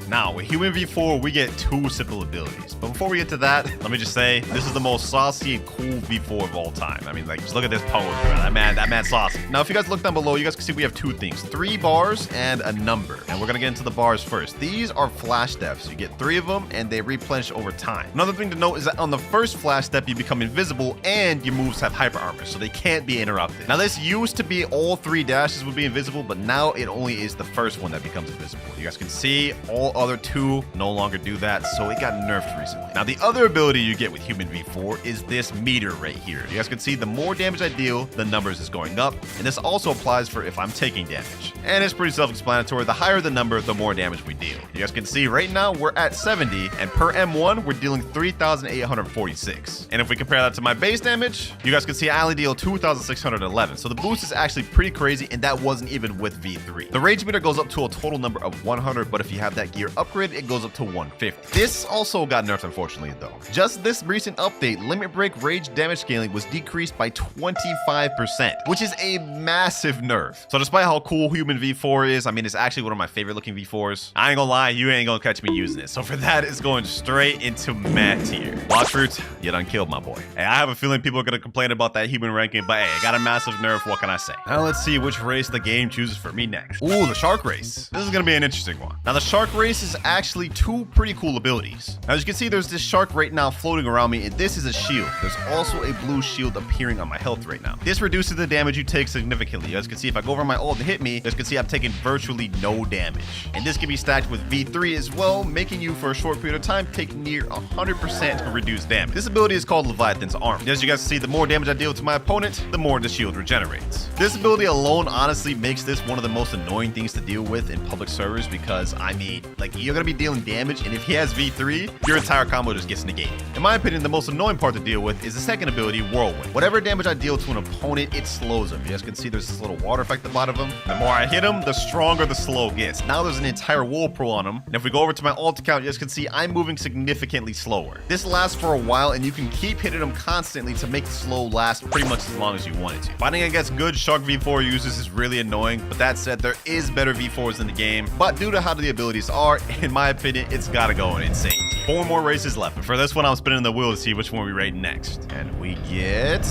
Now, with Human V4, we get 2 simple abilities. But before we get to that, let me just say, this is the most saucy and cool V4 of all time. I mean, like, just look at this pose, bro. That man's saucy. Now, if you guys look down below, you guys can see we have 2 things. 3 bars and a number. And we're gonna get into the bars first. These are flash steps. You get 3 of them, and they replenish over time. Another thing to note is that on the first flash step, you become invisible, and your moves have hyper armor, so they can't be interrupted. Now, this used to be all 3 dashes would be invisible, but now it only is the first one that becomes invisible. You guys can see all other 2 no longer do that, so it got nerfed recently. Now, the other ability you get with Human V4 is this meter right here. You guys can see the more damage I deal, the numbers is going up, and this also applies for if I'm taking damage. And it's pretty self-explanatory. The higher the number, the more damage we deal. You guys can see right now we're at 70, and per M1, we're dealing 3,846. And if we compare that to my base damage, you guys can see I only deal 2,611. So the boost is actually pretty crazy, and that wasn't even with V3. The rage meter goes up to a total number of 100, but if you have that gear upgrade, it goes up to 150. This also got nerfed, unfortunately, though. Just this recent update, limit break rage damage scaling was decreased by 25%, which is a massive nerf. So despite how cool Human V4 is, I mean, it's actually one of my favorite looking V4s. I ain't gonna lie, you ain't gonna catch me using it. So for that, it's going straight into mad tier. Blox Fruits, you done killed my boy. Hey, I have a feeling people are gonna complain about that human ranking, but hey, I got a massive nerf, what can I say? Now let's see which race the game chooses for me next. Ooh, the shark race. This is gonna be an interesting one. Now the shark race is actually 2 pretty cool abilities. Now, as you can see, there's this shark right now floating around me, and this is a shield. There's also a blue shield appearing on my health right now. This reduces the damage you take significantly. You guys can see if I go over my ult and hit me, you guys can see I'm taking virtually no damage. And this can be stacked with V3 as well, making you for a short period of time take near 100% reduced damage. This ability is called Leviathan's Arm. As you guys see, the more damage I deal to my opponent, the more the shield regenerates. This ability alone honestly makes this one of the most annoying things to deal with in public servers because, I mean, Like, you're gonna be dealing damage, and if he has V3, your entire combo just gets negated. In my opinion, the most annoying part to deal with is the second ability, Whirlwind. Whatever damage I deal to an opponent, it slows him. You guys can see there's this little water effect at the bottom of him. The more I hit him, the stronger the slow gets. Now there's an entire whirlpool on him, and if we go over to my ult account, you guys can see I'm moving significantly slower. This lasts for a while, and you can keep hitting him constantly to make the slow last pretty much as long as you want it to. Fighting against good Shark V4 users is really annoying, but that said, there is better V4s in the game, but due to how the abilities are, in my opinion, it's gotta go insane. 4 more races left, but for this one, I'm spinning the wheel to see which one we rate next. And we get...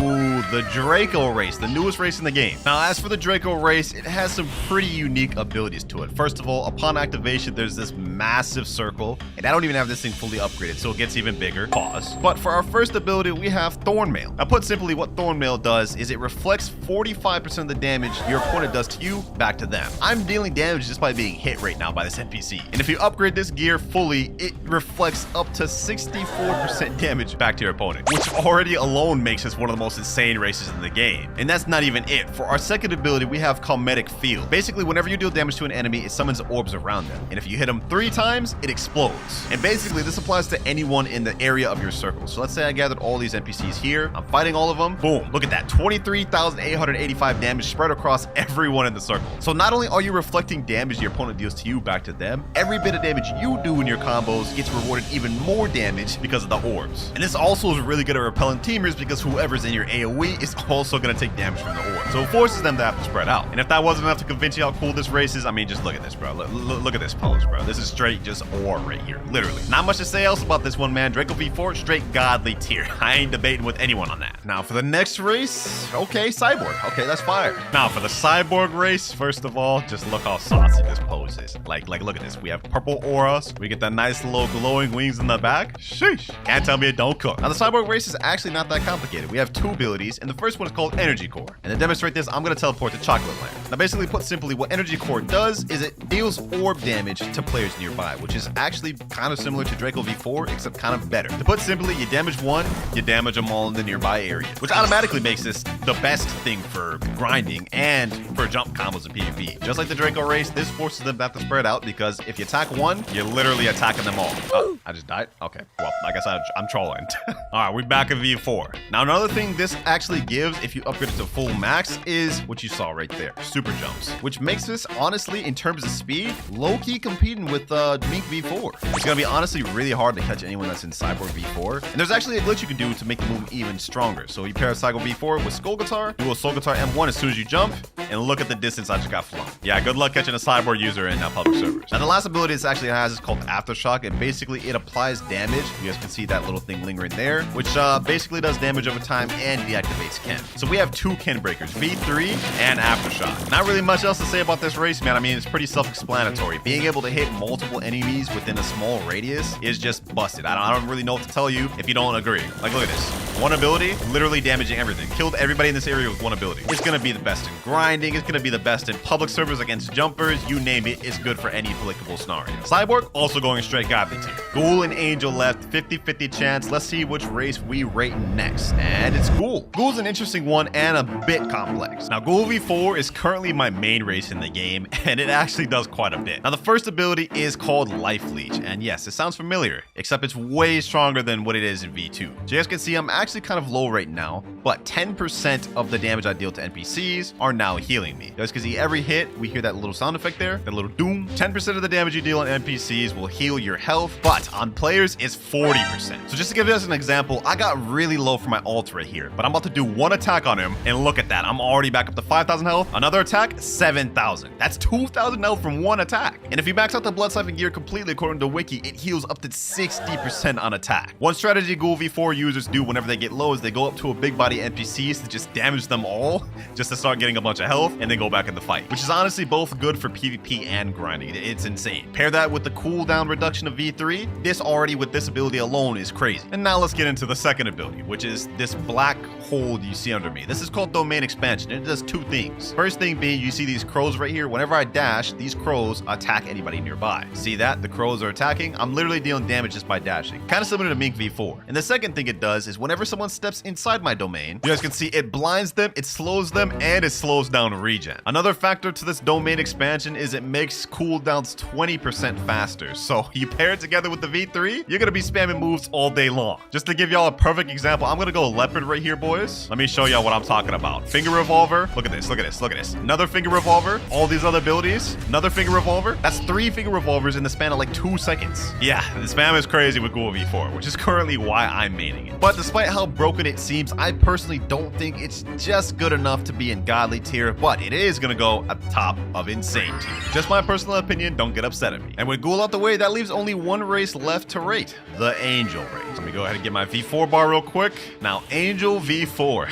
ooh, the Draco race, the newest race in the game. Now, as for the Draco race, it has some pretty unique abilities to it. First of all, upon activation, there's this massive circle, and I don't even have this thing fully upgraded, so it gets even bigger. Pause. But for our first ability, we have Thornmail. Now, put simply, what Thornmail does is it reflects 45% of the damage your opponent does to you back to them. I'm dealing damage just by being hit right now by this NPC. And if you upgrade this gear fully, it reflects up to 64% damage back to your opponent, which already alone makes this one of the most insane races in the game. And that's not even it. For our second ability, we have Calmetic Field. Basically, whenever you deal damage to an enemy, it summons orbs around them. And if you hit them 3 times, it explodes. And basically, this applies to anyone in the area of your circle. So let's say I gathered all these NPCs here. I'm fighting all of them. Boom. Look at that. 23,885 damage spread across everyone in the circle. So not only are you reflecting damage your opponent deals to you back to them, every bit of damage you do in your combos gets rewarded even more damage because of the orbs. And this also is really good at repelling teamers because whoever's in your AoE is also going to take damage from the orb. So it forces them to have to spread out. And if that wasn't enough to convince you how cool this race is, I mean, just look at this, bro. Look at this pose, bro. This is straight just ore right here. Literally. Not much to say else about this one, man. Draco V4, straight godly tier. I ain't debating with anyone on that. Now, for the next race, okay, Cyborg. Okay, that's fire. Now, for the Cyborg race, first of all, just look how saucy this pose is. Like, look at this. We have purple auras. We get that nice little glowing wings in the back. Sheesh. Can't tell me it don't cook. Now, the Cyborg race is actually not that complicated. We have 2 abilities, and the first one is called Energy Core. And to demonstrate this, I'm going to teleport to Chocolate Land. Now, basically put simply, what Energy Core does is it deals orb damage to players nearby, which is actually kind of similar to Draco V4, except kind of better. To put simply, you damage one, you damage them all in the nearby area, which automatically makes this the best thing for grinding and for jump combos in PvP. Just like the Draco race, this forces them to have to spread out because if you attack one, you're literally attacking them all. Oh, I just died? Okay. Well, I guess I'm trolling. All right, we're back at V4. Now, another thing this actually gives if you upgrade it to full max is what you saw right there, super jumps, which makes this, honestly, in terms of speed, low-key competing with Mink V4. It's gonna be honestly really hard to catch anyone that's in Cyborg V4. And there's actually a glitch you can do to make the move even stronger. So you pair Cyborg V4 with Skull Guitar, do a Soul Guitar M1 as soon as you jump, and look at the distance I just got flung. Yeah, good luck catching a Cyborg user in public servers. Now, the last ability this actually has is called Aftershock, and basically it applies damage. You guys can see that little thing lingering there, which basically does damage over time and deactivates Ken. So we have 2 Ken breakers, V3 and Aftershock. Not really much else to say about this race, man. I mean, it's pretty self-explanatory. Being able to hit multiple enemies within a small radius is just busted. I don't really know what to tell you if you don't agree. Like, look at this. One ability, literally damaging everything. Killed everybody in this area with one ability. It's gonna be the best in grinding. It's gonna be the best in public servers against jumpers. You name it, it's good for any applicable scenario. Cyborg, also going straight godly tier. Ghoul and Angel left, 50-50 chance. Let's see which race we rate next. And it's Ghoul. Ghoul's an interesting one and a bit complex. Now, Ghoul V4 is currently my main race in the game, and it actually does quite a bit. Now, the first ability is called Life Leech, and yes, it sounds familiar, except it's way stronger than what it is in V2. So you guys can see I'm actually kind of low right now, but 10% of the damage I deal to NPCs are now healing me. You guys can see every hit, we hear that little sound effect there, that little doom. 10% of the damage you deal on NPCs will heal your health, but on players it's 40%. So just to give you guys an example, I got really low for my ult right here, but I'm about to do one attack on him, and look at that. I'm already back up to 5,000 health. Another attack, 7,000. That's 2,000 health from one attack. And if you max out the Blood Siphon gear completely according to Wiki, it heals up to 60% on attack. One strategy Ghoul V4 users do whenever they get low is they go up to a big body NPCs to just damage them all, just to start getting a bunch of health, and then go back in the fight, which is honestly both good for PvP and grinding. It's insane. Pair that with the cooldown reduction of V3, this already with this ability alone is crazy. And now let's get into the second ability, which is this black hole you see under me. This is called domain expansion, and it does two things. First thing being, you see these crows right here. Whenever I dash, these crows attack anybody nearby. See that? The crows are attacking. I'm literally dealing damage just by dashing. Kind of similar to Mink V4. And the second thing it does is whenever someone steps inside my domain, you guys can see it blinds them, it slows them, and it slows down regen. Another factor to this domain expansion is it makes cooldowns 20% faster. So you pair it together with the V3, you're gonna be spamming moves all day long. Just to give y'all a perfect example, I'm gonna go Leopard right here, boys. Let me show y'all what I'm talking about. Finger revolver. Look at this, look at this, look at this. Another finger revolver. All these other abilities. Another finger revolver. That's 3 finger revolvers in the span of like 2 seconds. Yeah, the spam is crazy with Ghoul V4, which is currently why I'm maining it. But despite how broken it seems, I personally don't think it's just good enough to be in godly tier, but it is gonna go at the top of insane tier. Just my personal opinion, don't get upset at me. And with Ghoul out the way, that leaves only one race left to rate, the Angel race. Let me go ahead and get my V4 bar real quick. Now, Angel V4,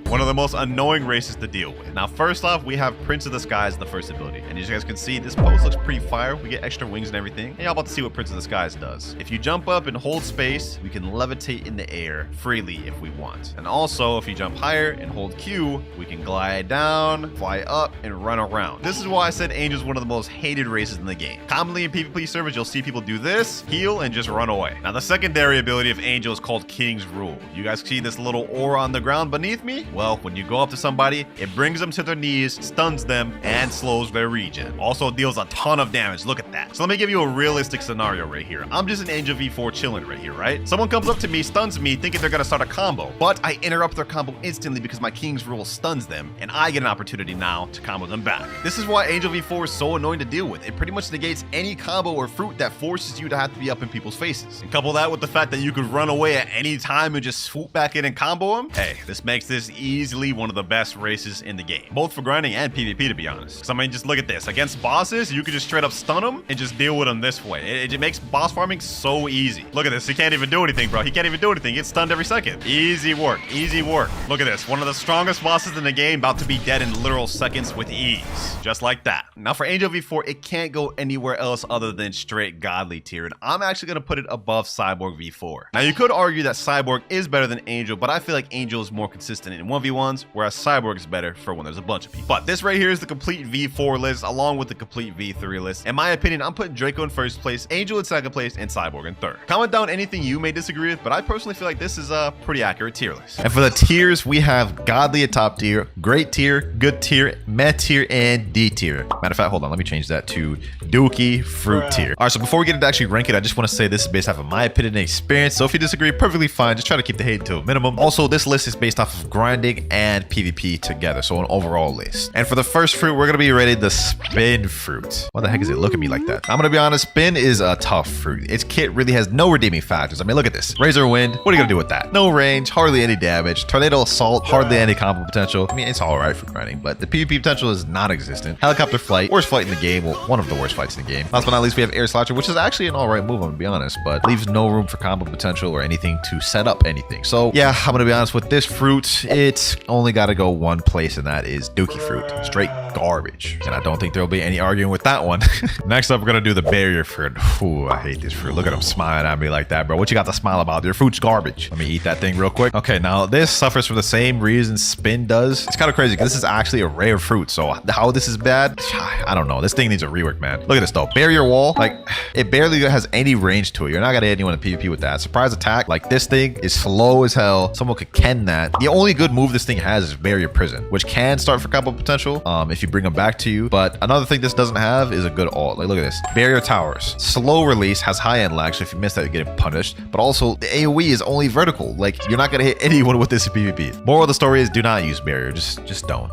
one of the most annoying races to deal with. Now, first off, we have Prince of the Skies, the first ability. And as you guys can see, this pose looks pretty fire. We get extra wings and everything. And y'all about to see what Prince of the Skies does. If you jump up and hold space, we can levitate in the air freely if we want. And also, if you jump higher and hold Q, we can glide down, fly up, and run around. This is why I said Angel is one of the most hated races in the game. Commonly in PvP servers, you'll see people do this, heal, and just run away. Now, the secondary ability of Angel is called King's Rule. You guys see this little aura on the ground beneath me? Well, when you go up to somebody, it brings them to their knees, stuns them, and slows their regen. Also deals a ton of damage. Look at that. So let me give you a realistic scenario right here. I'm just an Angel V4 chilling right here, right? Someone comes up to me, stuns me, thinking they're gonna start a combo, but I interrupt their combo instantly because my King's Rule stuns them, and I get an opportunity now to combo them back. This is why Angel V4 is so annoying to deal with. It pretty much negates any combo or fruit that forces you to have to be up in people's faces. And couple that with the fact that you could run away at any time and just swoop back in and combo them. Hey, this makes this easily one of the best races in the game, both for grinding and PvP, to be honest. Because I mean, just look at this. Against bosses, you could just straight up stun them and just deal with them this way. It makes boss farming so easy. Look at this. He can't even do anything, bro. He can't even do anything. He gets stunned every second. Easy work. Easy work. Look at this. One of the strongest bosses in the game about to be dead in literal seconds with ease. Just like that. Now for Angel V4, it can't go anywhere else other than straight godly tier, and I'm actually going to put it above Cyborg V4. Now you could argue that Cyborg is better than Angel, but I feel like Angel is more consistent in 1v1s, whereas Cyborg is better for when there's a bunch of people. But this right here is the complete V4 list along with the complete V3 list. In my opinion, I'm putting Draco in first place, Angel in second place, and Cyborg in third. Comment down anything you may disagree with, but I personally feel like this is a pretty accurate tier list. And for the tiers, we have godly at top tier, great tier, good tier, meh tier, and D tier. Matter of fact, hold on, let me change that to Dookie fruit tier. All right, so before we get into actually rank it, I just want to say this is based off of my opinion and experience. So if you disagree, perfectly fine. Just try to keep the hate to a minimum. Also, this list is based off of grinding and PvP together, so an overall list. And for the first fruit, we're gonna be rating the spin fruit. Why the heck is it looking at me like that? I'm gonna be honest, spin is a tough fruit. Its kit really has no redeeming factors. I mean, look at this. Razor Wind, what are you gonna do with that? No range, hardly any damage. Tornado Assault, hardly any combo potential. I mean, it's all right for grinding, but the PvP potential is non-existent. Helicopter Flight, worst flight in the game. Well, one of the worst fights in the game. Last but not least, we have Air Slasher, which is actually an all right move, I'm gonna be honest, but leaves no room for combo potential or anything to set up anything. So yeah, I'm gonna be honest with this fruit. It's only gotta go one place, and that is Dookie fruit. Straight garbage. And I don't think there'll be any arguing with that one. Next up, we're gonna do the barrier fruit. Ooh, I hate this fruit. Look at him smiling at me like that, bro. What you got to smile about? Your fruit's garbage. Let me eat that thing real quick. Okay, now this suffers from the same reason spin does. It's kind of crazy because this is actually a rare fruit. So how this is bad, I don't know. This thing needs a rework, man. Look at this though. Barrier wall, like it barely has any range to it. You're not gonna hit anyone in PvP with that. Surprise attack, like this thing is slow as hell. Someone could ken that. The only good move this thing has is barrier prison, which can start for combo potential if you bring them back to you. But another thing this doesn't have is a good ult. Like look at this. Barrier towers, slow release, has high end lag, so if you miss that, you're getting punished. But also the AoE is only vertical. Like you're not gonna hit anyone with this in PvP. Moral of the story is do not use barrier. Just don't.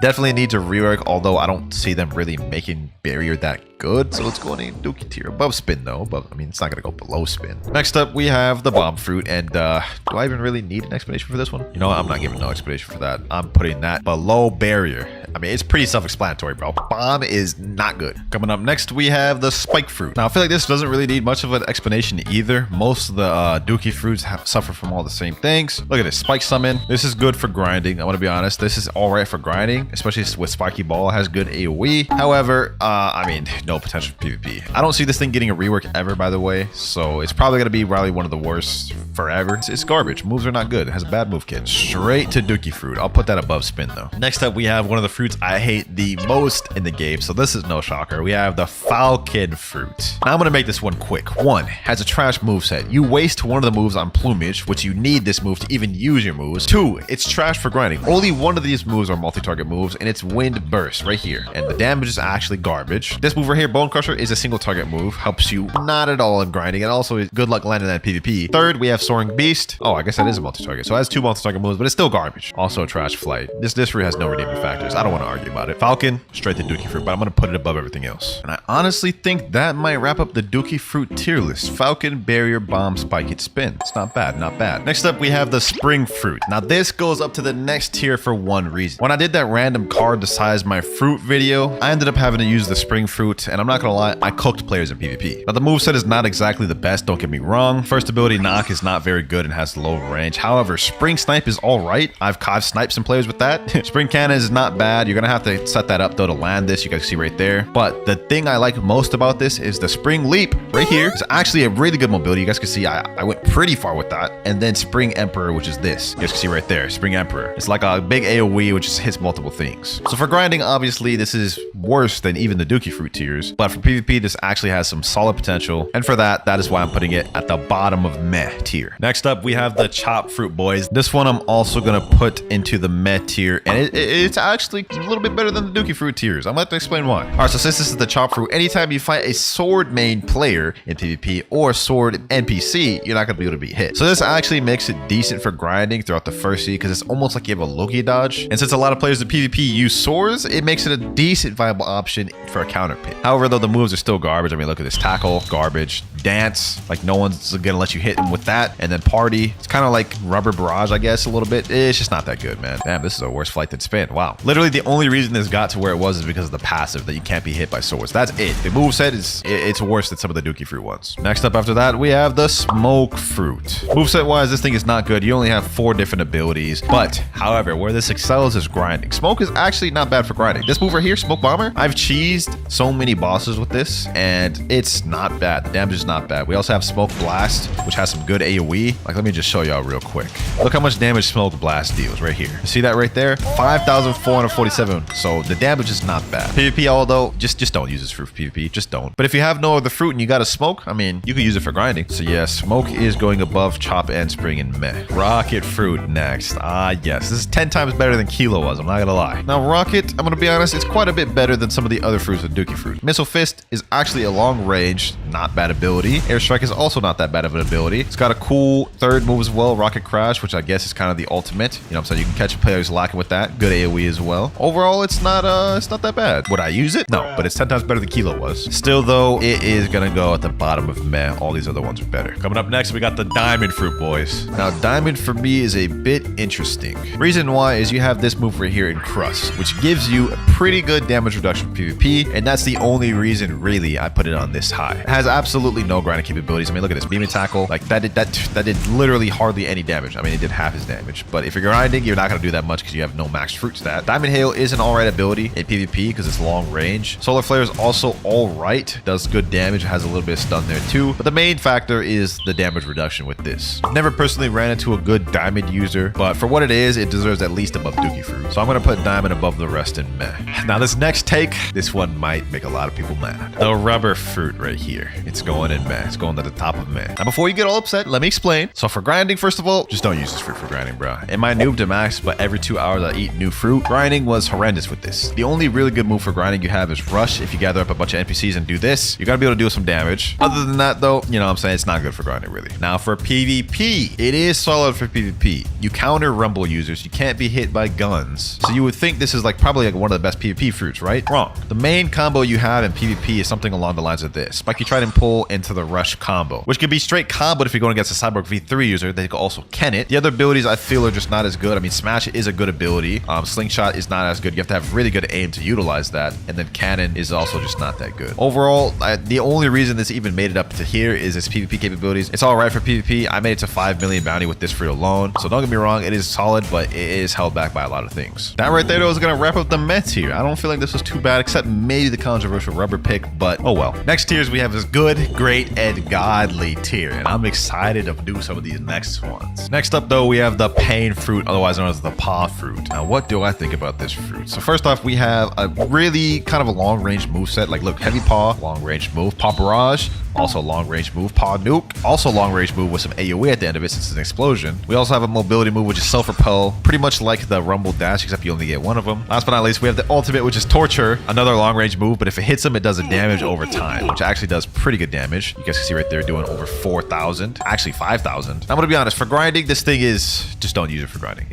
Definitely need to rework, although I don't see them really making barrier that good. So let's go in Dookie tier. Above spin though. I mean, it's not gonna go below spin. Next up, we have the bomb fruit. And do I even really need an explanation for this one? You know what? I'm not giving no explanation for that. I'm putting that below barrier. I mean, it's pretty self-explanatory, bro. Bomb is not good. Coming up next, we have the spike fruit. Now, I feel like this doesn't really need much of an explanation either. Most of the dookie fruits suffer from all the same things. Look at this, spike summon. This is good for grinding. I want to be honest. This is all right for grinding, especially with spiky ball. It has good AoE. However, I mean, no potential for PvP. I don't see this thing getting a rework ever, by the way. So it's probably going to be probably one of the worst forever. It's garbage. Moves are not good. It has a bad move kit. Straight to dookie fruit. I'll put that above spin though. Next up, we have one of the fruits I hate the most in the game. So this is no shocker. We have the Falcon fruit. Now I'm going to make this one quick. One, has a trash moveset. You waste one of the moves on plumage, which you need this move to even use your moves. Two, it's trash for grinding. Only one of these moves are multi-target moves, and it's wind burst right here. And the damage is actually garbage. This move right here, Bone Crusher, is a single target move. Helps you not at all in grinding, and also is good luck landing that PvP. Third, we have Soaring Beast. Oh, I guess that is a multi-target. So it has two multi-target moves, but it's still garbage. Also a trash flight. This fruit has no redeeming factors. I don't want to argue about it. Falcon, straight to dookie fruit, but I'm going to put it above everything else. And I honestly think that might wrap up the dookie fruit tier list. Falcon, barrier, bomb, spike, hit, spin. It's not bad, not bad. Next up, we have the spring fruit. Now this goes up to the next tier for one reason. When I did that random card the size my fruit video, I ended up having to use the spring fruit, and I'm not gonna lie, I cooked players in PvP. Now the moveset is not exactly the best, don't get me wrong. First ability knock is not very good and has low range. However, spring snipe is all right. I've sniped some players with that. Spring cannon is not bad. You're gonna have to set that up though to land this. You guys see right there. But the thing I like most about this is the spring leap right here. It's actually a really good mobility. You guys can see I went pretty far with that. And then spring emperor, which is this. You guys can see right there, spring emperor. It's like a big AoE which just hits multiple things. So for grinding, obviously this is worse than even the dookie fruit tiers. But for PvP, this actually has some solid potential. And for that is why I'm putting it at the bottom of meh tier. Next up, we have the chop fruit, boys. This one I'm also gonna put into the meh tier, and it's actually a little bit better than the dookie fruit tiers. I'm about to explain why. All right, so since this is the chop fruit, anytime you fight a sword main player in PvP or sword NPC, you're not gonna be able to be hit. So this actually makes it decent for grinding throughout the first seed, because it's almost like you have a Loki dodge. And since a lot of players in PvP use swords, it makes it a decent viable option for a counter pick. However, though, the moves are still garbage. I mean, look at this: tackle, garbage; dance, like no one's gonna let you hit him with that; and then party, it's kind of like rubber barrage, I guess, a little bit. It's just not that good, man. Damn, this is a worse flight than spin. Wow. Literally the only reason this got to where it was is because of the passive, that you can't be hit by swords. That's it. The moveset is it's worse than some of the dookie fruit ones. Next up after that, we have the smoke fruit. Moveset wise, this thing is not good. You only have 4 different abilities, but however, where this excels is grinding. Smoke is actually not bad for grinding. This move right here, smoke bomber, I've cheesed so many bosses with this, and it's not bad. The damage is not bad. We also have smoke blast, which has some good AoE. Like, let me just show y'all real quick. Look how much damage smoke blast deals right here. You see that right there? 5,447. So the damage is not bad. PvP, although, just don't use this fruit for PvP. Just don't. But if you have no other fruit and you got a smoke, I mean, you can use it for grinding. So yeah, smoke is going above chop and spring and meh. Rocket fruit next. Yes, this is 10 times better than Kilo was. I'm not gonna lie. Now rocket, I'm gonna be honest, it's quite a bit better than some of the other fruits with dookie fruit. Missile fist is actually a long range, not bad ability. Airstrike is also not that bad of an ability. It's got a cool third move as well, rocket crash, which I guess is kind of the ultimate. You know what I'm saying? You can catch a player who's lacking with that. Good AoE as well. Overall, it's not that bad. Would I use it? No, but it's 10 times better than Kilo was. Still though, it is gonna go at the bottom of meh. All these other ones are better. Coming up next, we got the diamond fruit, boys. Now diamond for me is a bit interesting. Reason why is you have this move right here in crust, which gives you a pretty good damage reduction for PvP, and that's the only reason really I put it on this high. It has absolutely no grinding capabilities. I mean, look at this beam and tackle. Like that did literally hardly any damage. I mean, it did half his damage, but if you're grinding, you're not gonna do that much because you have no max fruit stat. Diamond hail is an alright ability in PvP because it's long range. Solar flare is also alright, does good damage, has a little bit of stun there too, but the main factor is the damage reduction with this. I've never personally ran into a good diamond user, but for what it is, it deserves at least above dookie fruit. So I'm gonna put diamond above the rest in meh. Now this next take, this one might make a lot of people mad. The rubber fruit right here. It's going in meh. It's going to the top of meh. Now before you get all upset, let me explain. So for grinding, first of all, just don't use this fruit for grinding, bro. It might noob to max, but every 2 hours I eat new fruit. Grinding was horrendous with this. The only really good move for grinding you have is rush. If you gather up a bunch of NPCs and do this, you're gonna be able to do some damage. Other than that though, you know what I'm saying, it's not good for grinding really. Now for PvP, it is solid for PvP. You counter rumble users. You can't be hit by guns. So you would think this is like probably like one of the best PvP fruits, right? Wrong. The main combo you have in PvP is something along the lines of this. Spiky Trident Trident pull into the rush combo, which can be straight comboed if you're going against a Cyborg V3 user. They can also Ken it. The other abilities I feel are just not as good. I mean, Smash is a good ability. Slingshot is not as good. You have to have really good aim to utilize that. And then Cannon is also just not that good. Overall, the only reason this even made it up to here is its PvP capabilities. It's all right for PvP. I made it to 5 million bounty with this fruit alone. So don't get me wrong, it is solid, but it is held back by a lot of things. That right there, though, is going to wrap up the Mets here. I don't feel like this was too bad, except maybe the controversial rubber pick, but oh well. Next tiers, we have this good, great, and godly tier, and I'm excited to do some of these next ones. Next up, though, we have the pain fruit, otherwise known as the paw fruit. Now, what do I think about this fruit? So first off, we have a really kind of a long-range moveset. Like, look, heavy paw, long-range move, paw barrage, also long-range move, paw nuke, also long-range move with some AoE at the end of it since it's an explosion. We also have a mobility move, which is self-repel, pretty much like the rumble dash, except you only get one of them. Last but not least, we have the ultimate, which is torture, another long-range move, but if it hits him, it does a damage over time, which actually does pretty good damage. You guys can see right there doing over 4,000, actually 5,000. I'm gonna be honest, for grinding, this thing is, just don't use it for grinding.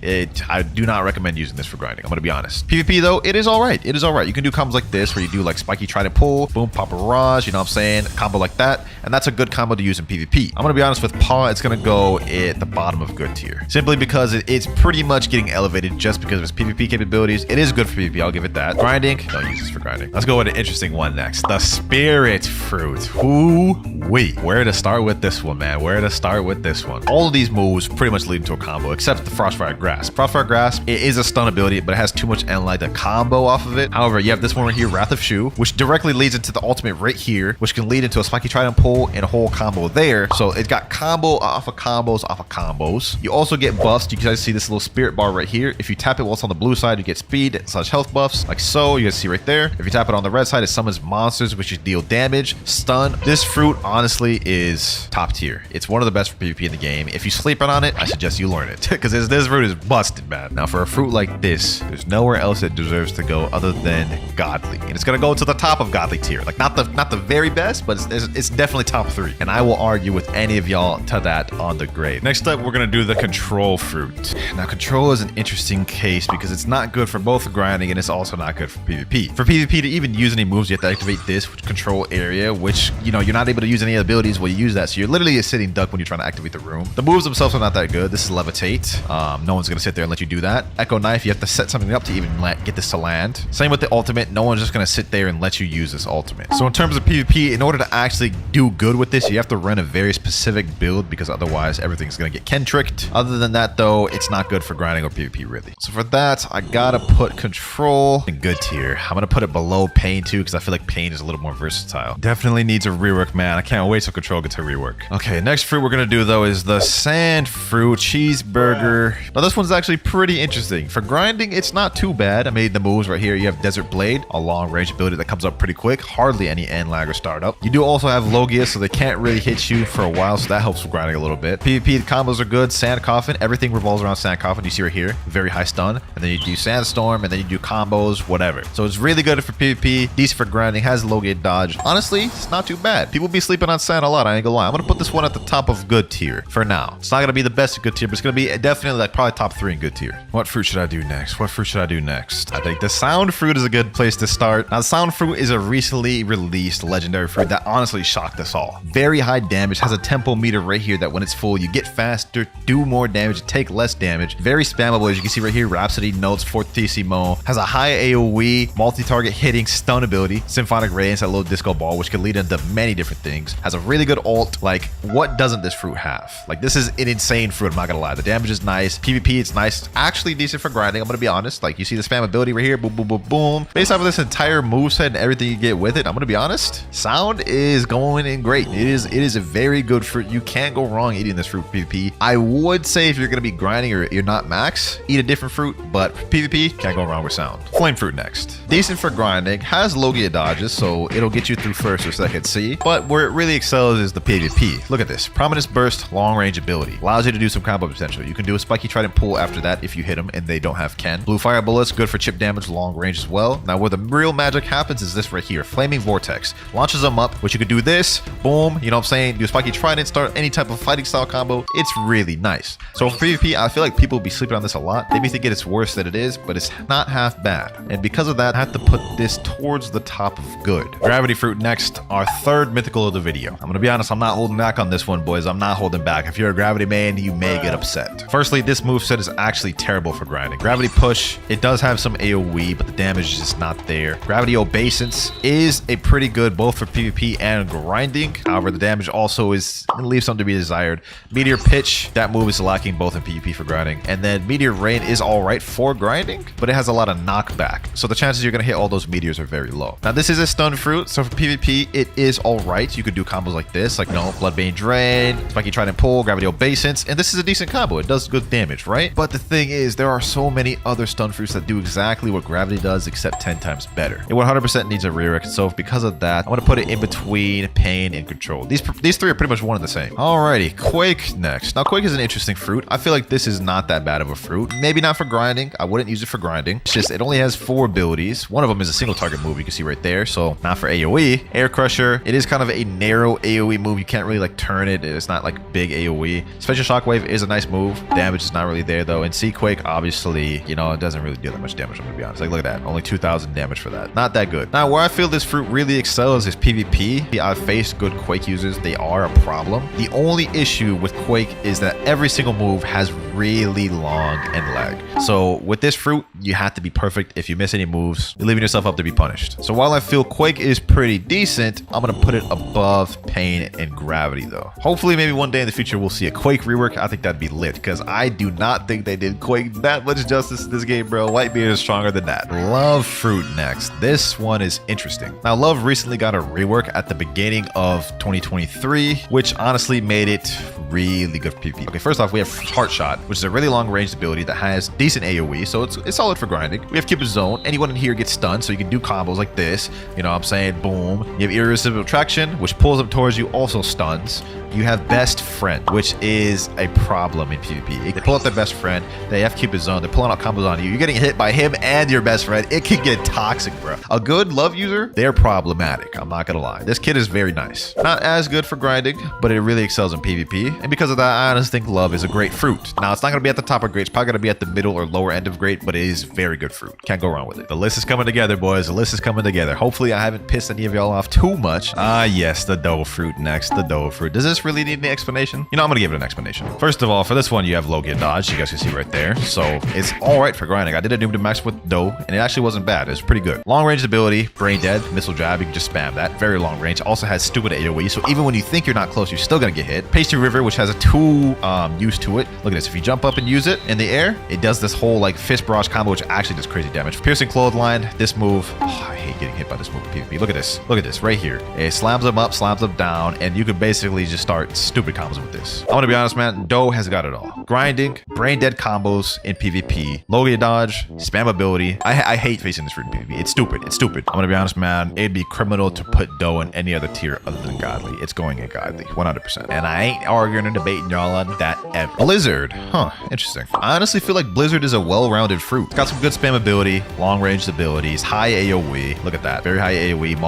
I do not recommend using this for grinding. I'm gonna be honest. PvP though, it is all right. It is all right. You can do combos like this where you do like Spiky Trident pull, boom, pop barrage, you know what I'm saying? Combo like that. And that's a good combo to use in PvP. I'm gonna be honest, with paw, it's gonna go at the bottom of good tier. Simply because it's pretty much getting elevated just because of its PvP capabilities. It is good for PvP, I'll give it that. Grinding, don't use this for grinding. Let's go with an interesting one next. The spirit fruit. Ooh-wee. Where to start with this one, man? Where to start with this one? All of these moves pretty much lead to a combo, except the Frostfire Grasp. Frostfire Grasp, it is a stun ability, but it has too much Enlight to combo off of it. However, you have this one right here, Wrath of Shu, which directly leads into the ultimate right here, which can lead into a Spiky Trident pull and a whole combo there. So it's got combo off of combos off of combos. You also get buffs. You guys see this little spirit bar right here. If you tap it while it's on the blue side, you get speed / health buffs, like so. You guys see right there. If you tap it on the red side, it summons monsters, which deal damage, stun. This fruit honestly is top tier. It's one of the best for PvP in the game. If you sleeping on it, I suggest you learn it because this fruit is busted, man. Now for a fruit like this, there's nowhere else it deserves to go other than godly, and it's gonna go to the top of godly tier. Like not the very best, but it's definitely top 3, and I will argue with any of y'all to that on the grade. Next up, we're gonna do the control fruit. Now control is an interesting case because it's not good for both grinding and it's also not good for PvP. For PvP to even use any moves, you have to activate this control area, which, you know, you're not able to use any abilities while you use that, so you're literally a sitting duck when you're trying to activate the room. The moves themselves are not that good. This is levitate. No one's gonna sit there and let you do that. Echo knife, you have to set something up to even get this to land. Same with the ultimate. No one's just gonna sit there and let you use this ultimate. So in terms of PvP, in order to actually do good with this, you have to run a very specific build because otherwise everything's gonna get Ken tricked. Other than that though, it's not good for grinding or PvP really. So for that, I gotta put control in good tier. I'm gonna put it below pain too because I feel like pain is a little more versatile. Definitely needs a rework, man. I can't wait till control gets a rework. Okay, next fruit we're gonna do though is the sand fruit cheeseburger. Now this one's actually pretty interesting. For grinding, it's not too bad. I made the moves right here. You have Desert Blade, a long range ability that comes up pretty quick. Hardly any end lag or startup. You do also have Logia, so they can't really hit you for a while, so that helps with grinding a little bit. PvP, the combos are good. Sand Coffin, everything revolves around Sand Coffin. You see right here, very high stun. And then you do Sandstorm, and then you do combos, whatever. So it's really good for PvP, decent for grinding, has Logia dodge. Honestly, it's not too bad. People be sleeping on Sand a lot, I ain't gonna lie. I'm gonna put this one at the top of good tier for now. It's not gonna be the best of good tier, but it's gonna be definitely like probably top 3 in good tier. What fruit should I do next? What fruit should I do next? I think the sound fruit is a good place to start. Now, the sound fruit is a recently released legendary fruit that honestly shocked us all. Very high damage, has a tempo meter right here that when it's full, you get faster, do more damage, take less damage. Very spammable, as you can see right here. Rhapsody notes, fortissimo, has a high AoE, multi-target hitting, stun ability, symphonic radiance, that little disco ball, which can lead into many different things. Has a really good ult. Like, what doesn't this fruit have? Like, this is an insane fruit, I'm not gonna lie. The damage is nice. PvP, it's nice. Actually decent for grinding, I'm gonna be honest. Like, you see the spam ability right here, boom, boom, boom, boom. Based off of this entire moveset and everything you get with it, I'm gonna be honest, sound is going in great. It is a very good fruit. You can't go wrong eating this fruit for PvP. I would say if you're gonna be grinding or you're not max, eat a different fruit, but for PvP, can't go wrong with sound. Flame fruit next. Decent for grinding, has Logia dodges, so it'll get you through first or second C, but where it really excels is the PvP. Look at this, Prominence Burst, long range ability. Allows you to do some combo potential. You can do a Spiky Trident pull after that if you hit them and they don't have Ken. Blue Fire Bullets, good for chip damage, long range as well. Now where the real magic happens is this right here, Flaming Vortex. Launches them up, which you could do this, boom, you know what I'm saying? Do Spiky Trident, start any type of fighting style combo. It's really nice. So for PvP, I feel like people will be sleeping on this a lot. They may think it's worse than it is, but it's not half bad. And because of that, I have to put this towards the top of good. Gravity fruit next, our third mythical of the video. I'm gonna be honest, I'm not holding back on this one, boys. I'm not holding back. If you're a gravity main, you may get upset. Firstly, this moveset is actually terrible for grinding. Gravity push, it does have some AoE, but the damage is just not there. Gravity obeisance is a pretty good both for PvP and grinding. However, the damage also leaves something to be desired. Meteor pitch, that move is lacking both in PvP for grinding. And then meteor rain is all right for grinding, but it has a lot of knockback. So the chances you're gonna hit all those meteors are very low. Now, this is a stun fruit, so for PvP, it is all right. You could do combos like this, like Bloodbane Drain, Spiky Trident Pull, Gravity Obeisance, and this is a decent combo. It does good damage, right? But the thing is, there are so many other stun fruits that do exactly what Gravity does, except 10 times better. It 100% needs a rework, so because of that, I'm gonna put it in between Pain and Control. These three are pretty much one and the same. Alrighty, Quake next. Now, Quake is an interesting fruit. I feel like this is not that bad of a fruit. Maybe not for grinding. I wouldn't use it for grinding. It's just, it only has 4 abilities. One of them is a single target move, you can see right there, so not for AoE. Air Crusher, it is kind of a narrow AoE move. You can't really like turn it. It's not like big AoE. Special Shockwave is a nice move. Damage is not really there though. And Sea Quake, obviously, you know, it doesn't really do that much damage, I'm gonna be honest. Like, look at that, only 2,000 damage for that. Not that good. Now, where I feel this fruit really excels is PvP. I've faced good Quake users. They are a problem. The only issue with Quake is that every single move has really long end lag. So with this fruit, you have to be perfect. If you miss any moves, you're leaving yourself up to be punished. So while I feel Quake is pretty decent, I'm gonna put it above Pain and Gravity though. Hopefully, maybe one day in the future, we'll see a Quake rework. I think that'd be lit, because I do not think they did Quake that much justice in this game, bro. Whitebeard is stronger than that. Love fruit next. This one is interesting. Now, Love recently got a rework at the beginning of 2023, which honestly made it really good for PvP. Okay, first off, we have Heart Shot, which is a really long ranged ability that has decent AoE, so it's solid for grinding. We have Cupid Zone. Anyone in here gets stunned, so you can do combos like this. You know what I'm saying? Boom. You have Irresistible Attraction, which pulls them towards you, also stuns. You have Best Friend, which is a problem in PvP. They pull out their best friend, they have Cupid Zone, they're pulling out combos on you. You're getting hit by him and your best friend. It can get toxic, bro. A good Love user, they're problematic. I'm not gonna lie. This kid is very nice. Not as good for grinding, but it really excels in PvP. And because of that, I honestly think Love is a great fruit. Now, it's not gonna be at the top of great. It's probably gonna be at the middle or lower end of great, but it is very good fruit. Can't go wrong with it. The list is coming together, boys. The list is coming together. Hopefully, I haven't pissed any of y'all off too much. Yes, the dough fruit next. The dough fruit. Does this really need an explanation? You know, I'm gonna give it an explanation. First of all, for this one, you have Logia Dodge. You guys can see right there. So it's all right for grinding. I did a Doom to Max with dough, and it actually wasn't bad. It was pretty good. Long range ability, Brain Dead, Missile Jab. You can just spam that. Very long range. Also has stupid AoE. So even when you think you're not close, you're still gonna get hit. Pasty River, which has a 2 use to it. Look at this. If you jump up and use it in the air, it does this whole like fist barrage combo, which actually does crazy damage. Piercing Clothesline. This move. Oh, I hate getting hit by this move in PvP. Look at this. Look at this right here. It slams them up, slams them down, and you can basically just start stupid combos with this. I'm gonna be honest, man. Dough has got it all. Grinding, brain dead combos in PvP, Logia Dodge, spam ability. I hate facing this fruit in PvP. It's stupid. It's stupid. I'm gonna be honest, man. It'd be criminal to put Dough in any other tier other than Godly. It's going in Godly, 100%. And I ain't arguing or debating y'all on that ever. Blizzard. Huh. Interesting. I honestly feel like Blizzard is a well-rounded fruit. It's got some good spam ability, long-range abilities, high AoE. Look at that. Very high AoE.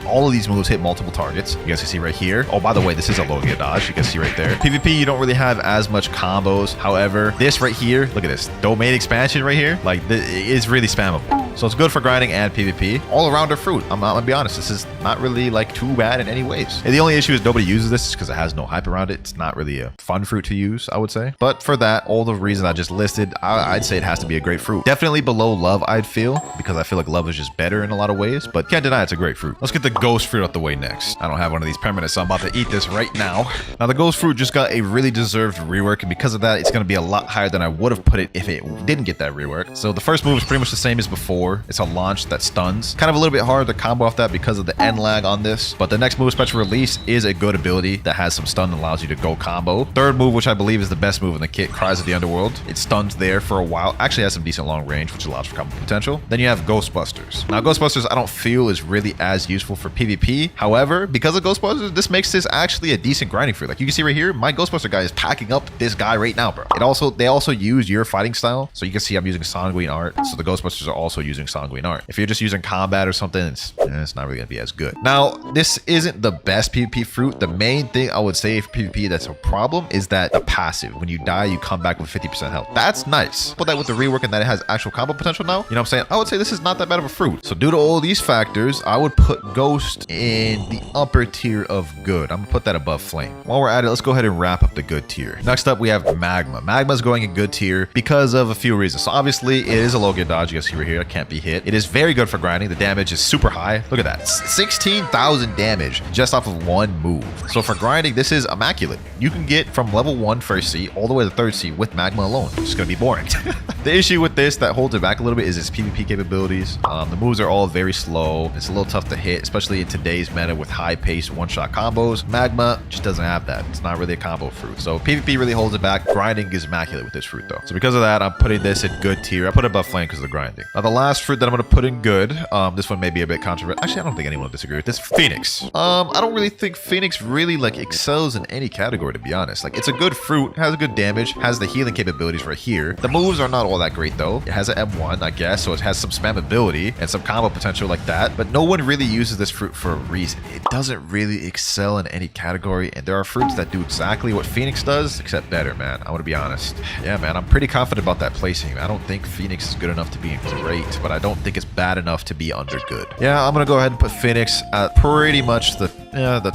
All of these moves hit multiple targets. You guys can see right here. Oh, by the way, this is a Logia Dodge. You can see right there. PvP, you don't really have as much combos. However, this right here, look at this. Domain expansion right here. Like, it's really spammable. So it's good for grinding and PvP. All-arounder fruit. I'm gonna be honest. This is not really like too bad in any ways. And the only issue is nobody uses this because it has no hype around it. It's not really a fun fruit to use, I would say. But for that, all the reasons I just listed, I'd say it has to be a great fruit. Definitely below Love, I'd feel, because I feel like Love is just better in a lot of ways. But can't deny it's a great fruit. Let's get the Ghost Fruit out the way next. I don't have one of these permanents, so I'm about to eat this right now. Now, the Ghost Fruit just got a really deserved rework, and because of that, it's gonna be a lot higher than I would have put it if it didn't get that rework. So the first move is pretty much the same as before. It's a launch that stuns. Kind of a little bit hard to combo off that because of the end lag on this, but the next move, Special Release, is a good ability that has some stun and allows you to go combo. Third move, which I believe is the best move in the kit, Cries of the Underworld. It stuns there for a while. Actually has some decent long range, which allows for combo potential. Then you have Ghostbusters. Now, Ghostbusters I don't feel is really as useful for PvP. However, because of Ghostbusters, this makes this actually a decent grinding fruit. Like you can see right here, my Ghostbuster guy is packing up this guy right now, bro. They also use your fighting style. So you can see I'm using Sanguine Art. So the Ghostbusters are also using Sanguine Art. If you're just using combat or something, it's not really gonna be as good. Now, this isn't the best PvP fruit. The main thing I would say for PvP that's a problem is that the passive. When you die, you come back with 50% health. That's nice. Put that with the rework and that it has actual combo potential now. You know what I'm saying? I would say this is not that bad of a fruit. So due to all these factors, I would put Ghost in the upper tier of good. I'm gonna put that above flame. While we're at it, let's go ahead and wrap up the good tier. Next up, we have Magma. Magma's going in good tier because of a few reasons. So obviously, it is a low good dodge. You guys see right here, it can't be hit. It is very good for grinding. The damage is super high. Look at that, 16,000 damage just off of one move. So for grinding, this is immaculate. You can get from level 1 first C all the way to 3rd C with Magma alone. It's just gonna be boring. The issue with this that holds it back a little bit is its PvP capabilities. The moves are all very slow. It's a little tough to hit, especially in today's meta with high-paced one-shot combos. Magma just doesn't have that. It's not really a combo fruit. So PvP really holds it back. Grinding is immaculate with this fruit though. So because of that, I'm putting this in good tier. I put it above flame because of the grinding. Now the last fruit that I'm gonna put in good, this one may be a bit controversial. Actually, I don't think anyone will disagree with this. Phoenix. I don't really think Phoenix really like excels in any category, to be honest. Like, it's a good fruit, has a good damage, has the healing capabilities right here. The moves are not all that great though. It has an M1, I guess, so it has some spammability and some combo potential like that. But no one really uses this fruit for a reason. It doesn't really excel in any category, and there are fruits that do exactly what Phoenix does, except better, man. I want to be honest. Yeah, man, I'm pretty confident about that placing. I don't think Phoenix is good enough to be great, but I don't think it's bad enough to be under good. Yeah, I'm gonna go ahead and put Phoenix at pretty much the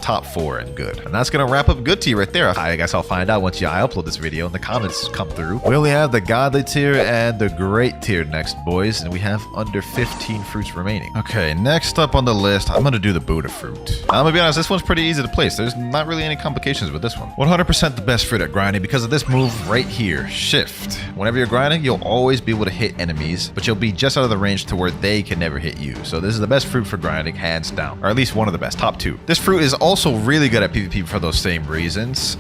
top 4 in good. And that's gonna wrap up good tier right there. I guess I'll find out once I upload this video and the comments come through. We only have the godly tier and the great tier next, boys, and we have under 15 fruits remaining. Okay, next up on the list, I'm gonna do the Buddha fruit. I'm gonna be honest, this one's pretty easy to place. There's not really any complications with this one. 100% the best fruit at grinding because of this move right here, shift. Whenever you're grinding, you'll always be able to hit enemies, but you'll be just out of the range to where they can never hit you. So this is the best fruit for grinding, hands down, or at least one of the best, top 2. This fruit is also really good at PvP for those same reasons.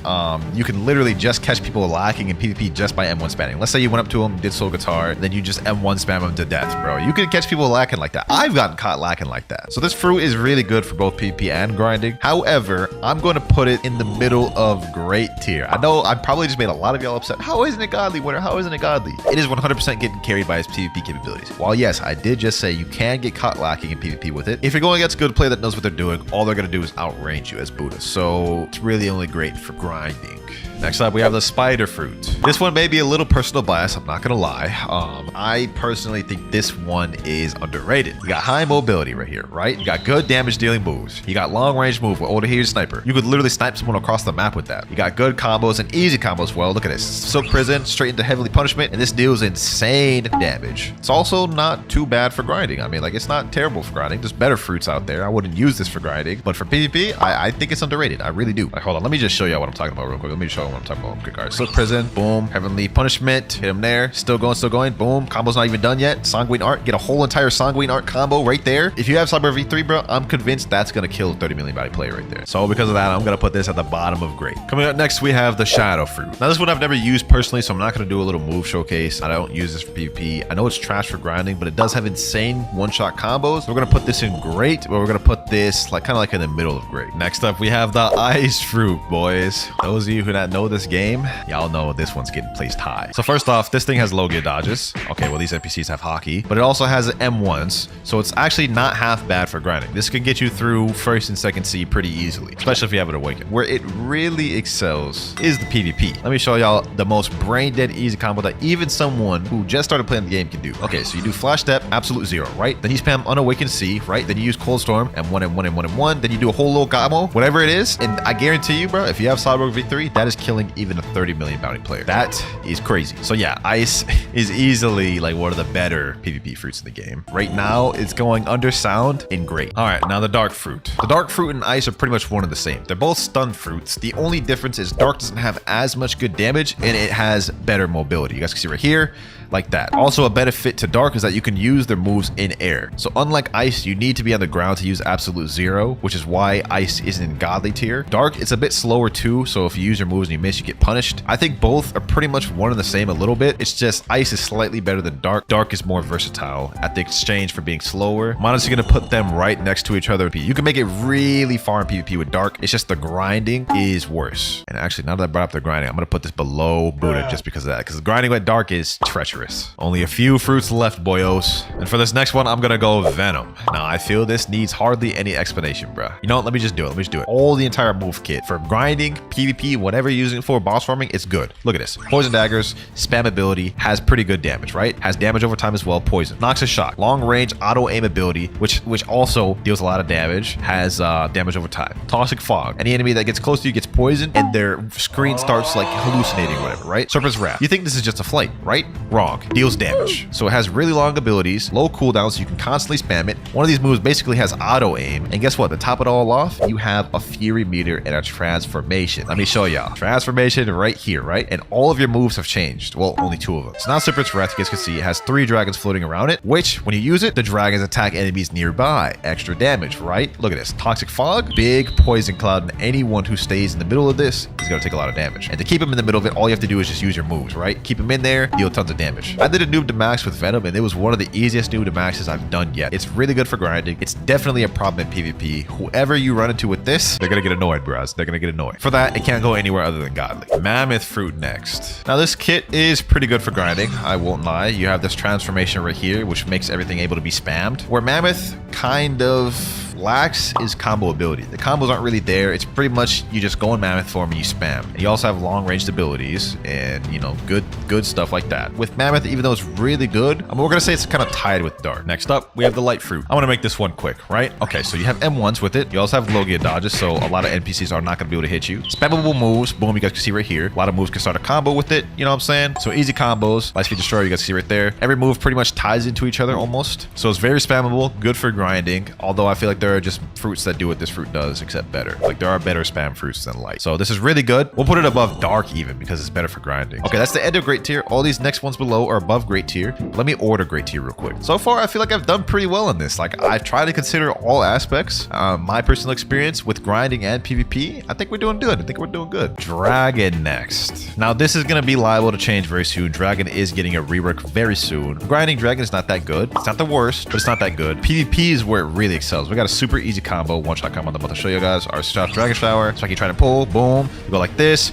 You can literally just catch people lacking in PvP just by M1 spamming. Let's say you went up to them, did soul guitar, then you just M1 spam them to death, bro. You can catch people lacking like that. I've gotten caught lacking like that. So this fruit is really good for both PvP and grinding. However, I'm going to put it in the middle of great tier. I know I probably just made a lot of y'all upset. How isn't it godly, Winter? How isn't it godly? It is 100% getting carried by its PvP capabilities. While yes, I did just say you can get caught lacking in PvP with it. If you're going against a good player that knows what they're doing, all they're going to do is outrange you as Buddha. So it's really only great for grinding. Next up, we have the spider fruit. This one may be a little personal bias, I'm not gonna lie. I personally think this one is underrated. You got high mobility right here, right? You got good damage dealing moves. You got long range move with Oda sniper. You could literally snipe someone across the map with that. You got good combos and easy combos. Well, look at this. Silk Prison, straight into Heavenly Punishment, and this deals insane damage. It's also not too bad for grinding. I mean, like, it's not terrible for grinding. There's better fruits out there. I wouldn't use this for grinding, but for PvP, I think it's underrated. I really do. Like, hold on, let me just show you what I'm talking about real quick. Let me show you what I'm talking about. Quick card. Silk Prison, boom. Heavenly Punishment, hit him there. Still going, boom. Combo's not even done yet. Sanguine Art, get a whole entire Sanguine Art combo right there. If you have Saber V3, bro, I'm convinced that's gonna kill a 30 million body player right there. So because of that, I'm gonna put this at the bottom of great. Coming up next, we have the Shadow Fruit. Now this one I've never used personally, so I'm not gonna do a little move showcase. I don't use this for PvP. I know it's trash for grinding, but it does have insane one-shot combos. We're gonna put this in great, but we're gonna put this like kind of like in the middle of great. Next up, we have the Ice Fruit, boys. Those of you who not know this game, y'all know this one's getting placed high. So first off, this thing has low gear dodges. Okay, well, these NPCs have hockey, but it also has M1s, so it's actually not half bad for grinding. This can get you through first and second C pretty easily, especially if you have it awakened. Where it really excels is the PvP. Let me show y'all the most brain dead easy combo that even someone who just started playing the game can do. Okay, so you do Flash Step, absolute 0, right? Then you spam Unawakened C, right? Then you use Cold Storm, M1, M1, M1, M1. Then you do a whole little combo, whatever it is. And I guarantee you, bro, if you have Cyborg V3, that is killing even a 30 million bounty player. That is crazy. So yeah, Ice is easily like one of the better PvP fruits in the game. Right now, it's going under sound and great. All right, now the Dark Fruit. The Dark Fruit and Ice are pretty much one and the same. They're both stun fruits. The only difference is Dark doesn't have as much good damage and it has better mobility. You guys can see right here, like that. Also, a benefit to Dark is that you can use their moves in air. So unlike Ice, you need to be on the ground to use absolute 0, which is why Ice isn't in godly tier. Dark, it's a bit slower too, so if you use your moves and you miss, you get punished. I think both are pretty much one and the same a little bit. It's just Ice is slightly better than Dark. Dark is more versatile at the exchange for being slower. I'm honestly gonna put them right next to each other. You can make it really far in PvP with Dark. It's just the grinding is worse. And actually, now that I brought up the grinding, I'm gonna put this below Buddha just because of that. Because the grinding with Dark is treacherous. Citrus. Only a few fruits left, boyos. And for this next one, I'm gonna go Venom. Now, I feel this needs hardly any explanation, bruh. You know what? Let me just do it. All the entire move kit. For grinding, PvP, whatever you're using it for, boss farming, it's good. Look at this. Poison daggers, spam ability, has pretty good damage, right? Has damage over time as well, poison. Knocks a shock. Long range, auto aim ability, which also deals a lot of damage, has damage over time. Toxic fog. Any enemy that gets close to you gets poisoned and their screen starts like hallucinating or whatever, right? Serpent's Wrath. You think this is just a flight, right? Wrong. Deals damage. So it has really long abilities, low cooldowns, so you can constantly spam it. One of these moves basically has auto aim. And guess what? To top it all off, you have a fury meter and a transformation. Let me show y'all. Transformation right here, right? And all of your moves have changed. Well, only 2 of them. So now Serpent's Wrath, you guys can see, it has 3 dragons floating around it, which when you use it, the dragons attack enemies nearby. Extra damage, right? Look at this. Toxic fog, big poison cloud, and anyone who stays in the middle of this is going to take a lot of damage. And to keep him in the middle of it, all you have to do is just use your moves, right? Keep him in there, deal tons of damage. I did a noob to max with Venom, and it was one of the easiest noob to maxes I've done yet. It's really good for grinding. It's definitely a problem in PvP. Whoever you run into with this, they're going to get annoyed, bros. They're going to get annoyed. For that, it can't go anywhere other than godly. Mammoth fruit next. Now, this kit is pretty good for grinding. I won't lie. You have this transformation right here, which makes everything able to be spammed. Where Mammoth kind of lacks is combo ability. The combos aren't really there. It's pretty much you just go in Mammoth form and you spam. And you also have long ranged abilities and, you know, good stuff like that. With Mammoth, even though it's really good, we're gonna say it's kind of tied with Dark. Next up, we have the light fruit. I want to make this one quick, right? Okay, so you have M1s with it. You also have Logia dodges, so a lot of NPCs are not gonna be able to hit you. Spammable moves, boom, you guys can see right here. A lot of moves can start a combo with it, you know what I'm saying? So easy combos. Light Speed Destroyer, you guys can see right there. Every move pretty much ties into each other almost. So it's very spammable, good for grinding, although I feel like there are just fruits that do what this fruit does, except better. Like, there are better spam fruits than light. So this is really good. We'll put it above dark even because it's better for grinding. Okay, that's the end of great tier. All these next ones below are above great tier. Let me order great tier real quick. So far, I feel like I've done pretty well in this. Like, I've tried to consider all aspects. My personal experience with grinding and PvP, I think we're doing good. Dragon next. Now, this is going to be liable to change very soon. Dragon is getting a rework very soon. Grinding Dragon is not that good. It's not the worst, but it's not that good. PvP is where it really excels. We got a super easy combo, one-shot combo I'm about to show you guys. Our shot Dragon Shower, Spiky Trident Pull, boom. You go like this,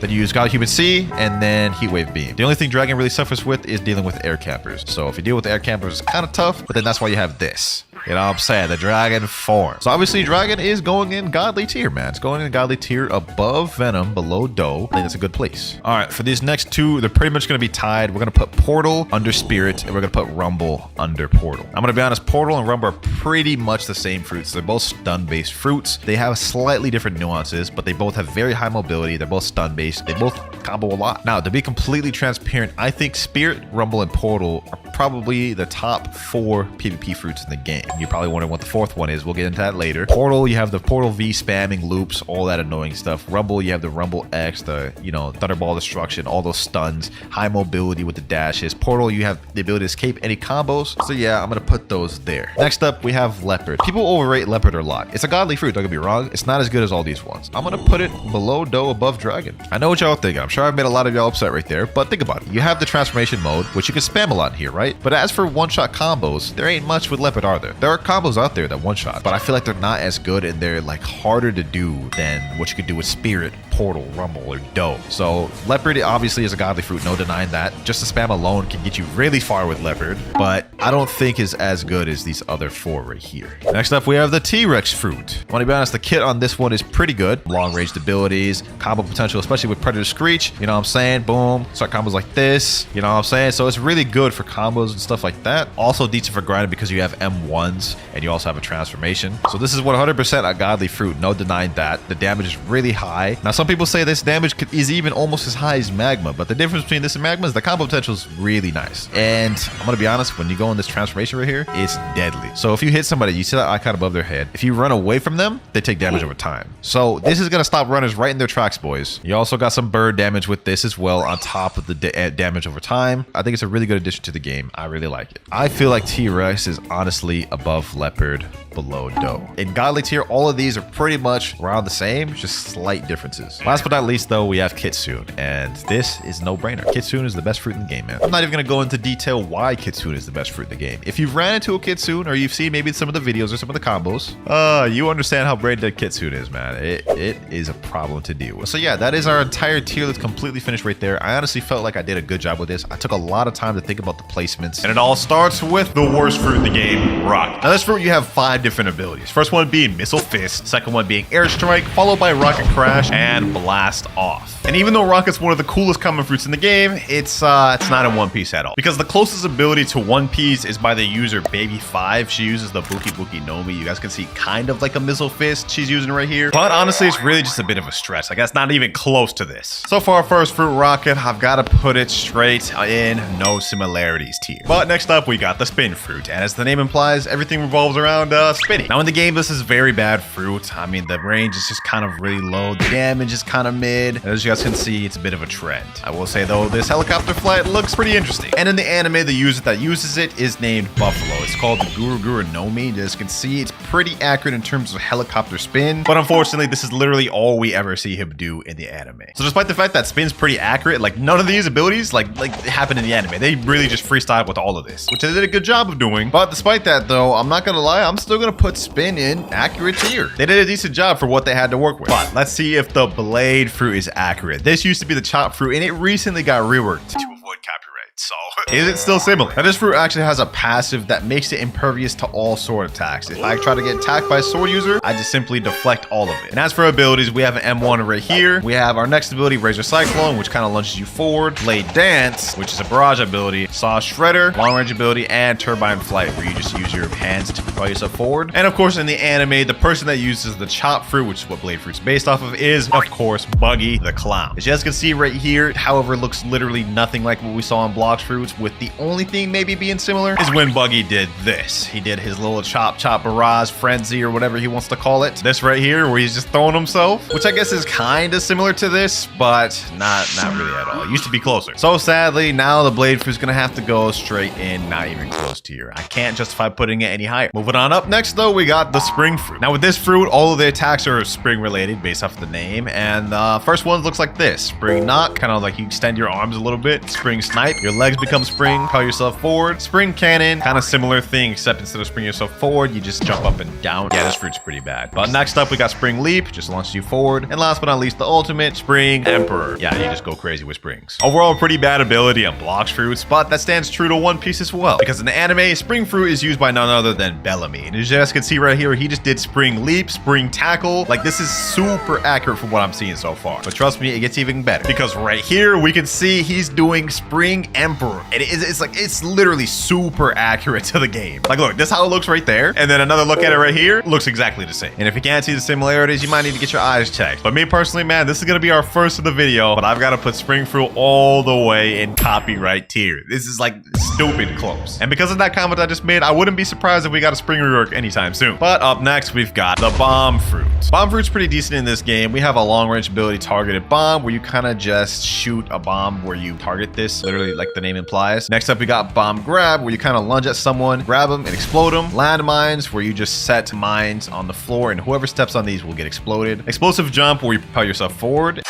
then you use God Human C, and then Heat Wave Beam. The only thing Dragon really suffers with is dealing with air campers. So if you deal with the air campers, it's kind of tough, but then that's why you have this. You know what I'm saying? The Dragon form. So obviously Dragon is going in godly tier, man. It's going in godly tier above Venom, below Doe. I think that's a good place. All right, for these next two, they're pretty much going to be tied. We're going to put Portal under Spirit, and we're going to put Rumble under Portal. I'm going to be honest, Portal and Rumble are pretty much the same fruits. They're both stun-based fruits. They have slightly different nuances, but they both have very high mobility. They're both stun-based. They both combo a lot. Now, to be completely transparent, I think Spirit, Rumble, and Portal are probably the top 4 PvP fruits in the game. You're probably wondering what the 4th one is. We'll get into that later. Portal, you have the Portal V spamming loops, all that annoying stuff. Rumble, you have the Rumble X, the, you know, Thunderball Destruction, all those stuns, high mobility with the dashes. Portal, you have the ability to escape any combos. So yeah, I'm going to put those there. Next up, we have Leopard. People overrate Leopard a lot. It's a godly fruit, don't get me wrong. It's not as good as all these ones. I'm going to put it below Doe, above Dragon. I know what y'all thinking. I'm sure I've made a lot of y'all upset right there, but think about it. You have the transformation mode, which you can spam a lot here, right? But as for one-shot combos, there ain't much with Leopard, are there? There are combos out there that one-shot, but I feel like they're not as good and they're like harder to do than what you could do with Spirit, Portal, Rumble, or Doe. So Leopard obviously is a godly fruit, no denying that. Just the spam alone can get you really far with Leopard, but I don't think is as good as these other 4 right here. Next up, we have the T-Rex fruit. I want to be honest, the kit on this one is pretty good. Long-ranged abilities, combo potential, especially with Predator Screech. You know what I'm saying? Boom. Start combos like this. You know what I'm saying? So it's really good for combos and stuff like that. Also decent for grinding because you have M1s and you also have a transformation. So this is 100% a godly fruit. No denying that. The damage is really high. Now, some people say this damage is even almost as high as Magma, but the difference between this and Magma is the combo potential is really nice. And I'm going to be honest, when you go in this transformation right here, it's deadly. So if you hit somebody, you see that icon above their head. If you run away from them, they take damage over time. So this is going to stop runners right in their tracks, boys. You also got some bird damage with this as well on top of the damage over time. I think it's a really good addition to the game. I really like it. I feel like T-Rex is honestly above Leopard, below Doe. In godly tier, all of these are pretty much around the same, just slight differences. Last but not least, though, we have Kitsune, and this is no-brainer. Kitsune is the best fruit in the game, man. I'm not even going to go into detail why Kitsune is the best fruit in the game. If you've ran into a Kitsune, or you've seen maybe some of the videos or some of the combos, you understand how brain dead Kitsune is, man. It is a problem to deal with. So yeah, that is our entire tier list completely finished right there. I honestly felt like I did a good job with this. I took a lot of time to think about the placements, and it all starts with the worst fruit in the game, Rocket. Now this fruit, you have 5 different abilities. First one being Missile Fist, second one being Airstrike, followed by Rocket Crash and Blast Off. And even though Rocket's one of the coolest common fruits in the game, it's not in One Piece at all. Because the closest ability to One Piece is by the user Baby 5. She uses the Buki Buki Nomi. You guys can see kind of like a Missile Fist she's using right here. But honestly, it's really just a bit of a stretch. Like, that's not even close to this. So for our first fruit, Rocket, I've got to put it straight in no similarities tier. But next up, we got the Spin Fruit. And as the name implies, everything revolves around spinning. Now in the game, this is very bad fruit. I mean, the range is just kind of really low. The damage is kind of mid. As you guys can see, it's a bit of a trend. I will say though, this helicopter flight looks pretty interesting. And in the anime, the user that uses it is named Buffalo. It's called the Guru Guru Nomi. As you can see, it's pretty accurate in terms of helicopter spin. But unfortunately, this is literally all we ever see him do in the anime. So despite the fact that spin's pretty accurate, like none of these abilities like happen in the anime. They really just freestyle with all of this, which they did a good job of doing. But despite that though, I'm not gonna lie, I'm still gonna put spin in accurate tier. They did a decent job for what they had to work with. But let's see if the blade fruit is accurate. This used to be the chop fruit and it recently got reworked to avoid copyright. So, is it still similar? Now, this fruit actually has a passive that makes it impervious to all sword attacks. If I try to get attacked by a sword user, I just simply deflect all of it. And as for abilities, we have an M1 right here. We have our next ability, Razor Cyclone, which kind of launches you forward. Blade Dance, which is a barrage ability. Saw Shredder, long range ability, and Turbine Flight, where you just use your hands to propel yourself forward. And of course, in the anime, the person that uses the chop fruit, which is what Blade Fruit's based off of, is, of course, Buggy the Clown. As you guys can see right here, however, looks literally nothing like what we saw in Blox fruits, with the only thing maybe being similar is when Buggy did this. He did his little chop barrage frenzy or whatever he wants to call it. This right here where he's just throwing himself, which I guess is kind of similar to this, but not really at all. It used to be closer. So sadly, now the blade fruit's gonna have to go straight in, not even close to here. I can't justify putting it any higher. Moving on up next though, we got the spring fruit. Now with this fruit, all of the attacks are spring related based off of the name, and the first one looks like this. Spring knock, kind of like you extend your arms a little bit. Spring snipe, your legs become spring, propel yourself forward. Spring cannon, kind of similar thing, except instead of springing yourself forward, you just jump up and down. Yeah, this fruit's pretty bad. But next up, we got spring leap, just launches you forward. And last but not least, the ultimate, spring emperor. Yeah, you just go crazy with springs. Overall, pretty bad ability on Blox fruits, but that stands true to One Piece as well. Because in the anime, spring fruit is used by none other than Bellamy. And as you guys can see right here, he just did spring leap, spring tackle. Like, this is super accurate from what I'm seeing so far. But trust me, it gets even better. Because right here, we can see he's doing spring emperor. And it's literally super accurate to the game. Like, look, this is how it looks right there. And then another look at it right here, looks exactly the same. And if you can't see the similarities, you might need to get your eyes checked. But me personally, man, this is gonna be our first of the video, but I've got to put spring fruit all the way in copyright tier. This is like stupid close. And because of that comment I just made, I wouldn't be surprised if we got a spring rework anytime soon. But up next, we've got the bomb fruit. Bomb fruit's pretty decent in this game. We have a long range ability, targeted bomb, where you kind of just shoot a bomb where you target this, literally like the name implies. Next up, we got bomb grab, where you kind of lunge at someone, grab them and explode them. Landmines, where you just set mines on the floor and whoever steps on these will get exploded. Explosive jump, where you propel yourself forward.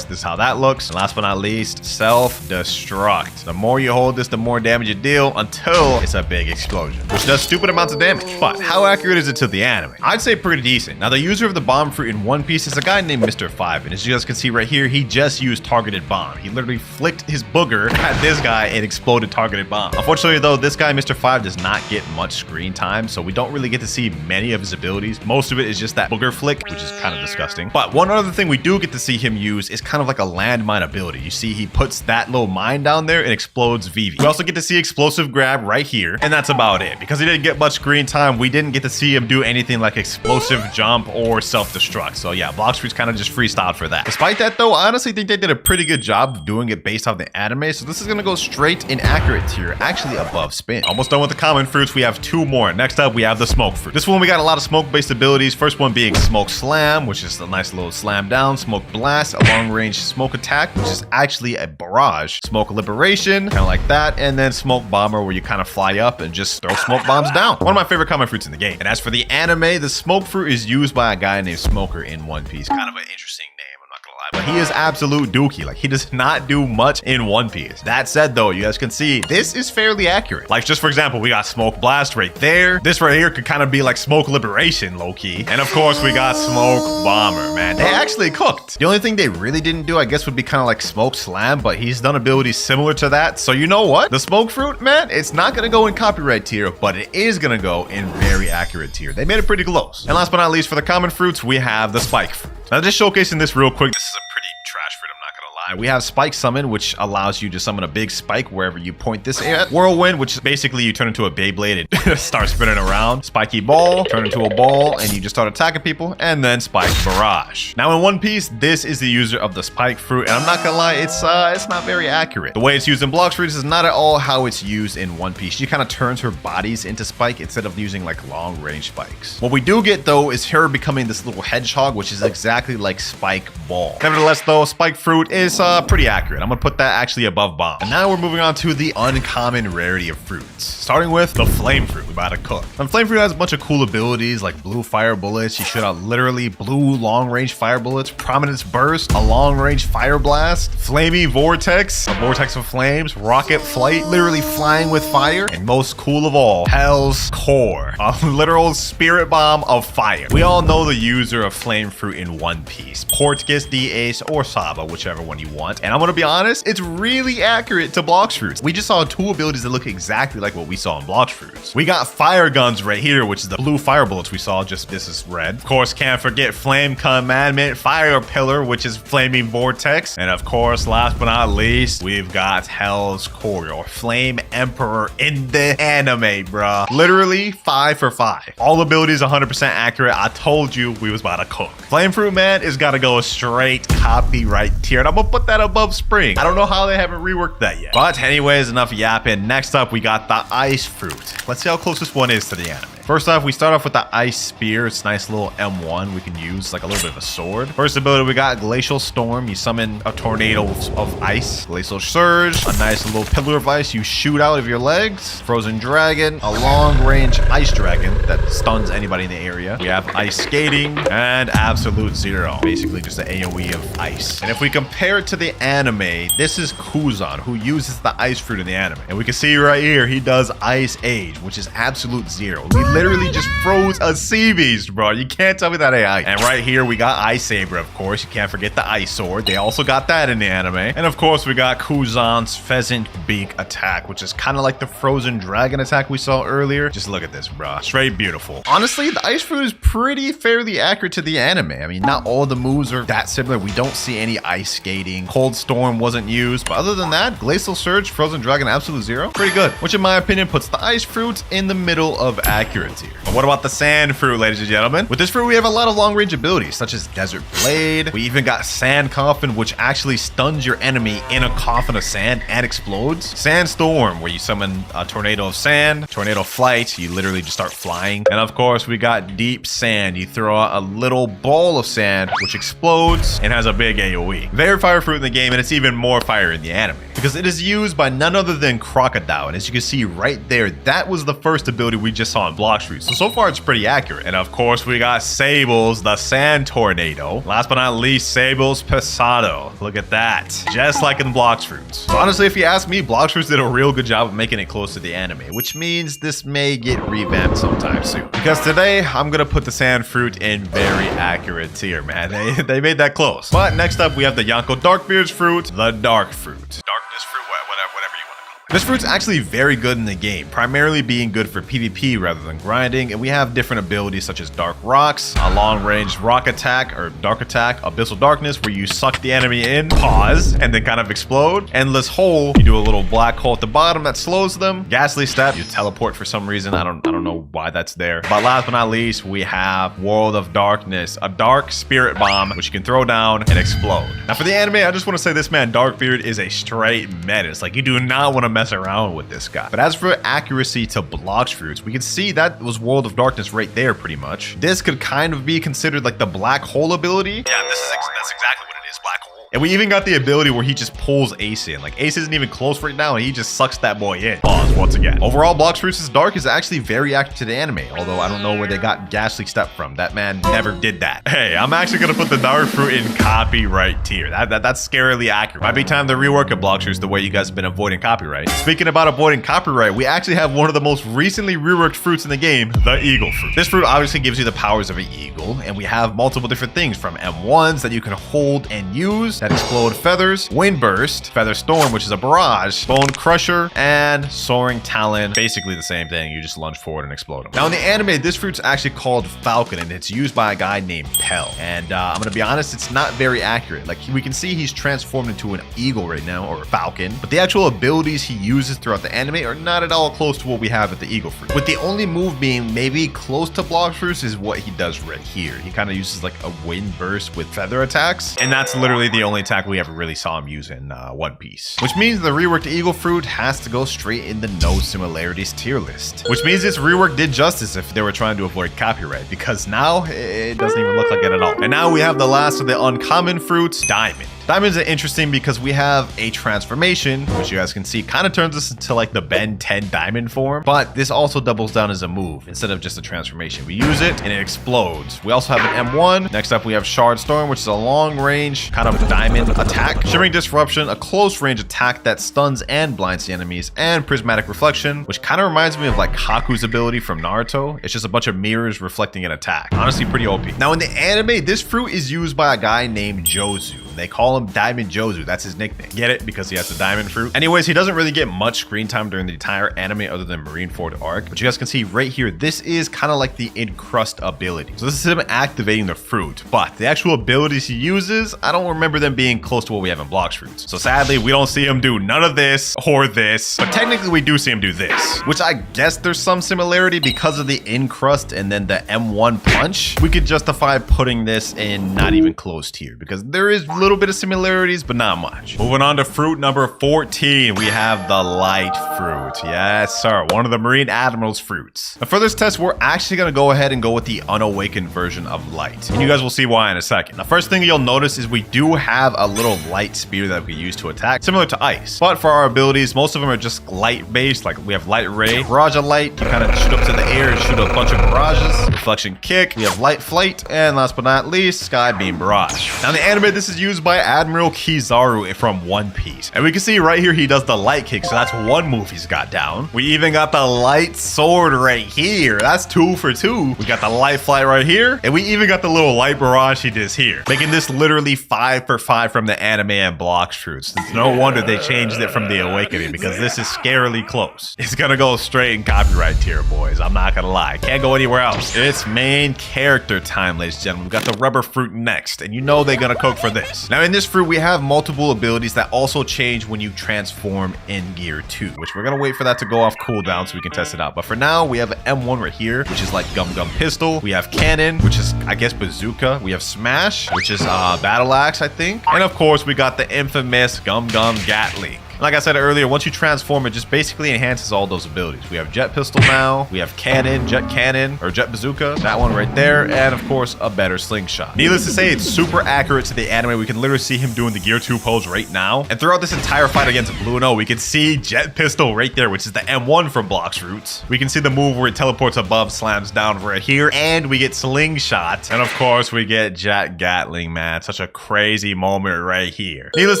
This is how that looks. And last but not least, self-destruct. The more you hold this, the more damage you deal until it's a big explosion, which does stupid amounts of damage. But how accurate is it to the anime? I'd say pretty decent. Now, the user of the bomb fruit in One Piece is a guy named Mr. 5. And as you guys can see right here, he just used targeted bomb. He literally flicked his booger at this guy and exploded targeted bomb. Unfortunately, though, this guy, Mr. 5, does not get much screen time, so we don't really get to see many of his abilities. Most of it is just that booger flick, which is kind of disgusting. But one other thing we do get to see him use is kind of like a landmine ability. You see, he puts that little mine down there and explodes Vivi. We also get to see explosive grab right here, and that's about it. Because he didn't get much screen time, we didn't get to see him do anything like explosive jump or self-destruct. So yeah, Blox fruit's kind of just freestyled for that. Despite that though, I honestly think they did a pretty good job of doing it based off the anime, so this is gonna go straight in accurate tier, actually above spin. Almost done with the common fruits, we have 2 more. Next up, we have the smoke fruit. This one, we got a lot of smoke-based abilities. First one being smoke slam, which is a nice little slam down. Smoke blast, a long-range smoke attack, which is actually a barrage. Smoke liberation, kind of like that. And then smoke bomber, where you kind of fly up and just throw smoke bombs down. One of my favorite common fruits in the game. And as for the anime, the smoke fruit is used by a guy named Smoker in One Piece. Kind of an interesting name, I'm not gonna lie. but he is absolute dookie. Like, he does not do much in One Piece. That said, though, you guys can see this is fairly accurate. Like, just for example, we got Smoke Blast right there. This right here could kind of be like Smoke Liberation, low-key. And of course, we got Smoke Bomber, man. They actually cooked. The only thing they really didn't do, I guess, would be kind of like Smoke Slam, but he's done abilities similar to that. So you know what? The Smoke Fruit, man, it's not going to go in copyright tier, but it is going to go in very accurate tier. They made it pretty close. And last but not least, for the common fruits, we have the Spike Fruit. Now, just showcasing this real quick, this is a pretty trash fruit, I'm not gonna lie. We have Spike Summon, which allows you to summon a big spike wherever you point this at. Whirlwind, which is basically you turn into a Beyblade and start spinning around. Spiky Ball, turn into a ball, and you just start attacking people. And then Spike Barrage. Now, in One Piece, this is the user of the Spike Fruit, and I'm not gonna lie, it's not very accurate. The way it's used in Blox fruits is not at all how it's used in One Piece. She kind of turns her bodies into spike instead of using like long range spikes. What we do get though is her becoming this little hedgehog, which is exactly like Spike Ball. Nevertheless though, Spike Fruit is pretty accurate. I'm gonna put that actually above Bomb. And now we're moving on to the uncommon rarity of fruits, starting with the Flame Fruit. We're about to cook. And Flame Fruit has a bunch of cool abilities like blue fire bullets. You shoot out literally blue long range fire bullets, Prominence Burst, a long range fire blast, Flamey Vortex, a vortex of flames, rocket flight, literally flying with fire, and most cool of all, Hell's Core, a literal spirit bomb of fire. We all know the user of Flame Fruit in One Piece, Portgas, D-Ace, or Saba, whichever one you want. And I'm gonna be honest, it's really accurate to Blox fruits. We just saw two abilities that look exactly like what we saw in Blox fruits. We got fire guns right here, which is the blue fire bullets we saw, just this is red. Of course, can't forget Flame Commandment, Fire Pillar, which is Flaming Vortex. And of course, last but not least, we've got Hell's Core, or Flame Emperor in the anime, bruh. Literally 5 for 5. All abilities 100% accurate. I told you we was about to cook. Flame Fruit, man, is gotta go straight copyright tier, and I'm gonna put that above Spring. I don't know how they haven't reworked that yet. But anyways, enough yapping. Next up, we got the Ice Fruit. Let's see how close this one is to the anime. First off, we start off with the Ice Spear. It's a nice little M1 we can use, like a little bit of a sword. First ability, we got Glacial Storm. You summon a tornado of ice. Glacial Surge, a nice little pillar of ice you shoot out of your legs. Frozen Dragon, a long-range ice dragon that stuns anybody in the area. We have Ice Skating and Absolute Zero, basically just an AoE of ice. And if we compare it to the anime, this is Kuzan, who uses the Ice Fruit in the anime. And we can see right here, he does Ice Age, which is Absolute Zero. He literally just froze a sea beast, bro. You can't tell me that AI. And right here, we got Ice Saber, of course. You can't forget the Ice Sword. They also got that in the anime. And of course, we got Kuzan's Pheasant Beak attack, which is kind of like the Frozen Dragon attack we saw earlier. Just look at this, bro. Straight beautiful. Honestly, the Ice Fruit is pretty fairly accurate to the anime. I mean, not all the moves are that similar. We don't see any ice skating. Cold Storm wasn't used. But other than that, Glacial Surge, Frozen Dragon, Absolute Zero, pretty good. Which in my opinion puts the Ice Fruit in the middle of accurate tier. But what about the Sand Fruit, ladies and gentlemen? With this fruit, we have a lot of long-range abilities, such as Desert Blade. We even got Sand Coffin, which actually stuns your enemy in a coffin of sand and explodes. Sandstorm, where you summon a tornado of sand. Tornado Flight, you literally just start flying. And of course, we got Deep Sand. You throw out a little ball of sand, which explodes and has a big AoE. Very fire fruit in the game, and it's even more fire in the anime, because it is used by none other than Crocodile. And as you can see right there, that was the first ability we just saw in Blox fruits. So far, it's pretty accurate. And of course, we got Sable's the Sand Tornado. Last but not least, Sable's Pesado. Look at that. Just like in Blox fruits. So honestly, if you ask me, Blox fruits did a real good job of making it close to the anime, which means this may get revamped sometime soon. Because today, I'm gonna put the Sand Fruit in very accurate tier, man. They made that close. But next up, we have the Yonko Darkbeard's fruit, the Dark Fruit. Darkness fruit, whatever you want to call it. This fruit's actually very good in the game, primarily being good for PvP rather than grinding, and we have different abilities such as Dark Rocks, a long-range rock attack, or dark attack, Abyssal Darkness, where you suck the enemy in, pause, and then kind of explode. Endless Hole, you do a little black hole at the bottom that slows them. Ghastly Step, you teleport for some reason, I don't know why that's there. But last but not least, we have World of Darkness, a dark spirit bomb, which you can throw down and explode. Now for the anime, I just want to say this man, Darkbeard, is a straight menace. Like, you do not want to mess around with this guy. But as for accuracy to Blox fruits, we can see that was World of Darkness right there pretty much. This could kind of be considered like the black hole ability. Yeah, that's exactly what it is, black hole. And we even got the ability where he just pulls Ace in. Like, Ace isn't even close right now, and he just sucks that boy in. Pause once again. Overall, Blox Fruits' Dark is actually very accurate to the anime, although I don't know where they got Ghastly Step from. That man never did that. Hey, I'm actually gonna put the Dark Fruit in copyright tier. That's scarily accurate. Might be time to rework a Blox Fruits the way you guys have been avoiding copyright. Speaking about avoiding copyright, we actually have one of the most recently reworked fruits in the game, the Eagle Fruit. This fruit obviously gives you the powers of an eagle, and we have multiple different things from M1s that you can hold and use that explode feathers, Wind Burst, Feather Storm, which is a barrage, Bone Crusher, and Soaring Talon. Basically the same thing, you just lunge forward and explode them. Now in the anime, this fruit's actually called Falcon, and it's used by a guy named Pell. And I'm gonna be honest, it's not very accurate. Like, we can see he's transformed into an eagle right now, or a falcon, but the actual abilities he uses throughout the anime are not at all close to what we have at the Eagle Fruit. With the only move being maybe close to Blox Fruits is what he does right here. He kind of uses like a Wind Burst with feather attacks, and that's literally the only attack we ever really saw him use in One Piece. Which means the reworked Eagle Fruit has to go straight in the no similarities tier list. Which means this rework did justice if they were trying to avoid copyright, because now it doesn't even look like it at all. And now we have the last of the uncommon fruits, Diamond. Diamonds are interesting because we have a transformation, which you guys can see kind of turns us into like the Ben 10 diamond form, but this also doubles down as a move instead of just a transformation. We use it and it explodes. We also have an M1. Next up, we have Shard Storm, which is a long range kind of diamond attack. Shimmering Disruption, a close range attack that stuns and blinds the enemies, and Prismatic Reflection, which kind of reminds me of like Haku's ability from Naruto. It's just a bunch of mirrors reflecting an attack. Honestly, pretty OP. Now in the anime, this fruit is used by a guy named Jozu. They call him Diamond Jozu. That's his nickname. Get it? Because he has the diamond fruit. Anyways, he doesn't really get much screen time during the entire anime other than Marineford arc. But you guys can see right here, this is kind of like the Encrust ability. So this is him activating the fruit. But the actual abilities he uses, I don't remember them being close to what we have in Blox Fruits. So sadly, we don't see him do none of this or this. But technically, we do see him do this. Which I guess there's some similarity because of the Encrust and then the M1 punch. We could justify putting this in not even close tier because there is little bit of similarities, but not much. Moving on to fruit number 14, we have the light fruit. Yes, sir. One of the Marine Admiral's fruits. Now for this test, we're actually going to go ahead and go with the unawakened version of light. And you guys will see why in a second. The first thing you'll notice is we do have a little light spear that we use to attack, similar to ice. But for our abilities, most of them are just light based. Like we have light ray, barrage of light. You kind of shoot up to the air and shoot a bunch of barrages. Reflection kick. We have light flight. And last but not least, sky beam barrage. Now in the anime, this is used by Admiral Kizaru from One Piece. And we can see right here, he does the light kick. So that's one move he's got down. We even got the light sword right here. That's 2 for 2. We got the light flight right here. And we even got the little light barrage he does here. Making this literally 5 for 5 from the anime and Blox Fruits. It's no wonder they changed it from the Awakening because this is scarily close. It's gonna go straight in copyright tier, boys. I'm not gonna lie. Can't go anywhere else. It's main character time, ladies and gentlemen. We got the rubber fruit next. And you know they're gonna cook for this. Now in this fruit, we have multiple abilities that also change when you transform in Gear 2, which we're gonna wait for that to go off cooldown so we can test it out. But for now, we have an M1 right here, which is like Gum Gum Pistol. We have Cannon, which is, I guess, Bazooka. We have Smash, which is Battle Axe, I think. And of course, we got the infamous Gum Gum Gatling. Like I said earlier, once you transform, it just basically enhances all those abilities. We have Jet Pistol now, we have Cannon, Jet Cannon, or Jet Bazooka, that one right there, and of course, a better slingshot. Needless to say, it's super accurate to the anime. We can literally see him doing the Gear 2 pose right now. And throughout this entire fight against Blue and O, we can see Jet Pistol right there, which is the M1 from Blox Fruits. We can see the move where it teleports above, slams down right here, and we get slingshot. And of course, we get Jet Gatling, man. Such a crazy moment right here. Needless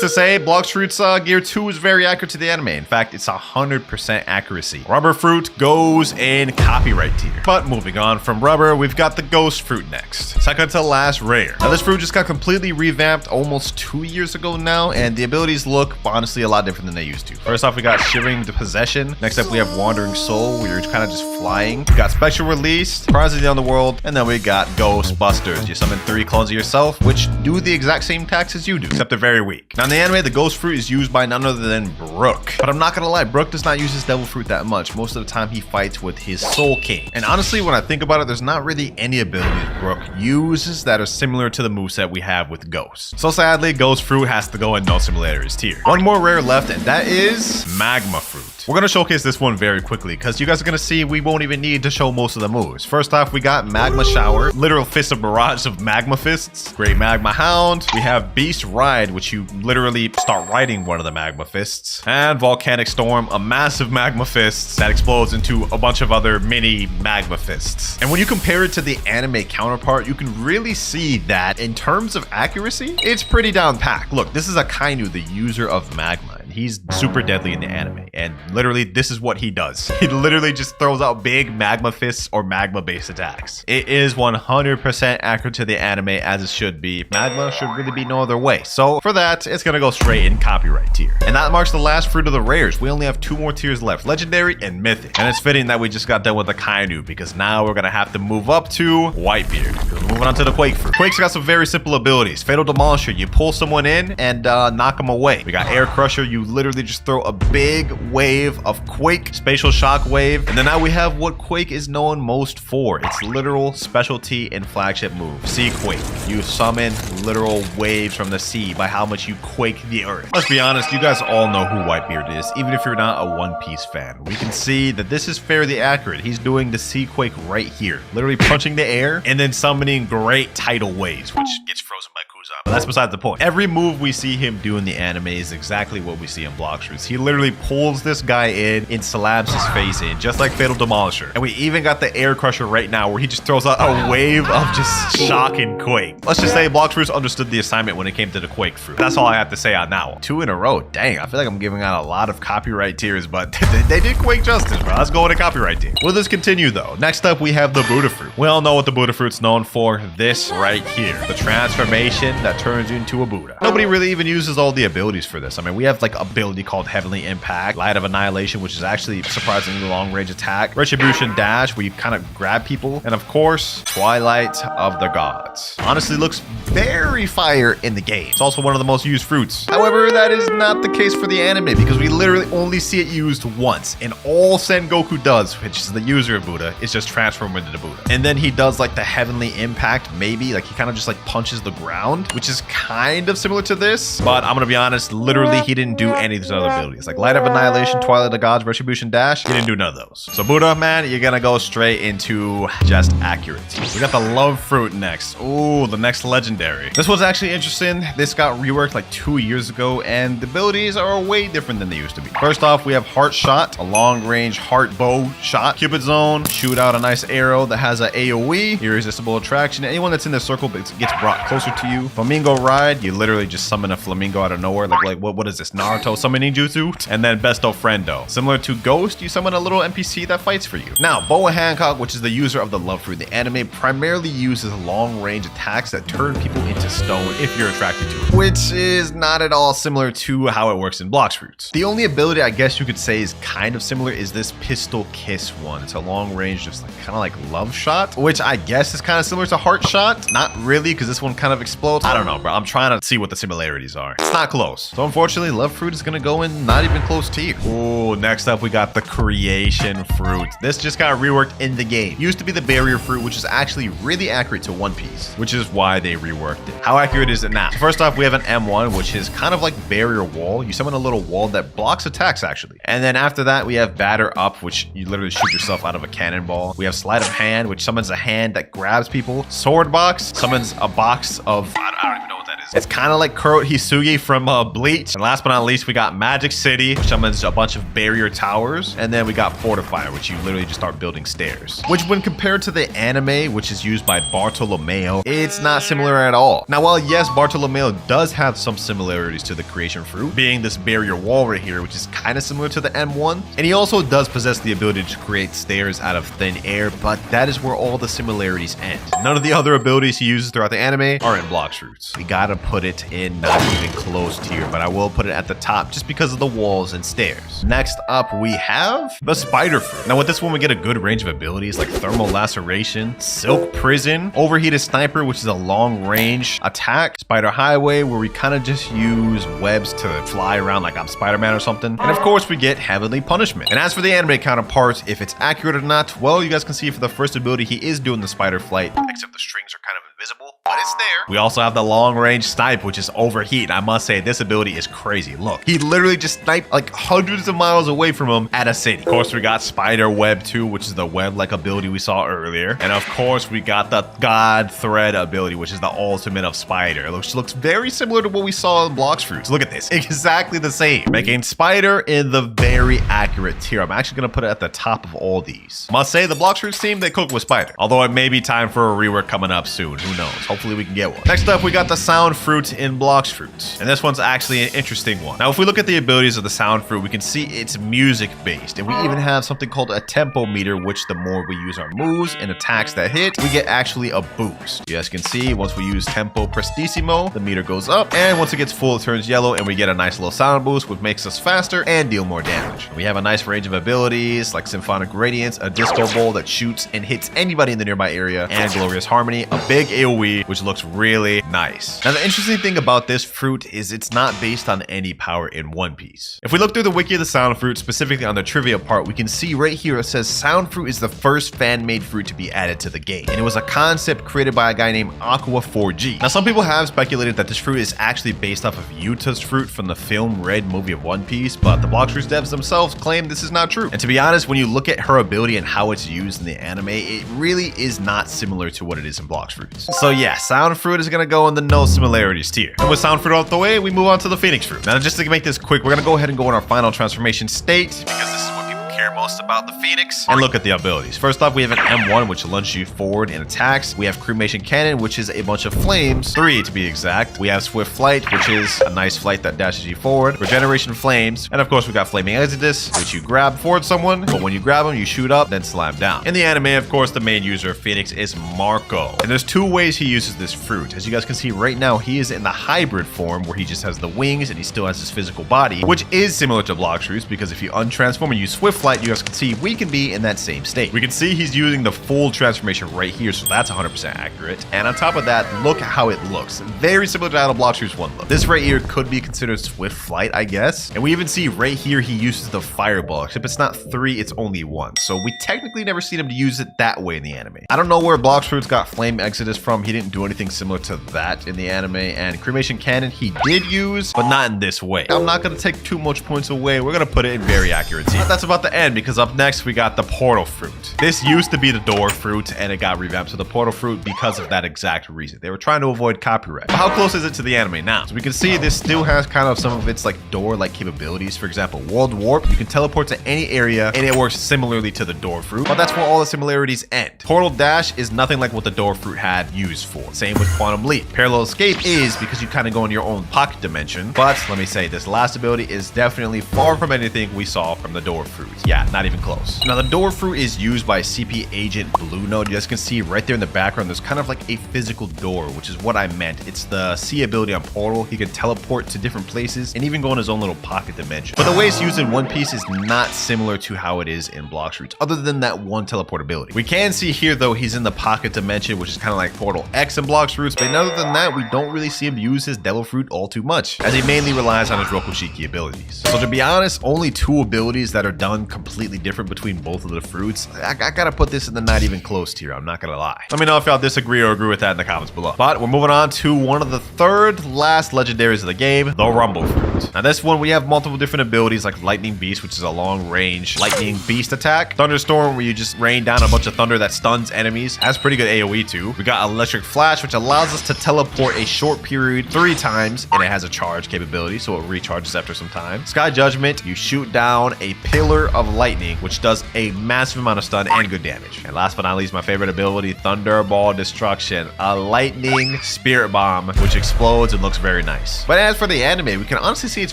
to say, Blox Fruits Gear 2 is very accurate to the anime. In fact, it's 100% accuracy. Rubber fruit goes in copyright tier. But moving on from rubber, we've got the ghost fruit next. Second to last rare. Now this fruit just got completely revamped almost 2 years ago now, and the abilities look honestly a lot different than they used to. First off, we got Shivering Possession. Next up, we have Wandering Soul, where you're kind of just flying. We got Spectral Release, Prizes the Underworld, and then we got Ghostbusters. You summon 3 clones of yourself, which do the exact same attacks as you do, except they're very weak. Now in the anime, the ghost fruit is used by none other than Brook. But I'm not gonna lie, Brook does not use his devil fruit that much. Most of the time he fights with his Soul King. And honestly, when I think about it, there's not really any abilities Brook uses that are similar to the moveset we have with Ghost. So sadly, Ghost Fruit has to go in no similarities tier. One more rare left, and that is Magma Fruit. We're going to showcase this one very quickly because you guys are going to see we won't even need to show most of the moves. First off, we got Magma Shower, literal fist of barrage of magma fists. Great Magma Hound. We have Beast Ride, which you literally start riding one of the magma fists. And Volcanic Storm, a massive magma fist that explodes into a bunch of other mini magma fists. And when you compare it to the anime counterpart, you can really see that in terms of accuracy, it's pretty down packed. Look, this is Akainu, the user of magma. He's super deadly in the anime, and literally this is what he does. He literally just throws out big magma fists or magma based attacks. It is 100% accurate to the anime as it should be. Magma should really be no other way. So for that, it's gonna go straight in copyright tier. And that marks the last fruit of the rares. We only have 2 more tiers left, legendary and mythic. And it's fitting that we just got done with Akainu because now we're gonna have to move up to Whitebeard. We're moving on to the Quake fruit. Quake's got some very simple abilities. Fatal Demolisher, you pull someone in and knock them away. We got Air Crusher, you literally just throw a big wave of Quake, spatial shock wave. And then now we have what Quake is known most for. It's literal specialty and flagship move, Sea Quake. You summon literal waves from the sea by how much you quake the earth. Let's be honest, you guys all know who Whitebeard is, even if you're not a One Piece fan. We can see that this is fairly accurate. He's doing the Sea Quake right here, literally punching the air and then summoning great tidal waves, which gets frozen by Kuzan. But that's beside the point. Every move we see him do in the anime is exactly what we see in Blox. He literally pulls this guy in and slams his face in, just like Fatal Demolisher. And we even got the Air Crusher right now, where he just throws out a wave of just shock and Quake. Let's just say Blox Fruits understood the assignment when it came to the Quake fruit. That's all I have to say on that one. 2 in a row. Dang, I feel like I'm giving out a lot of copyright tiers, but they did Quake justice, bro. Let's go with a copyright tier. Will this continue, though? Next up, we have the Buddha Fruit. We all know what the Buddha Fruit's known for. This right here. The transformation that turns you into a Buddha. Nobody really even uses all the abilities for this. I mean, we have like an ability called Heavenly Impact, Light of Annihilation, which is actually surprisingly long range attack, Retribution Dash, where you kind of grab people, and of course, Twilight of the Gods. Honestly, looks very fire in the game. It's also one of the most used fruits. However, that is not the case for the anime because we literally only see it used once, and all Sengoku does, which is the user of Buddha, is just transform into the Buddha. And then he does like the Heavenly Impact, maybe, like he kind of just like punches the ground, which is kind of similar to this, but I'm gonna be honest, literally he didn't do any of these other abilities. Like Light of Annihilation, Twilight of the Gods, Retribution Dash, he didn't do none of those. So Buddha, man, you're gonna go straight into just accuracy. We got the Love Fruit next. Ooh, the next legendary. This was actually interesting. This got reworked like 2 years ago, and the abilities are way different than they used to be. First off, we have Heart Shot, a long-range heart bow shot. Cupid Zone, shoot out a nice arrow that has an AoE, irresistible attraction. Anyone that's in the circle gets brought closer to you. Flamingo Ride, you literally just summon a flamingo out of nowhere. Like what is this, Naruto summoning jutsu? And then Besto Friendo. Similar to Ghost, you summon a little NPC that fights for you. Now, Boa Hancock, which is the user of the Love Fruit, the anime primarily uses long-range attacks that turn people into stone if you're attracted to it, which is not at all similar to how it works in Blox Fruits. The only ability I guess you could say is kind of similar is this Pistol Kiss one. It's a long-range, just like kind of like love shot, which I guess is kind of similar to Heart Shot. Not really, because this one kind of explodes. I don't know, bro. I'm trying to see what the similarities are. It's not close. So unfortunately, Love Fruit is gonna go in not even close to you. Oh, next up we got the Creation Fruit. This just got reworked in the game. Used to be the Barrier Fruit, which is actually really accurate to One Piece, which is why they reworked it. How accurate is it now? So first off, we have an M1, which is kind of like Barrier Wall. You summon a little wall that blocks attacks, actually. And then after that, we have Batter Up, which you literally shoot yourself out of a cannonball. We have Sleight of Hand, which summons a hand that grabs people. Sword Box summons a box of... I don't even know what that is. It's kind of like Kuro Hisugi from Bleach. And last but not least, we got Magic City, which summons a bunch of barrier towers. And then we got Fortifier, which you literally just start building stairs. Which when compared to the anime, which is used by Bartolomeo, it's not similar at all. Now, while yes, Bartolomeo does have some similarities to the Creation Fruit, being this barrier wall right here, which is kind of similar to the M1. And he also does possess the ability to create stairs out of thin air, but that is where all the similarities end. None of the other abilities he uses throughout the anime are in Blox Fruits. We gotta put it in not even close tier, but I will put it at the top just because of the walls and stairs. Next up, we have the Spider Fruit. Now with this one, we get a good range of abilities like Thermal Laceration, Silk Prison, Overheated Sniper, which is a long range attack, Spider Highway, where we kind of just use webs to fly around like I'm Spider-Man or something. And of course, we get Heavenly Punishment. And as for the anime counterpart, if it's accurate or not, well, you guys can see for the first ability, he is doing the spider flight, except the strings are kind of invisible, but it's there. We also have the long-range snipe, which is overheat. I must say, this ability is crazy. Look, he literally just sniped like hundreds of miles away from him at a city. Of course, we got spider web too, which is the web-like ability we saw earlier. And of course, we got the god thread ability, which is the ultimate of spider, which looks very similar to what we saw in Blox fruits. Look at this, exactly the same, making spider in the very accurate tier. I'm actually going to put it at the top of all these. Must say, the Blox fruits team, they cook with spider, although it may be time for a rework coming up soon. Who knows? Hopefully we can get one. Next up, we got the sound fruit in Blox fruits, and this one's actually an interesting one. Now, if we look at the abilities of the sound fruit, we can see it's music based, and we even have something called a tempo meter, which the more we use our moves and attacks that hit, we get actually a boost. You guys can see once we use tempo prestissimo, the meter goes up, and once it gets full, it turns yellow, and we get a nice little sound boost, which makes us faster and deal more damage. We have a nice range of abilities like symphonic radiance, a disco ball that shoots and hits anybody in the nearby area, and glorious harmony, a big AoE, which looks really nice. Now, the interesting thing about this fruit is it's not based on any power in One Piece. If we look through the wiki of the sound fruit, specifically on the trivia part, we can see right here it says sound fruit is the first fan-made fruit to be added to the game, and it was a concept created by a guy named Aqua 4G. Now, some people have speculated that this fruit is actually based off of Yuta's fruit from the film Red movie of One Piece, but the Blox fruits devs themselves claim this is not true. And to be honest, when you look at her ability and how it's used in the anime, it really is not similar to what it is in Blox fruits. So yeah, sound fruit is gonna go in the no similarities tier. And with sound fruit out the way, we move on to the Phoenix fruit. Now, just to make this quick, we're gonna go ahead and go in our final transformation state, because this is what people care most about the Phoenix, and look at the abilities. First off, we have an M1, which lunges you forward and attacks. We have cremation cannon, which is a bunch of flames, 3 to be exact. We have swift flight, which is a nice flight that dashes you forward. Regeneration flames, and of course we got flaming exodus, which you grab forward someone, but when you grab them, you shoot up, then slam down. In the anime, of course, the main user of Phoenix is Marco, and there's 2 ways he uses this fruit. As you guys can see right now, he is in the hybrid form where he just has the wings and he still has his physical body, which is similar to Blox fruits, because if you untransform and use swift flight, you guys can see we can be in that same state. We can see he's using the full transformation right here, so that's 100% accurate. And on top of that, look at how it looks. Very similar to how the Blox fruits 1 look. This right here could be considered swift flight, I guess. And we even see right here he uses the fireball, except it's not 3, it's only 1. So we technically never seen him to use it that way in the anime. I don't know where Blox fruits got flame exodus from. He didn't do anything similar to that in the anime. And cremation cannon he did use, but not in this way. I'm not gonna take too much points away. We're gonna put it in very accurate tier. But that's about the end, because up next we got the portal fruit. This used to be the door fruit, and it got revamped to the portal fruit because of that exact reason. They were trying to avoid copyright. But how close is it to the anime now? So we can see this still has kind of some of its like door-like capabilities. For example, world warp, you can teleport to any area, and it works similarly to the door fruit, but that's where all the similarities end. Portal dash is nothing like what the door fruit had used for. Same with quantum leap. Parallel escape is because you kind of go in your own pocket dimension, but let me say, this last ability is definitely far from anything we saw from the door fruit. Yeah, not even close. Now, the door fruit is used by CP Agent Blue Note. You guys can see right there in the background, there's kind of like a physical door, which is what I meant. It's the C ability on Portal. He can teleport to different places and even go in his own little pocket dimension. But the way it's used in One Piece is not similar to how it is in Blox fruits, other than that one teleport ability. We can see here, though, he's in the pocket dimension, which is kind of like Portal X in Blox fruits, but other than that, we don't really see him use his Devil Fruit all too much, as he mainly relies on his Rokushiki abilities. So to be honest, only 2 abilities that are done completely different between both of the fruits. I gotta put this in the not even close tier, I'm not gonna lie. Let me know if y'all disagree or agree with that in the comments below. But we're moving on to one of the 3rd last legendaries of the game, the Rumble fruit. Now this one, we have multiple different abilities like Lightning Beast, which is a long range lightning beast attack. Thunderstorm, where you just rain down a bunch of thunder that stuns enemies. Has pretty good AoE too. We got Electric Flash, which allows us to teleport a short period 3 times, and it has a charge capability, so it recharges after some time. Sky Judgment, you shoot down a pillar of lightning, which does a massive amount of stun and good damage. And last but not least, my favorite ability, Thunderball Destruction, a lightning spirit bomb, which explodes and looks very nice. But as for the anime, we can honestly see it's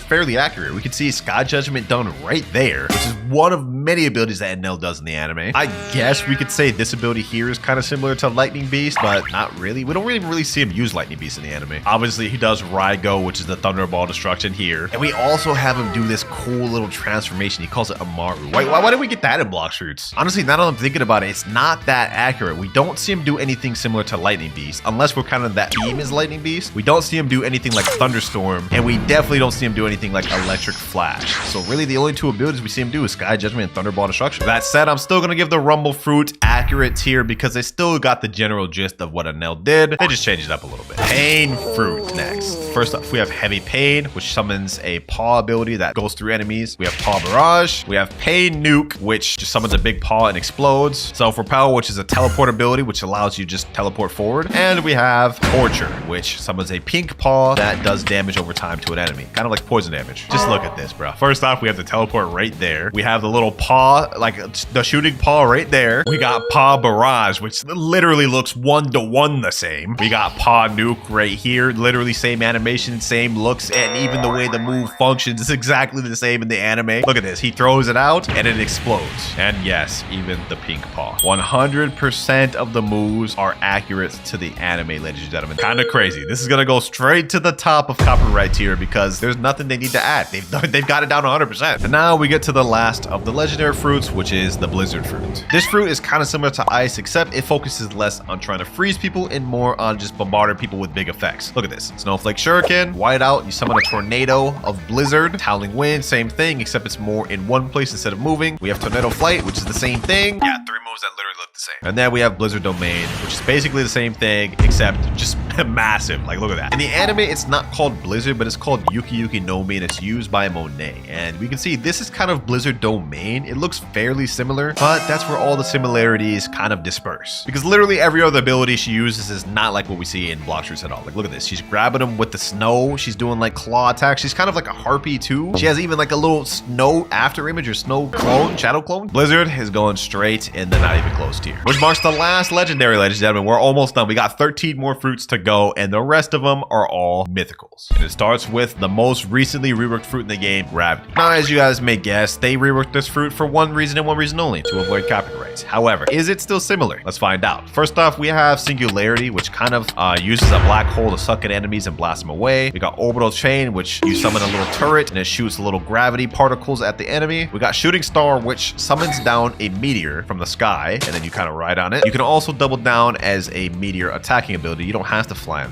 fairly accurate. We can see Sky Judgment done right there, which is one of many abilities that NL does in the anime. I guess we could say this ability here is kind of similar to Lightning Beast, but not really. We don't really see him use Lightning Beast in the anime. Obviously, he does Raigo, which is the Thunderball Destruction here. And we also have him do this cool little transformation. He calls it Amaru. Why did we get that in Blox fruits? Honestly, now that I'm thinking about it, it's not that accurate. We don't see him do anything similar to Lightning Beast, unless we're kind of that team is Lightning Beast. We don't see him do anything like Thunderstorm, and we definitely don't see see him do anything like electric flash. So really the only two abilities we see him do is Sky Judgment and Thunderball Destruction. That said, I'm still gonna give the Rumble Fruit accurate tier because they still got the general gist of what a nail did. They just changed it up a little bit. Pain Fruit next. First up, we have Heavy Pain, which summons a paw ability that goes through enemies. We have Paw Barrage. We have Pain Nuke, which just summons a big paw and explodes. Self Repel, which is a teleport ability, which allows you to just teleport forward. And we have Torture, which summons a pink paw that does damage over time to an enemy. Kind of like poison damage. Just look at this, bro. First off, we have the teleport right there. We have the little paw, like the shooting paw right there. We got Paw Barrage, which literally looks 1-to-1 the same. We got Paw Nuke right here. Literally same animation, same looks, and even the way the move functions is exactly the same in the anime. Look at this. He throws it out and it explodes. And yes, even the pink paw. 100% of the moves are accurate to the anime, ladies and gentlemen. Kind of crazy. This is gonna go straight to the top of copyright tier because there's nothing they need to add. They've got it down 100%. And now we get to the last of the legendary fruits, which is the Blizzard Fruit. This fruit is kind of similar to Ice, except it focuses less on trying to freeze people and more on just bombarding people with big effects. Look at this. Snowflake Shuriken, Whiteout, you summon a tornado of Blizzard. Howling Wind, same thing, except it's more in one place instead of moving. We have Tornado Flight, which is the same thing. Yeah, 3 moves that literally look the same. And then we have Blizzard Domain, which is basically the same thing, except just massive. Like, look at that. In the anime, it's not called Blizzard, but it's called Yuki Yuki no Mi, and it's used by Monet. And we can see this is kind of Blizzard Domain. It looks fairly similar, but that's where all the similarities kind of disperse. Because literally every other ability she uses is not like what we see in Blox Fruits at all. Like, look at this. She's grabbing them with the snow. She's doing like claw attacks. She's kind of like a harpy too. She has even like a little snow after image or snow clone, shadow clone. Blizzard is going straight in the not even close tier, which marks the last legendary, ladies and gentlemen. We're almost done. We got 13 more fruits to go, and the rest of them are all mythicals. And it starts with the most recently reworked fruit in the game, Gravity. Now, as you guys may guess, they reworked this fruit for one reason and one reason only, to avoid copyrights. However, is it still similar? Let's find out. First off, we have Singularity, which kind of uses a black hole to suck at enemies and blast them away. We got Orbital Chain, which you summon a little turret and it shoots little gravity particles at the enemy. We got Shooting Star, which summons down a meteor from the sky, and then you kind of ride on it. You can also double down as a meteor attacking ability. You don't have to fly on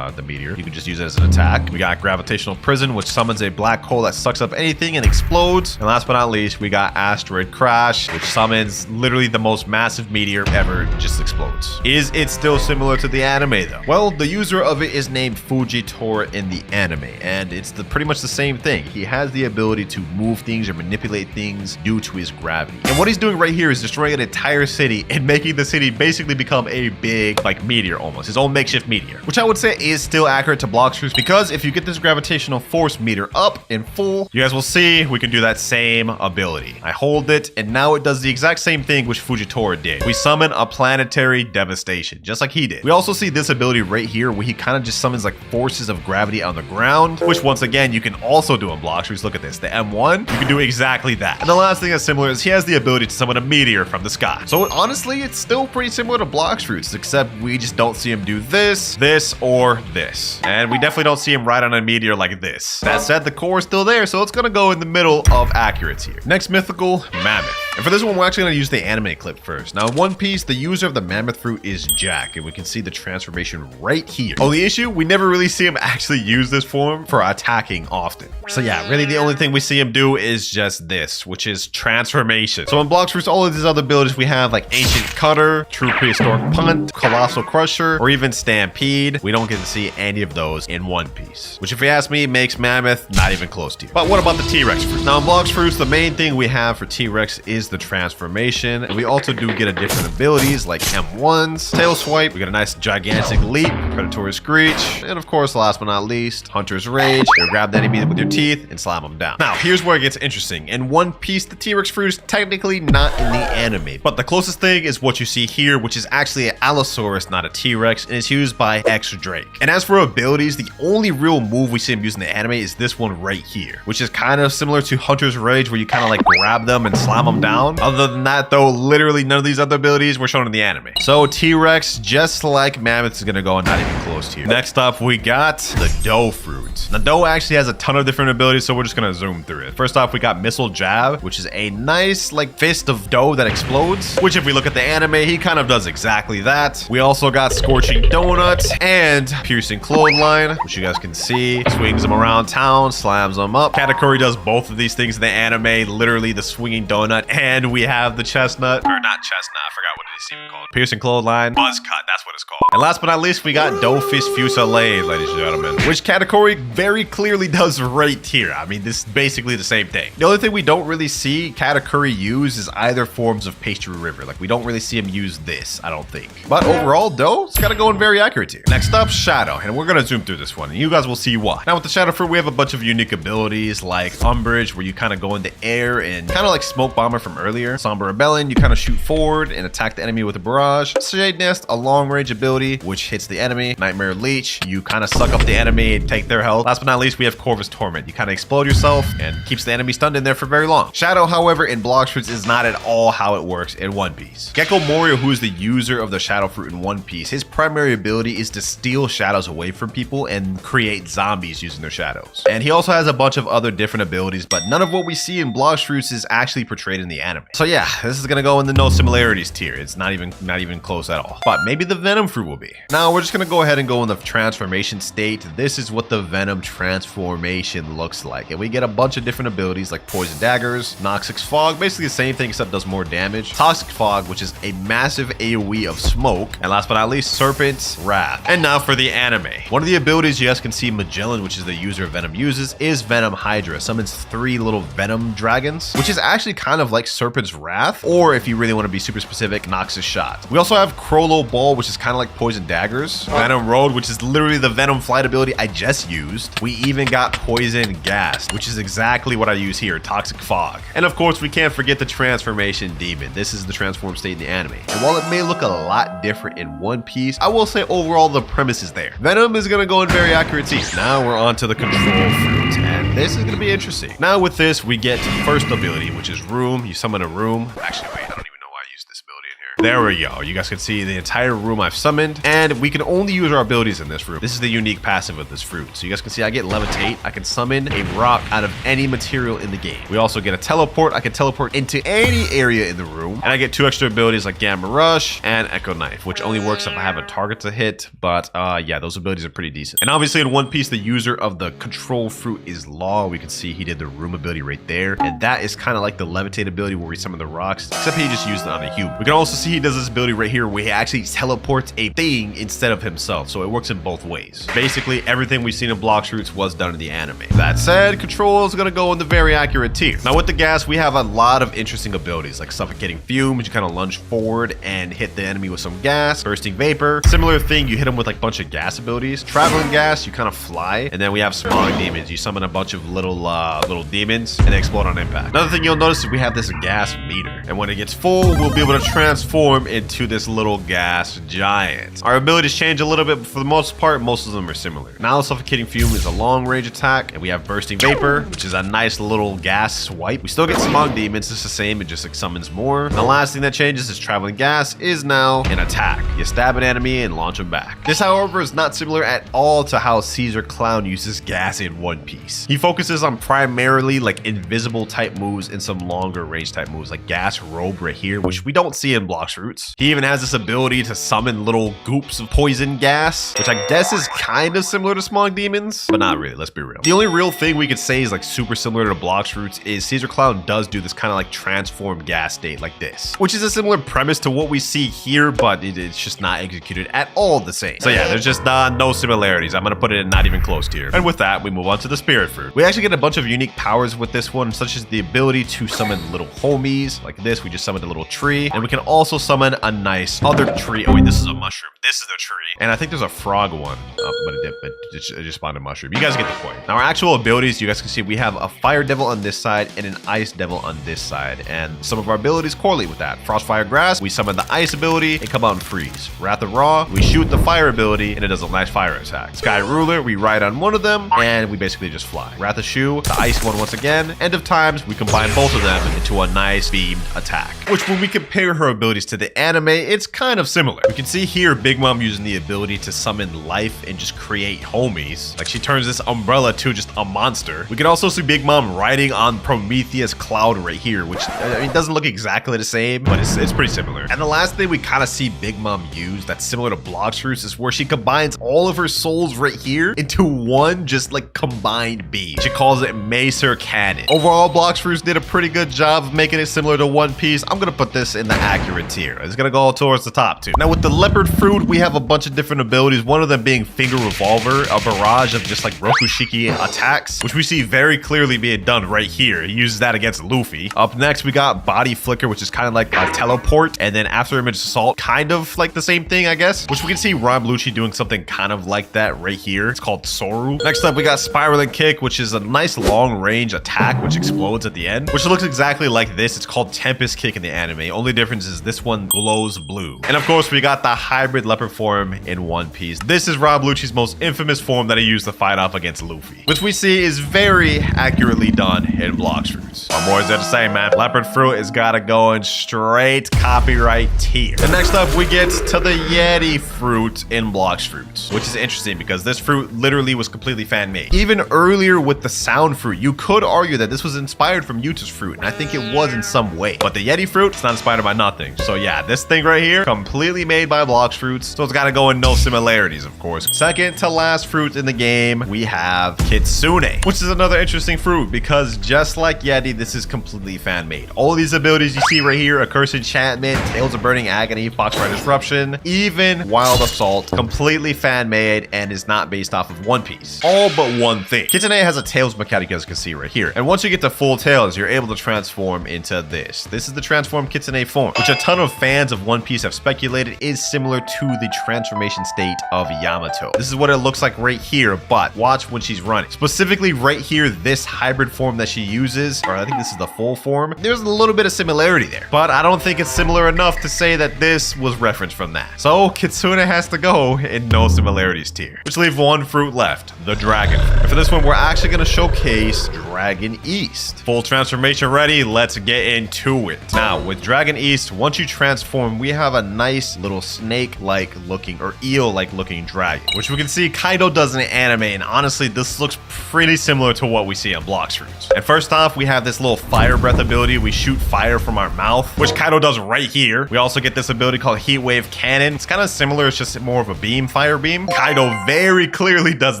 the meteor. You can just use it as an attack. We got Gravitational Prison, which summons a black hole that sucks up anything and explodes. And last but not least, we got Asteroid Crash, which summons literally the most massive meteor ever, just explodes. Is it still similar to the anime though? Well, the user of it is named Fujitora in the anime, and it's pretty much the same thing. He has the ability to move things or manipulate things due to his gravity. And what he's doing right here is destroying an entire city and making the city basically become a big like meteor, almost his own makeshift meteor, which I would say is still accurate to Blox Fruits, because if you get this gravitational force meter up in full, you guys will see we can do that same ability. I hold it and now it does the exact same thing which Fujitora did. We summon a planetary devastation just like he did. We also see this ability right here where he kind of just summons like forces of gravity on the ground, which once again you can also do in Blox Fruits. Look at this, the M1, you can do exactly that. And the last thing that's similar is he has the ability to summon a meteor from the sky. So honestly, it's still pretty similar to Blox Fruits, except we just don't see him do this, this, or this. And we definitely don't see him ride on a meteor like this. That said, the core is still there, so it's gonna go in the middle of accuracy here. Next mythical, Mammoth. And for this one, we're actually gonna use the anime clip first. Now in One Piece, the user of the Mammoth fruit is Jack, and we can see the transformation right here. Only issue, we never really see him actually use this form for attacking often. So yeah, really the only thing we see him do is just this, which is transformation. So in Blox Fruits, all of these other abilities we have like Ancient Cutter, True Prehistoric Punt, Colossal Crusher, or even Stampede. We don't get to see any of those in One Piece, which if you ask me, makes Mammoth not even close to you. But what about the T-Rex fruit? Now in Blox Fruits, the main thing we have for T-Rex is the transformation, and we also do get a different abilities like M1s, Tail Swipe, we got a nice gigantic leap, Predatory Screech, and of course, last but not least, Hunter's Rage. You grab the enemy with your teeth and slam them down. Now, here's where it gets interesting. In One Piece, the T-Rex fruit is technically not in the anime, but the closest thing is what you see here, which is actually an Allosaurus, not a T-Rex, and it's used by X Drake. And as for abilities, the only real move we see him using in the anime is this one right here, which is kind of similar to Hunter's Rage, where you kind of like grab them and slam them down down. Other than that, though, literally none of these other abilities were shown in the anime. So T-Rex, just like Mammoth, is gonna go not even close to you. Next up, we got the dough fruit. The dough actually has a ton of different abilities, so we're just gonna zoom through it. First off, we got Missile Jab, which is a nice like fist of dough that explodes, which if we look at the anime, he kind of does exactly that. We also got Scorching Donut and Piercing Clothesline, which you guys can see. Swings them around town, slams them up. Katakuri does both of these things in the anime, literally the Swinging Donut, and we have the Chestnut, or not Chestnut, I forgot what it's even called. Piercing Clothesline, Buzz Cut, that's what it's called. And last but not least, we got Dough Fist Fusillade, ladies and gentlemen, which Katakuri very clearly does right here. I mean, this is basically the same thing. The only thing we don't really see Katakuri use is either forms of Pastry River. Like, we don't really see him use this, I don't think. But overall, Dough, it's kind of going very accurate here. Next up, Shadow, and we're gonna zoom through this one, and you guys will see why. Now, with the Shadow Fruit, we have a bunch of unique abilities like Umbrage, where you kind of go in the air and kind of like Smoke Bomber from earlier. Somber Rebellion, you kind of shoot forward and attack the enemy with a barrage. Shade Nest, a long range ability, which hits the enemy. Nightmare Leech, you kind of suck up the enemy and take their health. Last but not least, we have Corvus Torment. You kind of explode yourself and keeps the enemy stunned in there for very long. Shadow, however, in Blox Fruits is not at all how it works in One Piece. Gecko Moria, who is the user of the Shadow Fruit in One Piece, his primary ability is to steal shadows away from people and create zombies using their shadows. And he also has a bunch of other different abilities, but none of what we see in Blox Fruits is actually portrayed in the anime. So yeah, this is gonna go in the no similarities tier. It's not even close at all. But maybe the Venom Fruit will be. Now we're just gonna go ahead and go in the transformation state. This is what the Venom transformation looks like. And we get a bunch of different abilities like Poison Daggers, Noxic Fog, basically the same thing except does more damage. Toxic Fog, which is a massive AoE of smoke. And last but not least, Serpent's Wrath. And now for the anime. One of the abilities you guys can see Magellan, which is the user of Venom, uses is Venom Hydra. Summons 3 little Venom dragons, which is actually kind of like Serpent's Wrath, or if you really want to be super specific, Noxus Shot. We also have Crollo Ball, which is kind of like Poison Daggers. Venom Road, which is literally the Venom flight ability I just used. We even got Poison Gas, which is exactly what I use here, Toxic Fog. And of course, we can't forget the Transformation Demon. This is the transform state in the anime. And while it may look a lot different in One Piece, I will say overall the premise is there. Venom is gonna go in very accurate here. Now we're on to the Control Fruit, and this is gonna be interesting. Now with this, we get first ability, which is Room. You summon a room. Actually, wait, I don't even know why I used this ability in here. There we go. You guys can see the entire room I've summoned, and we can only use our abilities in this room. This is the unique passive of this fruit. So you guys can see I get Levitate. I can summon a rock out of any material in the game. We also get a Teleport. I can teleport into any area in the room, and I get 2 extra abilities like Gamma Rush and Echo Knife, which only works if I have a target to hit. But yeah, those abilities are pretty decent. And obviously in One Piece, the user of the Control Fruit is Law. We can see he did the room ability right there, and that is kind of like the Levitate ability where we summon the rocks, except he just used it on a human. We can also see he does this ability right here where he actually teleports a thing instead of himself, so it works in both ways. Basically everything we've seen in Blox Fruits was done in the anime. That said, Control is going to go in the very accurate tier. Now with the gas, we have a lot of interesting abilities like Suffocating Fume, which you kind of lunge forward and hit the enemy with some gas. Bursting Vapor, similar thing, you hit him with like a bunch of gas abilities. Traveling Gas, you kind of fly. And then we have Smog Demons. You summon a bunch of little demons and they explode on impact. Another thing you'll notice is we have this gas meter, and when it gets full, we'll be able to transform into this little gas giant. Our abilities change a little bit, but for the most part, most of them are similar. Now Suffocating Fume is a long range attack, and we have Bursting Vapor, which is a nice little gas swipe. We still get Smog Demons, it's the same, it just like summons more. And the last thing that changes is Traveling Gas is now an attack. You stab an enemy and launch them back. This, however, is not similar at all to how Caesar Clown uses gas in One Piece. He focuses on primarily like invisible type moves and some longer range type moves like Gas Robe right here, which we don't see in Blox Fruits. He even has this ability to summon little goops of poison gas, which I guess is kind of similar to Smog Demons, but not really, let's be real. The only real thing we could say is like super similar to Blox Fruits is Caesar Clown does do this kind of like transform gas state like this, which is a similar premise to what we see here, but it's just not executed at all the same. So yeah, there's just no similarities. I'm gonna put it in not even close tier. And with that, we move on to the Spirit Fruit. We actually get a bunch of unique powers with this one, such as the ability to summon little homies like this. We just summoned a little tree, and we can also also summon a nice other tree. Oh wait, this is a mushroom. This is the tree. And I think there's a frog one, but it just spawned a mushroom. You guys get the point. Now our actual abilities, you guys can see we have a fire devil on this side and an ice devil on this side. And some of our abilities correlate with that. Frost, fire, grass, we summon the ice ability and come out and freeze. Wrath of Ra, we shoot the fire ability and it does a nice fire attack. Sky Ruler, we ride on one of them and we basically just fly. Wrath of Shu, the ice one once again. End of Times, we combine both of them into a nice beamed attack. Which when we compare her abilities to the anime, it's kind of similar. We can see here Big Mom using the ability to summon life and just create homies. Like she turns this umbrella to just a monster. We can also see Big Mom riding on Prometheus Cloud right here, which I mean, doesn't look exactly the same, but it's pretty similar. And the last thing we kind of see Big Mom use that's similar to Blox Fruits is where she combines all of her souls right here into one just like combined beam. She calls it Macer Cannon. Overall, Blox Fruits did a pretty good job of making it similar to One Piece. I'm gonna put this in the accurate tier. It's gonna go towards the top too. Now with the Leopard Fruit, we have a bunch of different abilities. One of them being Finger Revolver, a barrage of just like Rokushiki attacks, which we see very clearly being done right here. He uses that against Luffy. Up next, we got Body Flicker, which is kind of like a teleport. And then After Image Assault, kind of like the same thing, I guess, which we can see Ron Lucci doing something kind of like that right here. It's called Soru. Next up, we got Spiraling Kick, which is a nice long range attack, which explodes at the end, which looks exactly like this. It's called Tempest Kick in the anime. Only difference is this one glows blue. And of course, we got the hybrid leopard form in One Piece. This is Rob Lucci's most infamous form that he used to fight off against Luffy, which we see is very accurately done in Blox Fruits. What more is there to say, man? Leopard Fruit is gotta go in straight copyright tier. And next up, we get to the Yeti Fruit in Blox Fruits, which is interesting because this fruit literally was completely fan-made. Even earlier with the Sound Fruit, you could argue that this was inspired from Yuta's fruit, and I think it was in some way. But the Yeti Fruit, it's not inspired by nothing. So yeah, this thing right here, completely made by Blox Fruits, so it's gotta go in no similarities, of course. Second to last fruit in the game, we have Kitsune, which is another interesting fruit because just like Yeti, this is completely fan-made. All these abilities you see right here, Accursed Enchantment, Tales of Burning Agony, Foxfire Disruption, even Wild Assault, completely fan-made and is not based off of One Piece. All but one thing. Kitsune has a Tails mechanic, as you can see right here. And once you get to full Tails, you're able to transform into this. This is the transformed Kitsune form, which a ton of fans of One Piece have speculated is similar to the transformation state of Yamato. This is what it looks like right here, but watch when she's running. Specifically right here, this hybrid form that she uses, or I think this is the full form, there's a little bit of similarity there, but I don't think it's similar enough to say that this was referenced from that. So Kitsune has to go in no similarities tier, which leaves one fruit left, the Dragon Fruit. And for this one, we're actually going to showcase Dragon East. Full transformation ready, let's get into it. Now with Dragon East, once you transform, we have a nice little snake-like looking or eel-like looking dragon, which we can see Kaido does in the anime, and honestly this looks pretty similar to what we see on Blox Fruits. And first off, we have this little fire breath ability. We shoot fire from our mouth, which Kaido does right here. We also get this ability called Heat Wave Cannon. It's kind of similar, it's just more of a beam, fire beam. Kaido very clearly does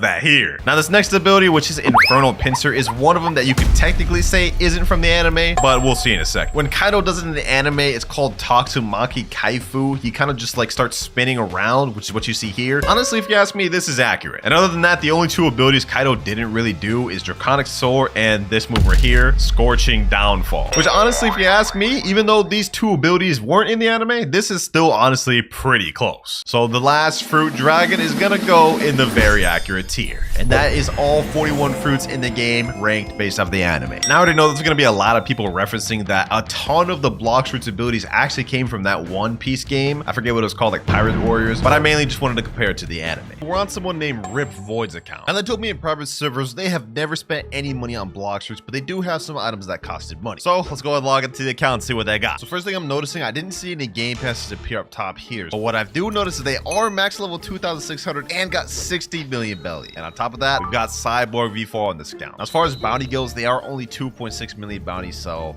that here. Now this next ability, which is Infernal Pincer, is one of them that you could technically say isn't from the anime, but we'll see in a sec. When Kaido does it in the anime, it's called Tatsumaki Kaifu. He kind of just like starts spinning around, which is what you see here. Honestly, if you ask me, this is accurate. And other than that, the only two abilities Kaido didn't really do is Draconic Soar and this move right here, Scorching Downfall. Which honestly, if you ask me, even though these two abilities weren't in the anime, this is still honestly pretty close. So the last fruit dragon is gonna go in the very accurate tier. And that is all 41 fruits in the game ranked based off the anime. Now I already know there's gonna be a lot of people referencing that a ton of the Blox Fruits abilities actually came from that One Piece game. I forget what it was called, like Pirate Warriors, but I mainly just wanted to compare it to the anime. We're on someone named Rip Void's account, and they told me in private servers they have never spent any money on Blox Fruits, but they do have some items that costed money. So let's go and log into the account and see what they got. So first thing I'm noticing, I didn't see any game passes appear up top here, but what I do notice is they are max level 2,600 and got 60 million belly. And on top of that, we've got Cyborg V4 on this account. Now, as far as bounty goes, they are only 2.6 million bounty, so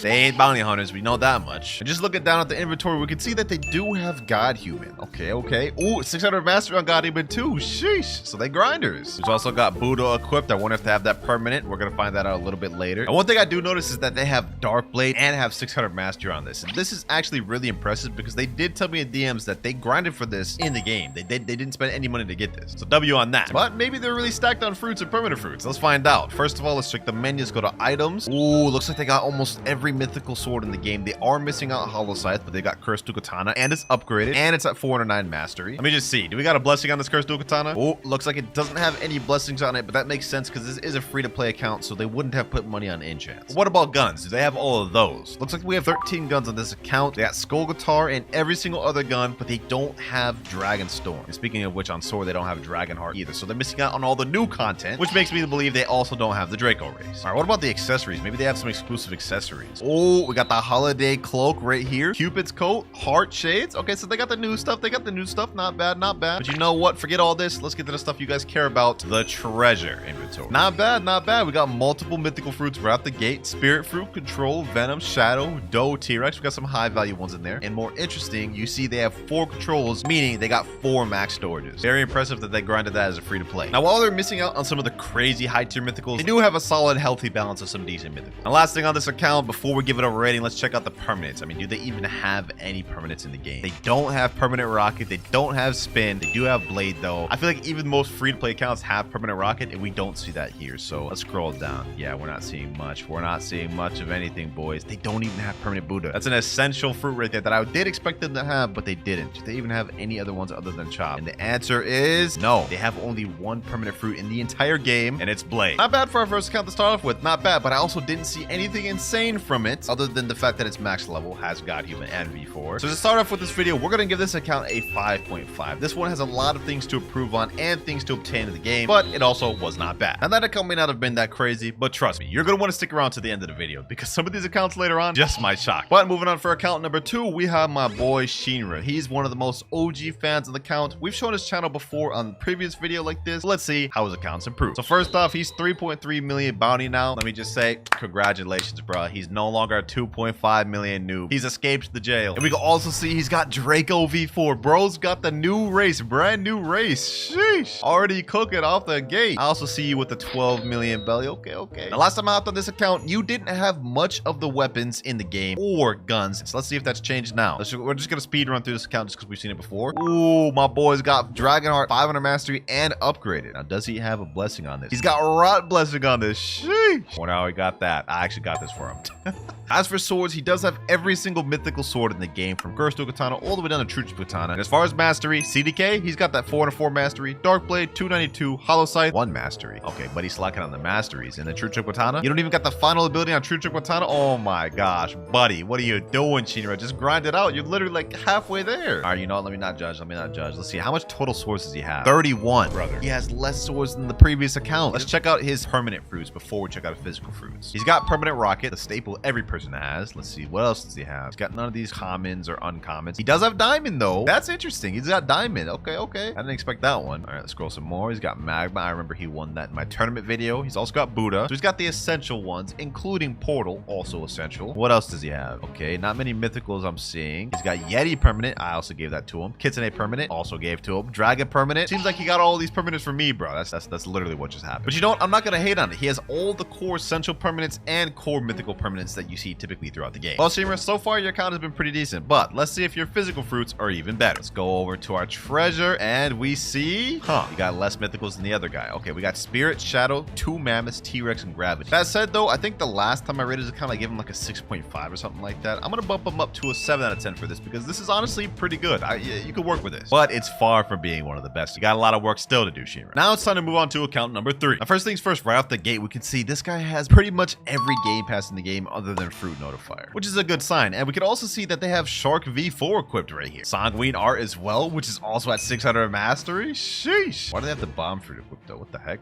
they ain't bounty hunters, we know that much. And just looking down at the inventory, we can see that they do have God Human. Okay. Ooh, 600 mastery on God Human too. Sheesh. So they grinders. We've also got Budo equipped. I wonder if they have that permanent. We're gonna find that out a little bit later. And one thing I do notice is that they have Dark Blade and have 600 mastery on this. And this is actually really impressive because they did tell me in DMs that they grinded for this in the game. They didn't spend any money to get this. So W on that. But maybe they're really stacked on fruits and permanent fruits. Let's find out. First of all, let's check the menus. Go to items. Ooh, looks like they got almost every mythical sword in the game. They are missing out Hollow Scythe, but they got Cursed Dual Katana, and it's upgraded, and it's at 409 mastery. Let me just see. Do we got a blessing on this Cursed Dual Katana? Oh, looks like it doesn't have any blessings on it, but that makes sense because this is a free-to-play account, so they wouldn't have put money on enchants. But what about guns? Do they have all of those? Looks like we have 13 guns on this account. They got Skull Guitar and every single other gun, but they don't have Dragon Storm. And speaking of which, on Sword, they don't have Dragon Heart either, so they're missing out on all the new content, which makes me believe they also don't have the Draco race. All right, what about the accessories? Maybe they have some exclusive accessories. Oh, we got the Holiday Cloak right here. Cupid's Coat, Heart Shades. Okay, so they got the new stuff. They got the new stuff. Not bad, not bad. But you know what? Forget all this. Let's get to the stuff you guys care about. The treasure inventory. Not bad, not bad. We got multiple mythical fruits right out the gate. Spirit Fruit, Control, Venom, Shadow, Doe, T-Rex. We got some high value ones in there. And more interesting, you see they have 4 controls, meaning they got 4 max storages. Very impressive that they grinded that as a free to play. Now, while they're missing out on some of the crazy high tier mythicals, they do have a solid, healthy balance of some decent mythicals. Now, last thing on this account, before we give it a rating, let's check out the permanents. I mean, do they even have any permanents in the game? They don't have permanent rocket. They don't have spin. They do have blade though. I feel like even most free to play accounts have permanent rocket, and we don't see that here. So let's scroll down. Yeah, we're not seeing much. We're not seeing much of anything, boys. They don't even have permanent Buddha. That's an essential fruit right there that I did expect them to have, but they didn't. Do they even have any other ones other than Chop? And the answer is no. They have only 1 permanent fruit in the entire game, and it's Blade. Not bad for our first account to start off with. Not bad, but I also didn't see anything insane from it other than the fact that it's max level, has God Human and V4. So to start off with this video, we're going to give this account a 5.5. This one has a lot of things to improve on and things to obtain in the game, but it also was not bad. And that account may not have been that crazy, but trust me, you're going to want to stick around to the end of the video because some of these accounts later on just might shock. But moving on for account number 2, we have my boy Shinra. He's one of the most OG fans of the account. We've shown his channel before on the previous video like this. Let's see how his account's improved. So first off, he's 3.3 million bounty now. Let me just say, congratulations, bro. He's no longer a 2.5 million noob. He's escaped the jail. And we can also see he's got Draco V4. Bro's got the new race, brand new race. Sheesh. Already cooking off the gate. I also see you with the 12 million belly. Okay, okay. Now, last time I hopped on this account, you didn't have much of the weapons in the game or guns. So let's see if that's changed now. We're just gonna speed run through this account just because we've seen it before. Ooh, my boy's got Dragonheart 500 mastery and upgraded. Now, does he have a blessing on this? He's got Rot blessing on this. Sheesh. Well, now he got that. I actually got this for him. As for swords, he does have every single mythical sword in the game, from Cursed Dual Katana all the way down to True Katana. And as far as mastery, CDK, he's got that 404 mastery, Dark Blade 292, Hollow Scythe 1 mastery. Okay, but he's slacking on the masteries. And then True Katana, you don't even got the final ability on True Katana. Oh my gosh, buddy, what are you doing, Shinra? Just grind it out. You're literally like halfway there. All right, you know what? Let me not judge. Let me not judge. Let's see, how much total swords does he have? 31, brother. He has less swords than the previous account. Let's check out his permanent fruits before we check out his physical fruits. He's got permanent rocket, the staple every person has. Let's see, what else does he have? He's got none of these commons or uncommons. He does have diamond though. That's interesting. He's got diamond. Okay, okay. I didn't expect that one. All right, let's scroll some more. He's got Magma. I remember he won that in my tournament video. He's also got Buddha. So he's got the essential ones, including Portal, also essential. What else does he have? Okay, not many mythicals I'm seeing. He's got Yeti permanent. I also gave that to him. Kitsune permanent. Also gave to him. Dragon permanent. Seems like he got all these permanents for me, bro. That's literally what just happened. But you know what? I'm not gonna hate on it. He has all the core essential permanents and core mythical permanents that you see typically throughout the game. Well, Shinra, so far your account has been pretty decent, but let's see if your physical fruits are even better. Let's go over to our treasure and we see, you got less mythicals than the other guy. Okay, we got Spirit, Shadow, 2 Mammoths, T-Rex, and Gravity. That said though, I think the last time I rated his account, I gave him like a 6.5 or something like that. I'm gonna bump him up to a 7 out of 10 for this because this is honestly pretty good. You could work with this, but it's far from being one of the best. You got a lot of work still to do, Shinra. Now it's time to move on to account number 3. Now, first things first, right off the gate, we can see this guy has pretty much every game pass in the game other than Fruit Notifier, which is a good sign. And we can also see that they have Shark V4 equipped right here. Sanguine Art as well, which is also at 600 mastery. Sheesh. Why do they have the Bomb Fruit equipped though? What the heck?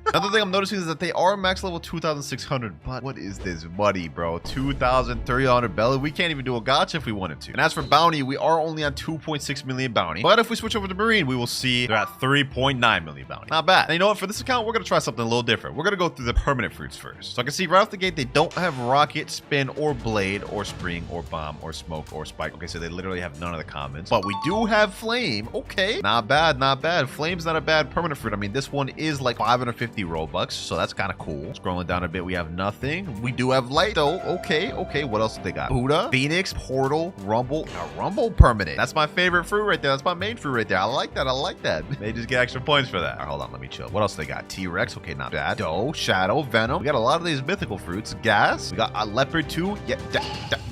Another thing I'm noticing is that they are max level 2,600, but what is this money, bro? 2,300 belly. We can't even do a gacha if we wanted to. And as for bounty, we are only on 2.6 million bounty. But if we switch over to Marine, we will see they're at 3.9 million bounty. Not bad. And you know what? For this account, we're going to try something a little different. We're going to go through the permanent fruits first. So I can see right off the gate, they don't have rocket, spin, or blade, or spring, or bomb, or smoke, or spike. Okay, so they literally have none of the commons. But we do have flame. Okay. Not bad, not bad. Flame's not a bad permanent fruit. I mean, this one is like 550 Robux, so that's kind of cool. Scrolling down a bit, we have nothing. We do have light though. Okay, okay. What else do they got? Buddha, Phoenix, Portal, Rumble. A Rumble permanent. That's my favorite fruit right there. That's my main fruit right there. I like that. I like that. They just get extra points for that. All right, hold on. Let me chill. What else they got? T-Rex. Okay, not bad. Doe, Shadow, Venom. We got a lot of these mythical fruits. Gas. We got a Leopard too. Yeah,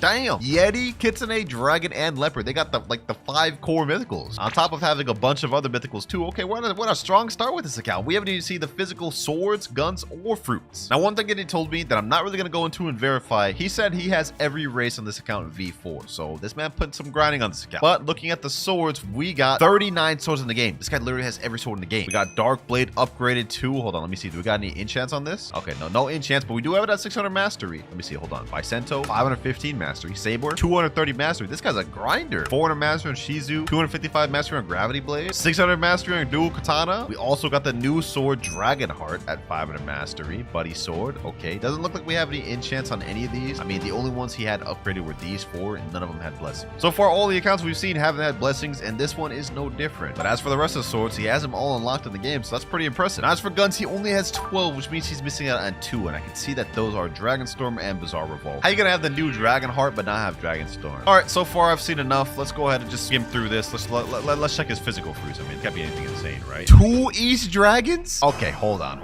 Damn. Yeti, Kitsune, Dragon, and Leopard. They got the 5 core mythicals. On top of having a bunch of other mythicals too. Okay, what a strong start with this account. We haven't even seen the physical swords, guns, or fruits. Now, one thing that he told me that I'm not really going to go into and verify, he said he has every race on this account in V4. So this man put some grinding on this account. But looking at the swords, we got 39 swords in the game. This guy literally has every sword in the game. We got Dark Blade upgraded to, hold on, let me see. Do we got any enchants on this? Okay, no enchants, but we do have it at 600 mastery. Let me see, hold on. Bisento, 515 mastery. Saber, 230 mastery. This guy's a grinder. 400 mastery on Shizu, 255 mastery on Gravity Blade, 600 mastery on Dual Katana. We also got the new sword Dragon Heart at 500 mastery. Buddy sword, okay. Doesn't look like we have any enchants on any of these. I mean, the only ones he had upgraded were these 4, and none of them had blessings. So far, all the accounts we've seen haven't had blessings, and this one is no different. But as for the rest of the swords, he has them all unlocked in the game, so that's pretty impressive. Now, as for guns, he only has 12, which means he's missing out on 2, and I can see that those are Dragon Storm and Bizarre Revolt. How you gonna have the new Dragon Heart but not have Dragon Storm? All right, so far I've seen enough. Let's go ahead and just skim through this. Let's check his physical fruits. I mean, it can't be anything insane, right? 2 East Dragons? Okay, hold on,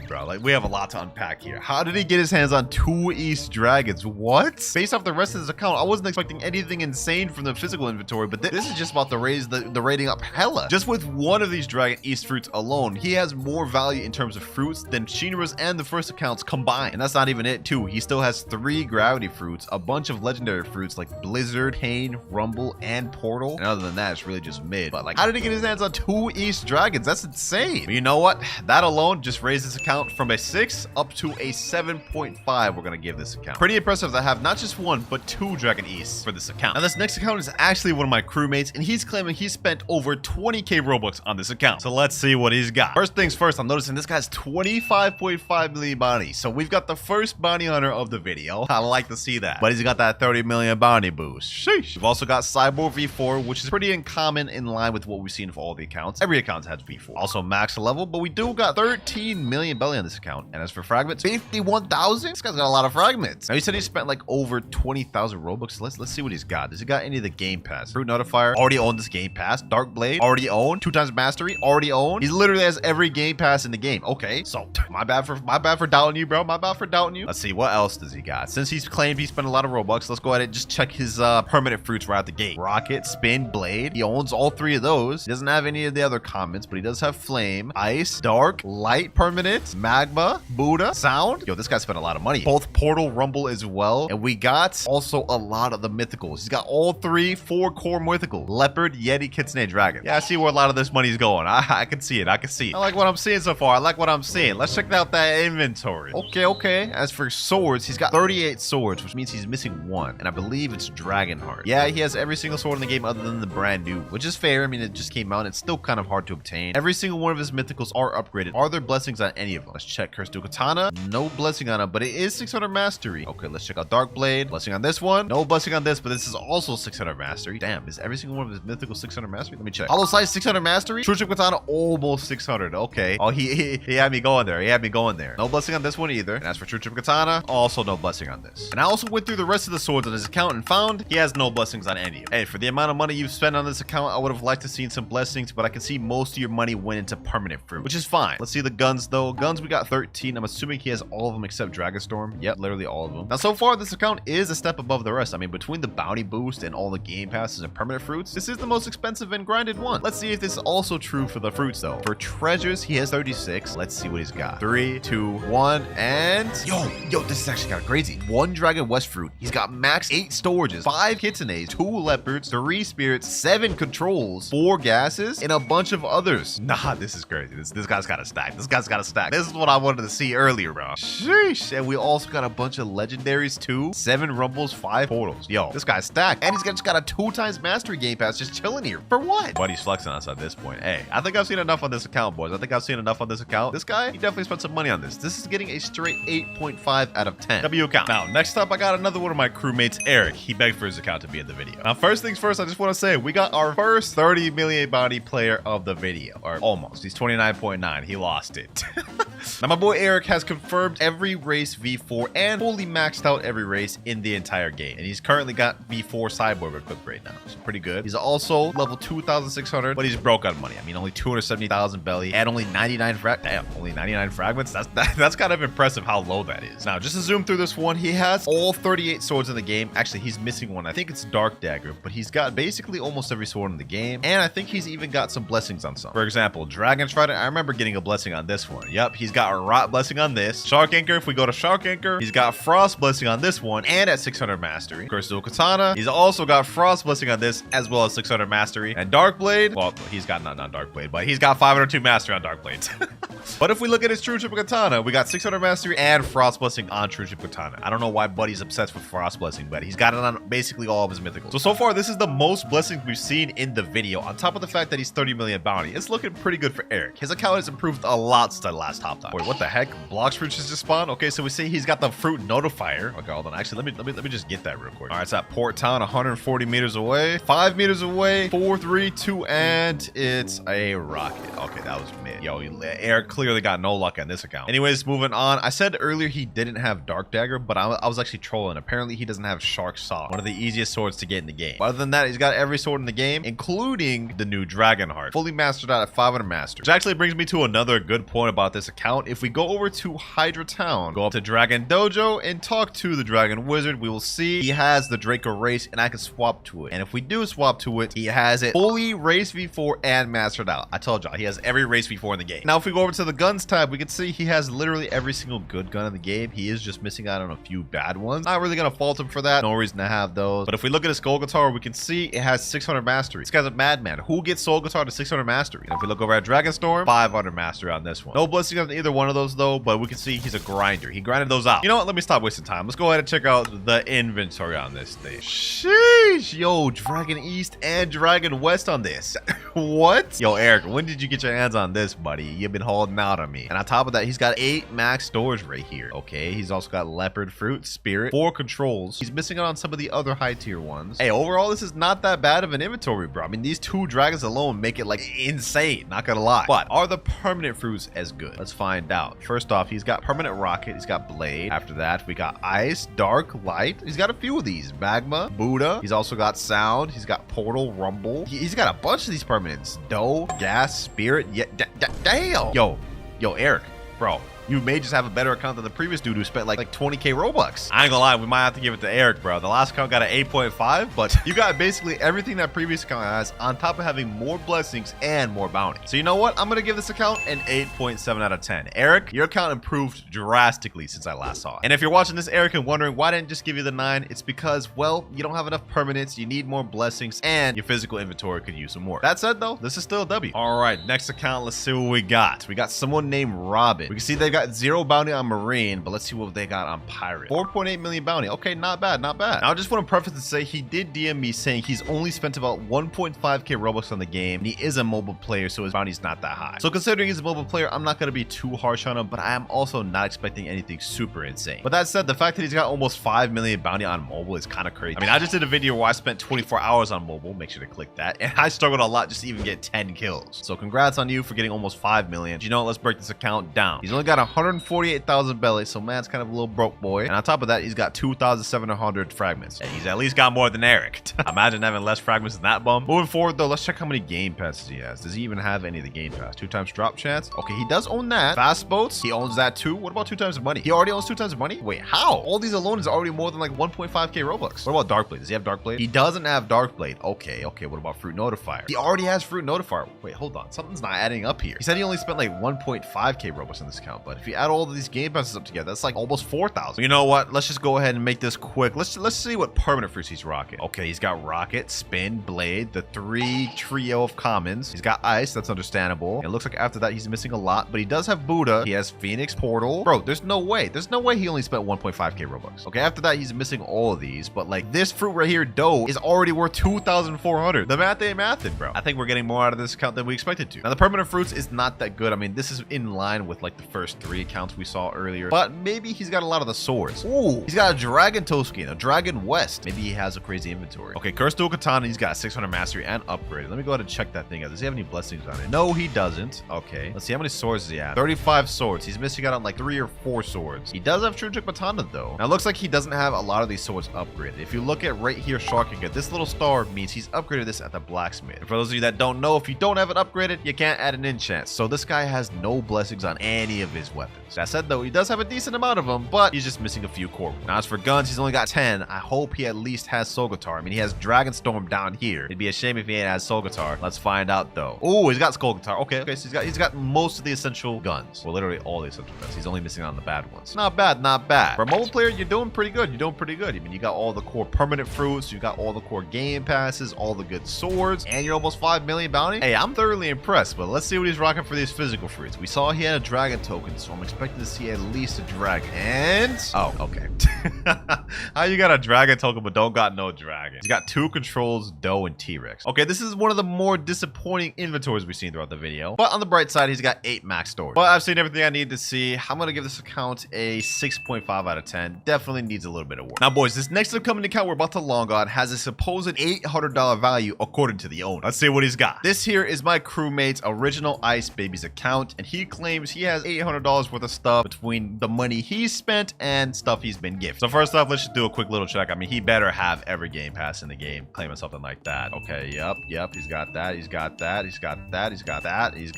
bro. Like, we have a lot to unpack here. How did he get his hands on 2 East Dragons? What? Based off the rest of his account, I wasn't expecting anything insane from the physical inventory, but this is just about to raise the rating up hella. Just with one of these Dragon East fruits alone, he has more value in terms of fruits than Shinra's and the first accounts combined. And that's not even it, too. He still has 3 gravity fruits, a bunch of legendary fruits like Blizzard, Pain, Rumble, and Portal. And other than that, it's really just mid. But like, how did he get his hands on 2 East Dragons? That's insane. But you know what? That alone just raised this account from a 6 up to a 7.5 we're gonna give this account. Pretty impressive to have not just 1, but 2 Dragon Easts for this account. Now, this next account is actually one of my crewmates, and he's claiming he spent over 20k Robux on this account. So let's see what he's got. First things first, I'm noticing this guy's 25.5 million bounty. So we've got the first bounty hunter of the video. I like to see that. But he's got that 30 million bounty boost. Sheesh. We've also got Cyborg V4, which is pretty uncommon in line with what we've seen for all the accounts. Every account has V4. Also max level, but we do got 13 million belly on this account. And as for fragments, 51,000? This guy's got a lot of fragments. Now, he said he spent like over 20,000 Robux. Let's see what he's got. Does he got any of the game pass? Fruit Notifier, already owned this game pass. Dark Blade, already owned. 2 times mastery, already owned. He literally has every game pass in the game. Okay, so my bad for doubting you, bro. My bad for doubting you. Let's see, what else does he got? Since he's claimed he spent a lot of Robux, let's go ahead and just check his permanent fruits right out the gate. Rocket, Spin, Blade. He owns all 3 of those. He doesn't have any of the other comments, but he does have Flame, Ice, Dark, Light permanent, Magma, Buddha, Sound. Yo, this guy spent a lot of money. Both Portal, Rumble as well. And we got also a lot of the mythicals. He's got all 4 core mythicals. Leopard, Yeti, Kitsune, Dragon. Yeah, I see where a lot of this money's going. I can see it. I can see it. I like what I'm seeing so far. I like what I'm seeing. Let's check out that inventory. Okay. As for swords, he's got 38 swords, which means he's missing 1. And I believe it's Dragon Heart. Yeah, he has every single sword in the game other than the brand new, which is fair. I mean, it just came out. It's still kind of hard to obtain. Every single one of his mythicals are upgraded. Are there blessings on any of them? Let's check Curse Dual Katana. No blessing on him, but it is 600 mastery. Okay, let's check out Dark Blade. Blessing on this one. No blessing on this, but this is also 600 mastery. Damn, is every single one of his mythicals 600 mastery? Let me check. Hollow Slice 600 mastery. True Katana almost 600. Okay. Oh, he had me going there. He had me going there. No blessing on this one either. And as for True Katana, also no blessing on this. And I also went through the rest of the swords on his account and found he has no blessings on any of them. Hey, for the amount of money you've spent on this account, I would have liked to seen some blessings, but I can see most of your money went into permanent fruit, which is fine. Let's see the guns though. Guns, we got 13. I'm assuming he has all of them except Dragonstorm. Yep, literally all of them. Now, so far, this account is a step above the rest. I mean, between the bounty boost and all the game passes and permanent fruits, this is the most expensive and grinded one. Let's see if this is also true for the fruits though. For treasures, he has 36. Let's see what he's got. 3, 2, 1, and yo, this is actually kind of crazy. 1 Dragon West fruit. He's got max 8 storages, 5 Kitsunes, 2 leopards, 3 spirits, 7 controls, 4 gases, and a bunch of others. Nah, this is crazy. This guy's got a stack. This guy's got a stack. This is what I wanted to see earlier, bro. Sheesh. And we also got a bunch of legendaries too. 7 rumbles, 5 portals. Yo, this guy's stacked. And he's just got a 2 times mastery game pass just chilling here. For what? But he's flexing us at this point. Hey, I think I've seen enough on this account, boys. I think I've seen enough on this account. This guy, he definitely spent some money on this. This is getting a straight 8.5 out of 10. W account. Now, next up, I got another one of my crewmates, Eric. He begged for his account to be in the video. Now, first things first, I just want to say we got our first 30 million bounty player of the video. Or almost. He's 29.9. He lost it. Now, my boy Eric has confirmed every race V4 and fully maxed out every race in the entire game. And he's currently got V4 Cyborg equipped right now. So pretty good. He's also level 2,600, but he's broke on money. I mean, only 270,000 belly and only 99 only 99 fragments. That's kind of impressive how low that is. Now, just to zoom through this one, he has all 38 great swords in the game. Actually, he's missing one. I think it's Dark Dagger, but he's got basically almost every sword in the game. And I think he's even got some blessings on some. For example, Dragon Trident. I remember getting a blessing on this one. Yep, he's got a Rot blessing on this. Shark Anchor, if we go to Shark Anchor, he's got Frost blessing on this one and at 600 mastery. Crystal Katana, he's also got Frost blessing on this as well as 600 mastery. And Dark Blade, well, he's got not Dark Blade, but he's got 502 mastery on Dark Blades. But if we look at his True Triple Katana, we got 600 mastery and Frost blessing on True Triple Katana. I don't know why Buddy's obsessed with Frost blessing, but he's got it on basically all of his mythicals. So far, this is the most blessings we've seen in the video. On top of the fact that he's 30 million bounty, it's looking pretty good for Eric. His account has improved a lot since the last top time. Wait, what the heck? Blox fruits just spawned? Okay, so we see he's got the fruit notifier. Okay, hold on. Actually, let me just get that real quick. All right, it's at Port Town, 140 meters away, 5 meters away, 4, 3, 2, and it's a rocket. Okay, that was mid. Yo, Eric clearly got no luck on this account. Anyways, moving on. I said earlier he didn't have Dark Dagger, but I was actually trolling. Apparently, he doesn't have Shark Saw, one of the easiest swords to get in the game. But other than that, he's got every sword in the game, including the new Dragon Heart, fully mastered out at 500 master. Which actually brings me to another good point about this account. If we go over to Hydra Town, go up to Dragon Dojo and talk to the Dragon Wizard, we will see he has the Draco race, and I can swap to it. And if we do swap to it, he has it fully race v4 and mastered out. I told y'all, he has every race v4 in the game. Now, if we go over to the guns tab, we can see he has literally every single good gun in the game. He is just missing out on a few bad ones. Not really gonna fault him for that. No reason to have those. But if we look at his Skull Guitar, we can see it has 600 mastery. This guy's a madman. Who gets Soul Guitar to 600 mastery? And if we look over at Dragon Storm, 500 mastery on this one. No blessing on either one of those though, but we can see he's a grinder. He grinded those out. You know what? Let me stop wasting time. Let's go ahead and check out the inventory on this thing. Sheesh. Yo, Dragon East and Dragon West on this. What? Yo, Eric, when did you get your hands on this, buddy? You've been holding out on me. And on top of that, he's got 8 max stores right here. Okay, he's also got Leopard, Fruit, Spirit, 4 controls. He's missing out on some of the other high tier ones. Hey, overall, this is not that bad of an inventory, bro. I mean, these 2 dragons alone make it like insane, not gonna lie. But are the permanent fruits as good? Let's find out. First off, he's got permanent rocket, he's got blade. After that, we got ice, dark, light. He's got a few of these. Magma, Buddha. He's also got sound. He's got portal, rumble. He's got a bunch of these permanents. Dough, gas, spirit. Yeah, damn. Yo, Eric, bro. You may just have a better account than the previous dude who spent like 20k Robux. I ain't gonna lie, we might have to give it to Eric, bro. The last account got an 8.5, but you got basically everything that previous account has on top of having more blessings and more bounty. So you know what? I'm gonna give this account an 8.7 out of 10. Eric, your account improved drastically since I last saw it. And if you're watching this, Eric, and wondering why I didn't just give you the 9, it's because, well, you don't have enough permanents, you need more blessings, and your physical inventory could use some more. That said, though, this is still a W. All right, next account, let's see what we got. We got someone named Robin. We can see they got 0 bounty on Marine, but let's see what they got on Pirate. 4.8 million bounty. Okay, not bad, not bad. Now, I just want to preface and say he did DM me saying he's only spent about 1.5k Robux on the game, and he is a mobile player, so his bounty's not that high. So considering he's a mobile player, I'm not going to be too harsh on him, but I am also not expecting anything super insane. But that said, the fact that he's got almost 5 million bounty on mobile is kind of crazy. I mean, I just did a video where I spent 24 hours on mobile. Make sure to click that. And I struggled a lot just to even get 10 kills. So congrats on you for getting almost 5 million. You know what? Let's break this account down. He's only got 148,000 belly, so man's kind of a little broke boy. And on top of that, he's got 2,700 fragments. And he's at least got more than Eric. Imagine having less fragments than that bum. Moving forward, though, let's check how many game passes he has. Does he even have any of the game pass? 2 times drop chance. Okay, he does own that. Fast boats, he owns that too. What about 2 times money? He already owns 2 times money? Wait, how? All these alone is already more than like 1.5k Robux. What about Dark Blade? Does he have Dark Blade? He doesn't have Dark Blade. Okay, what about Fruit Notifier? He already has Fruit Notifier. Wait, hold on. Something's not adding up here. He said he only spent like 1.5k Robux on this account, but if you add all of these game passes up together, that's like almost 4,000. You know what? Let's just go ahead and make this quick. Let's see what permanent fruits he's rocking. Okay, he's got Rocket, Spin, Blade, the 3 trio of commons. He's got Ice. That's understandable. And it looks like after that, he's missing a lot, but he does have Buddha. He has Phoenix, Portal. Bro, there's no way. There's no way he only spent 1.5k Robux. Okay, after that, he's missing all of these, but like this fruit right here, Dough, is already worth 2,400. The math ain't mathin', bro. I think we're getting more out of this account than we expected to. Now, the permanent fruits is not that good. I mean, this is in line with like the first 3 accounts we saw earlier, but maybe he's got a lot of the swords. Ooh, he's got a Dragon Toe skin, a Dragon West. Maybe he has a crazy inventory. Okay, Cursed Dual Katana, he's got 600 mastery and upgraded. Let me go ahead and check that thing out. Does he have any blessings on it? No, he doesn't. Okay, let's see how many swords does he have. 35 swords. He's missing out on like 3 or 4 swords. He does have True Katana though. Now it looks like he doesn't have a lot of these swords upgraded. If you look at right here, Shark Anchor, this little star means he's upgraded this at the blacksmith. And for those of you that don't know, if you don't have it upgraded, you can't add an enchant. So this guy has no blessings on any of his his weapons. That said, though, he does have a decent amount of them, but he's just missing a few core ones. Now, as for guns, he's only got 10. I hope he at least has Soul Guitar. I mean, he has Dragon Storm down here. It'd be a shame if he ain't has Soul Guitar. Let's find out, though. Oh, he's got Skull Guitar. Okay, so he's got most of the essential guns. Well, literally all the essential guns. He's only missing on the bad ones. Not bad, not bad. For a mobile player, you're doing pretty good. You're doing pretty good. I mean, you got all the core permanent fruits. You got all the core game passes, all the good swords, and you're almost 5 million bounty. Hey, I'm thoroughly impressed, but let's see what he's rocking for these physical fruits. We saw he had a dragon token, so I'm expecting to see at least a dragon. And oh, okay. How you got a dragon token but don't got no dragon? He's got 2 controls, Doe and T-Rex. Okay, this is one of the more disappointing inventories we've seen throughout the video, but on the bright side, he's got 8 max storage. But I've seen everything I need to see. I'm gonna give this account a 6.5 out of 10. Definitely needs a little bit of work. Now, boys, this next upcoming account we're about to log on has a supposed $800 value according to the owner. Let's see what he's got. This here is my crewmate's original Ice Baby's account, and he claims he has $800 worth of stuff between the money he's spent and stuff he's been gifted. So first off, let's just do a quick little check. I mean, he better have every game pass in the game, claiming something like that. Okay, yep, he's got that, he's got that, he's got that, he's got that, he's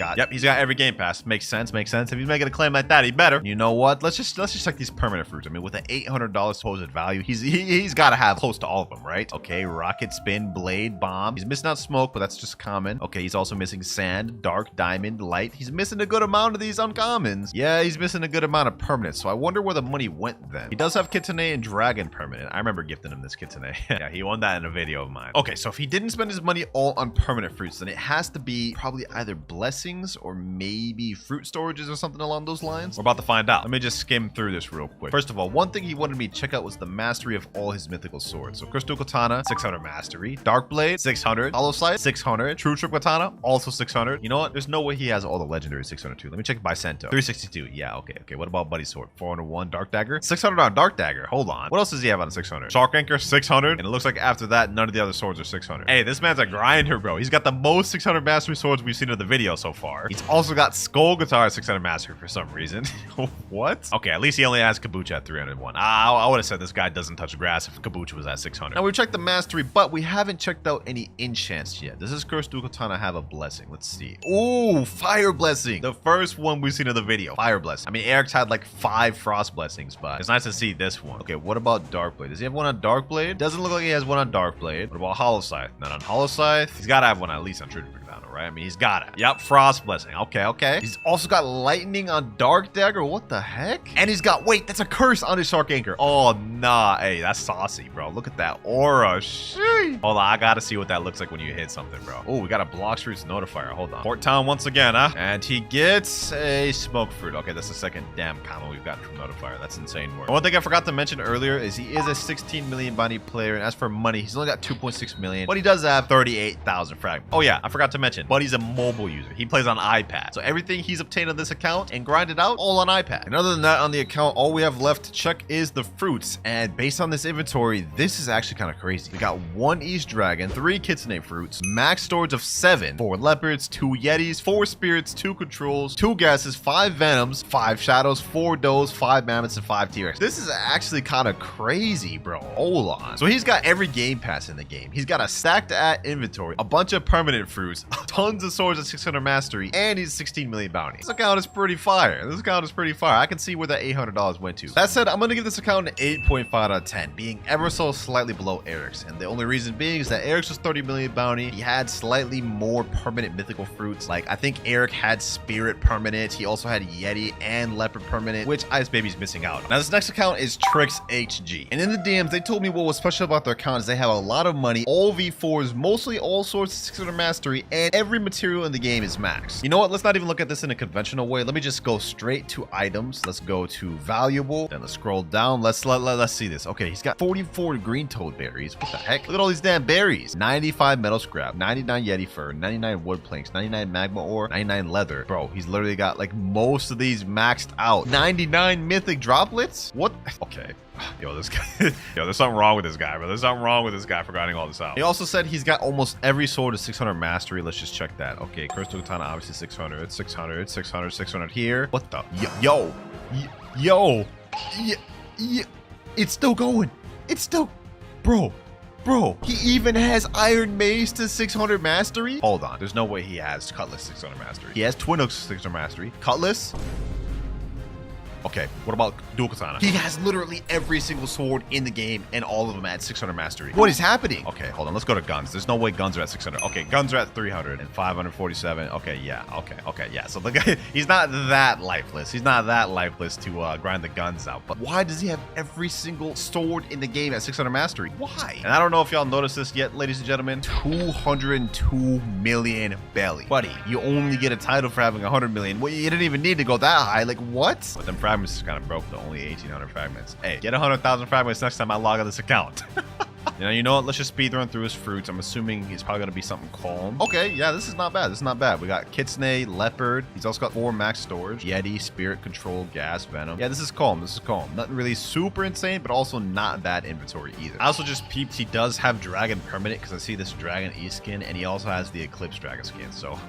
got every game pass. Makes sense. If he's making a claim like that, he better. You know what? Let's just check these permanent fruits. I mean, with an $800 supposed value, he's got to have close to all of them, right? Okay, rocket, spin, blade, bomb. He's missing out smoke, but that's just common. Okay, he's also missing sand, dark, diamond, light. He's missing a good amount of these uncommons. Yeah, he's missing a good amount of permanents. So I wonder where the money went then. He does have Kitsune and Dragon permanent. I remember gifting him this Kitsune. Yeah, he won that in a video of mine. Okay, so if he didn't spend his money all on permanent fruits, then it has to be probably either blessings or maybe fruit storages or something along those lines. We're about to find out. Let me just skim through this real quick. First of all, one thing he wanted me to check out was the mastery of all his mythical swords. So Crystal Katana, 600 mastery. Dark Blade, 600. Hollow Scythe, 600. True Trip Katana, also 600. You know what? There's no way he has all the legendary 602. Let me check Bisento. 362. Yeah, okay. What about Buddy Sword? 401. Dark Dagger, 600 on Dark Dagger. Hold on. What else does he have on 600? Shark Anchor, 600. And it looks like after that, none of the other swords are 600. Hey, this man's a grinder, bro. He's got the most 600 mastery swords we've seen in the video so far. He's also got Skull Guitar 600 mastery for some reason. What? Okay, at least he only has Kabucha at 301. I would have said this guy doesn't touch grass if Kabucha was at 600. Now, we checked the mastery, but we haven't checked out any enchants yet. Does this Crystal Katana have a blessing? Let's see. Ooh, Fire Blessing. The first one we've seen in the video. Fire Blessing. I mean, Eric's had like 5 Frost Blessings, but it's nice to see this one. Okay, what about Dark Blade? Does he have one on Dark Blade? Doesn't look like he has one on Dark Blade. What about Hollow Scythe? None on Hollow Scythe. He's got to have one at least on Trident, right? I mean, he's got it. Yep, Frost Blessing. Okay. He's also got Lightning on Dark Dagger. What the heck? And he's got, wait, that's a curse on his Shark Anchor. Oh, nah. Hey, that's saucy, bro. Look at that Oroshi. Hold on, I gotta see what that looks like when you hit something, bro. Oh, we got a Blox Fruits Notifier. Hold on. Port Town once again, huh? And he gets a Smoke Fruit. Okay, that's the second damn combo we've gotten from Notifier. That's insane work. One thing I forgot to mention earlier is he is a 16 million bounty player, and as for money, he's only got 2.6 million, but he does have 38,000 fragments. Oh yeah, I forgot to mention, but he's a mobile user. He plays on iPad. So everything he's obtained on this account and grinded out, all on iPad. And other than that, on the account, all we have left to check is the fruits. And based on this inventory, this is actually kind of crazy. We got 1 East Dragon, 3 Kitsune fruits, max storage of 7, 4 Leopards, 2 Yetis, 4 Spirits, 2 Controls, 2 Gases, 5 Venoms, 5 Shadows, 4 Does, 5 Mammoths, and 5 T-Rex. This is actually kind of crazy, bro. Hold on. So he's got every game pass in the game. He's got a stacked at inventory, a bunch of permanent fruits, tons of swords at 600 mastery, and he's 16 million bounty. This account is pretty fire. I can see where that $800 went to. That said, I'm going to give this account an 8.5 out of 10, being ever so slightly below Eric's. And the only reason being is that Eric's was 30 million bounty. He had slightly more permanent mythical fruits. Like, I think Eric had Spirit permanent. He also had Yeti and Leopard permanent, which Ice Baby's missing out. Now, this next account is Trix HG. And in the DMs, they told me what was special about their account is they have a lot of money, all V4s, mostly all swords 600 mastery, and every material in the game is max. You know what? Let's not even look at this in a conventional way. Let me just go straight to items. Let's go to valuable. Then let's scroll down. Let's see this. Okay, he's got 44 green toad berries. What the heck? Look at all these damn berries. 95 metal scrap, 99 Yeti fur, 99 wood planks, 99 magma ore, 99 leather. Bro, he's literally got like most of these maxed out. 99 mythic droplets? What? Okay. Yo, this guy. Yo, there's something wrong with this guy, bro. There's something wrong with this guy for grinding all this out. He also said he's got almost every sword of 600 mastery. Let's just check that. Okay, Crystal Katana, obviously 600, 600, 600, 600 here. What the? Yo. It's still going. It's still. Bro. He even has Iron Mace to 600 mastery? Hold on. There's no way he has Cutlass 600 mastery. He has Twin Hooks 600 mastery. Cutlass? Okay, what about dual katana? He has literally every single sword in the game and all of them at 600 mastery. What is happening? Okay, hold on. Let's go to guns. There's no way guns are at 600. Okay, guns are at 300 and 547. Okay, yeah. Okay, yeah. So the guy, he's not that lifeless. He's not that lifeless to grind the guns out. But why does he have every single sword in the game at 600 mastery? Why? And I don't know if y'all noticed this yet, ladies and gentlemen. 202 million belly. Buddy, you only get a title for having 100 million. Well, you didn't even need to go that high. Like, what? But them fragments is kind of broke, though. Only 1,800 fragments. Hey, get 100,000 fragments next time I log on this account. You know what? Let's just speed run through his fruits. I'm assuming he's probably going to be something calm. Okay, yeah, this is not bad. This is not bad. We got Kitsune, Leopard. He's also got 4 max storage. Yeti, Spirit, Control, Gas, Venom. Yeah, this is calm. This is calm. Nothing really super insane, but also not bad inventory either. I also just peeped he does have Dragon Permanent because I see this Dragon E skin, and he also has the Eclipse Dragon skin. So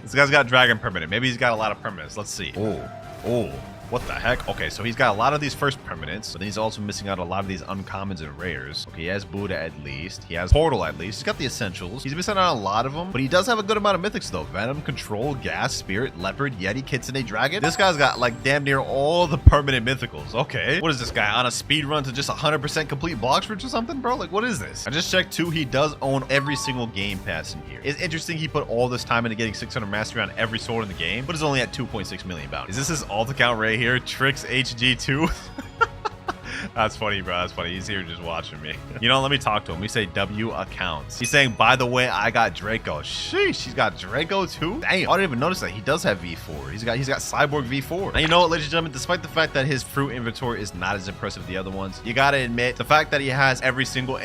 this guy's got Dragon Permanent. Maybe he's got a lot of permanents. Let's see. Oh. What the heck? Okay, so he's got a lot of these first permanents, but then he's also missing out a lot of these uncommons and rares. Okay, he has Buddha at least. He has Portal at least. He's got the essentials. He's missing out on a lot of them, but he does have a good amount of mythics though. Venom, Control, Gas, Spirit, Leopard, Yeti, Kitsune, Dragon. This guy's got like damn near all the permanent mythicals. Okay. What is this guy on a speed run to just 100% complete Blox fruits or something, bro? Like, what is this? I just checked too. He does own every single game pass in here. It's interesting he put all this time into getting 600 mastery on every sword in the game, but is only at 2.6 million bounty. Is this his alt account right here? Tricks HG2. That's funny, bro. That's funny. He's here just watching me. You know, let me talk to him. We say W accounts. He's saying, by the way, I got Draco. Sheesh, he's got Draco too? Damn, I didn't even notice that. He does have V4. He's got Cyborg V4. Now, you know what, ladies and gentlemen, despite the fact that his fruit inventory is not as impressive as the other ones, you gotta admit, the fact that he has every single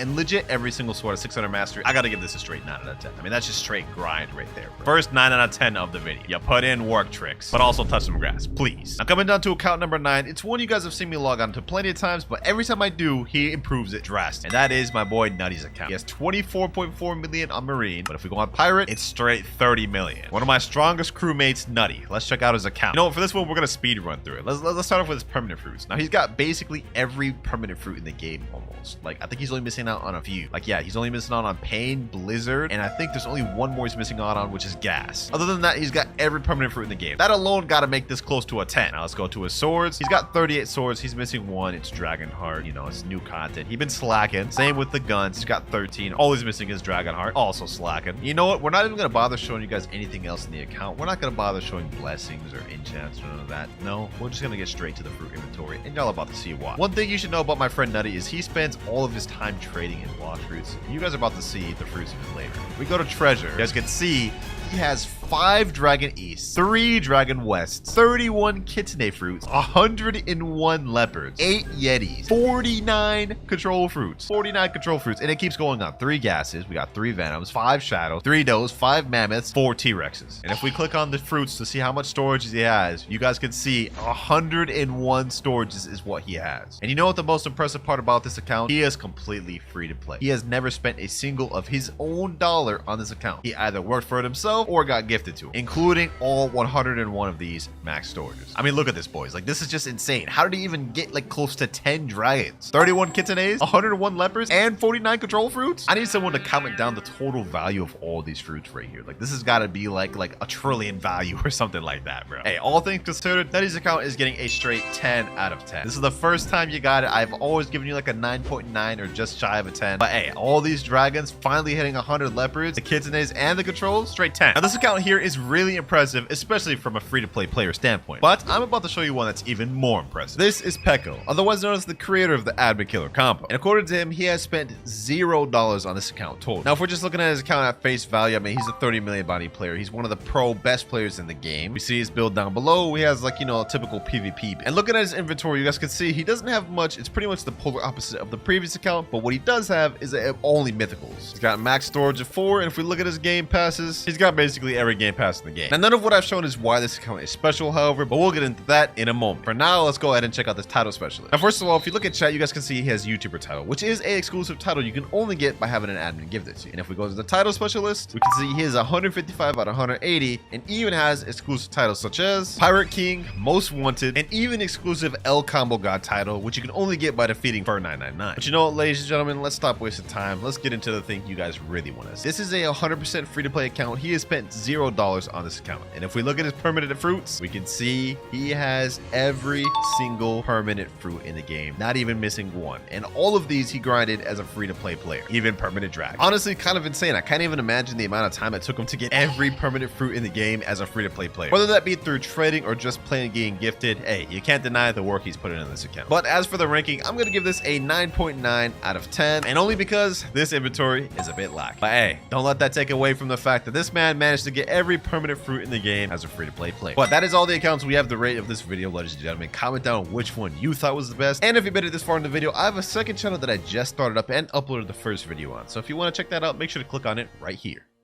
sword at 600 mastery, I gotta give this a straight 9 out of 10. I mean, that's just straight grind right there, bro. First 9 out of 10 of the video. You put in work tricks, but also touch some grass, please. Now, coming down to account number 9, it's one you guys have seen me log on to plenty of times, but every time I do, he improves it drastically. And that is my boy Nutty's account. He has 24.4 million on Marine, but if we go on Pirate, it's straight 30 million. One of my strongest crewmates, Nutty. Let's check out his account. You know what, for this one, we're gonna speed run through it. Let's start off with his permanent fruits. Now, he's got basically every permanent fruit in the game almost. Like, I think he's only missing out on a few. Like, yeah, he's only missing out on Pain, Blizzard, and I think there's only one more he's missing out on, which is Gas. Other than that, he's got every permanent fruit in the game. That alone gotta make this close to a 10. Now, let's go to his swords. He's got 38 swords. He's missing one. It's Dragonheart. You know, it's new content. He's been slacking. Same with the guns. He's got 13. All he's missing is Dragonheart. Also slacking. You know what? We're not even going to bother showing you guys anything else in the account. We're not going to bother showing blessings or enchants or none of that. No, we're just going to get straight to the fruit inventory, and y'all are about to see why. One thing you should know about my friend Nutty is he spends all of his time trading in Blox fruits. You guys are about to see the fruits of it later. We go to treasure. You guys can see he has 5 Dragon East, 3 Dragon Wests, 31 Kitsune fruits, 101 leopards, 8 Yetis, 49 control fruits, and it keeps going on. 3 gases, we got 3 venoms, 5 shadows, 3 does, 5 mammoths, 4 T-Rexes. And if we click on the fruits to see how much storage he has, you guys can see 101 storages is what he has. And you know what the most impressive part about this account? He is completely free to play. He has never spent a single of his own dollar on this account. He either worked for it himself or got gifted to him, including all 101 of these max storages. I mean, look at this, boys. Like, this is just insane. How did he even get like close to 10 dragons, 31 kitsunes, 101 leopards, and 49 control fruits? I need someone to comment down the total value of all these fruits right here. Like, this has got to be like a trillion value or something like that, bro. Hey, all things considered, Nutty's account is getting a straight 10 out of 10. This is the first time you got it. I've always given you like a 9.9 or just shy of a 10. But hey, all these dragons finally hitting 100 leopards, the kitsunes, and the controls, straight 10. Now, this account here is really impressive, especially from a free-to-play player standpoint. But I'm about to show you one that's even more impressive. This is Peko, otherwise known as the creator of the Admin Killer combo. And according to him, he has spent $0 on this account total. Now, if we're just looking at his account at face value, I mean, he's a 30 million bounty player. He's one of the pro best players in the game. We see his build down below. He has, like, you know, a typical PvP. And looking at his inventory, you guys can see he doesn't have much. It's pretty much the polar opposite of the previous account. But what he does have is only mythicals. He's got max storage of 4. And if we look at his game passes, he's got basically every game pass in the game. Now, none of what I've shown is why this account is special, however, but we'll get into that in a moment. For now, let's go ahead and check out this title specialist. Now, first of all, if you look at chat, you guys can see he has YouTuber title, which is a exclusive title you can only get by having an admin give this to you. And if we go to the title specialist, we can see he is 155 out of 180 and even has exclusive titles such as Pirate King, Most Wanted, and even exclusive El Combo God title, which you can only get by defeating Fur 999. But you know what, ladies and gentlemen, let's stop wasting time. Let's get into the thing you guys really want to see. This is a 100% free-to-play account. He is spent $0 on this account. And if we look at his permanent fruits, we can see he has every single permanent fruit in the game, not even missing one. And all of these he grinded as a free-to-play player, even permanent dragon. Honestly, kind of insane. I can't even imagine the amount of time it took him to get every permanent fruit in the game as a free-to-play player. Whether that be through trading or just playing getting gifted, hey, you can't deny the work he's put in this account. But as for the ranking, I'm gonna give this a 9.9 out of 10, and only because this inventory is a bit lack. But hey, don't let that take away from the fact that this man managed to get every permanent fruit in the game as a free-to-play player. But that is all the accounts we have to rate of this video, ladies and gentlemen. Comment down which one you thought was the best. And if you made it this far in the video, I have a second channel that I just started up and uploaded the first video on. So if you want to check that out, make sure to click on it right here.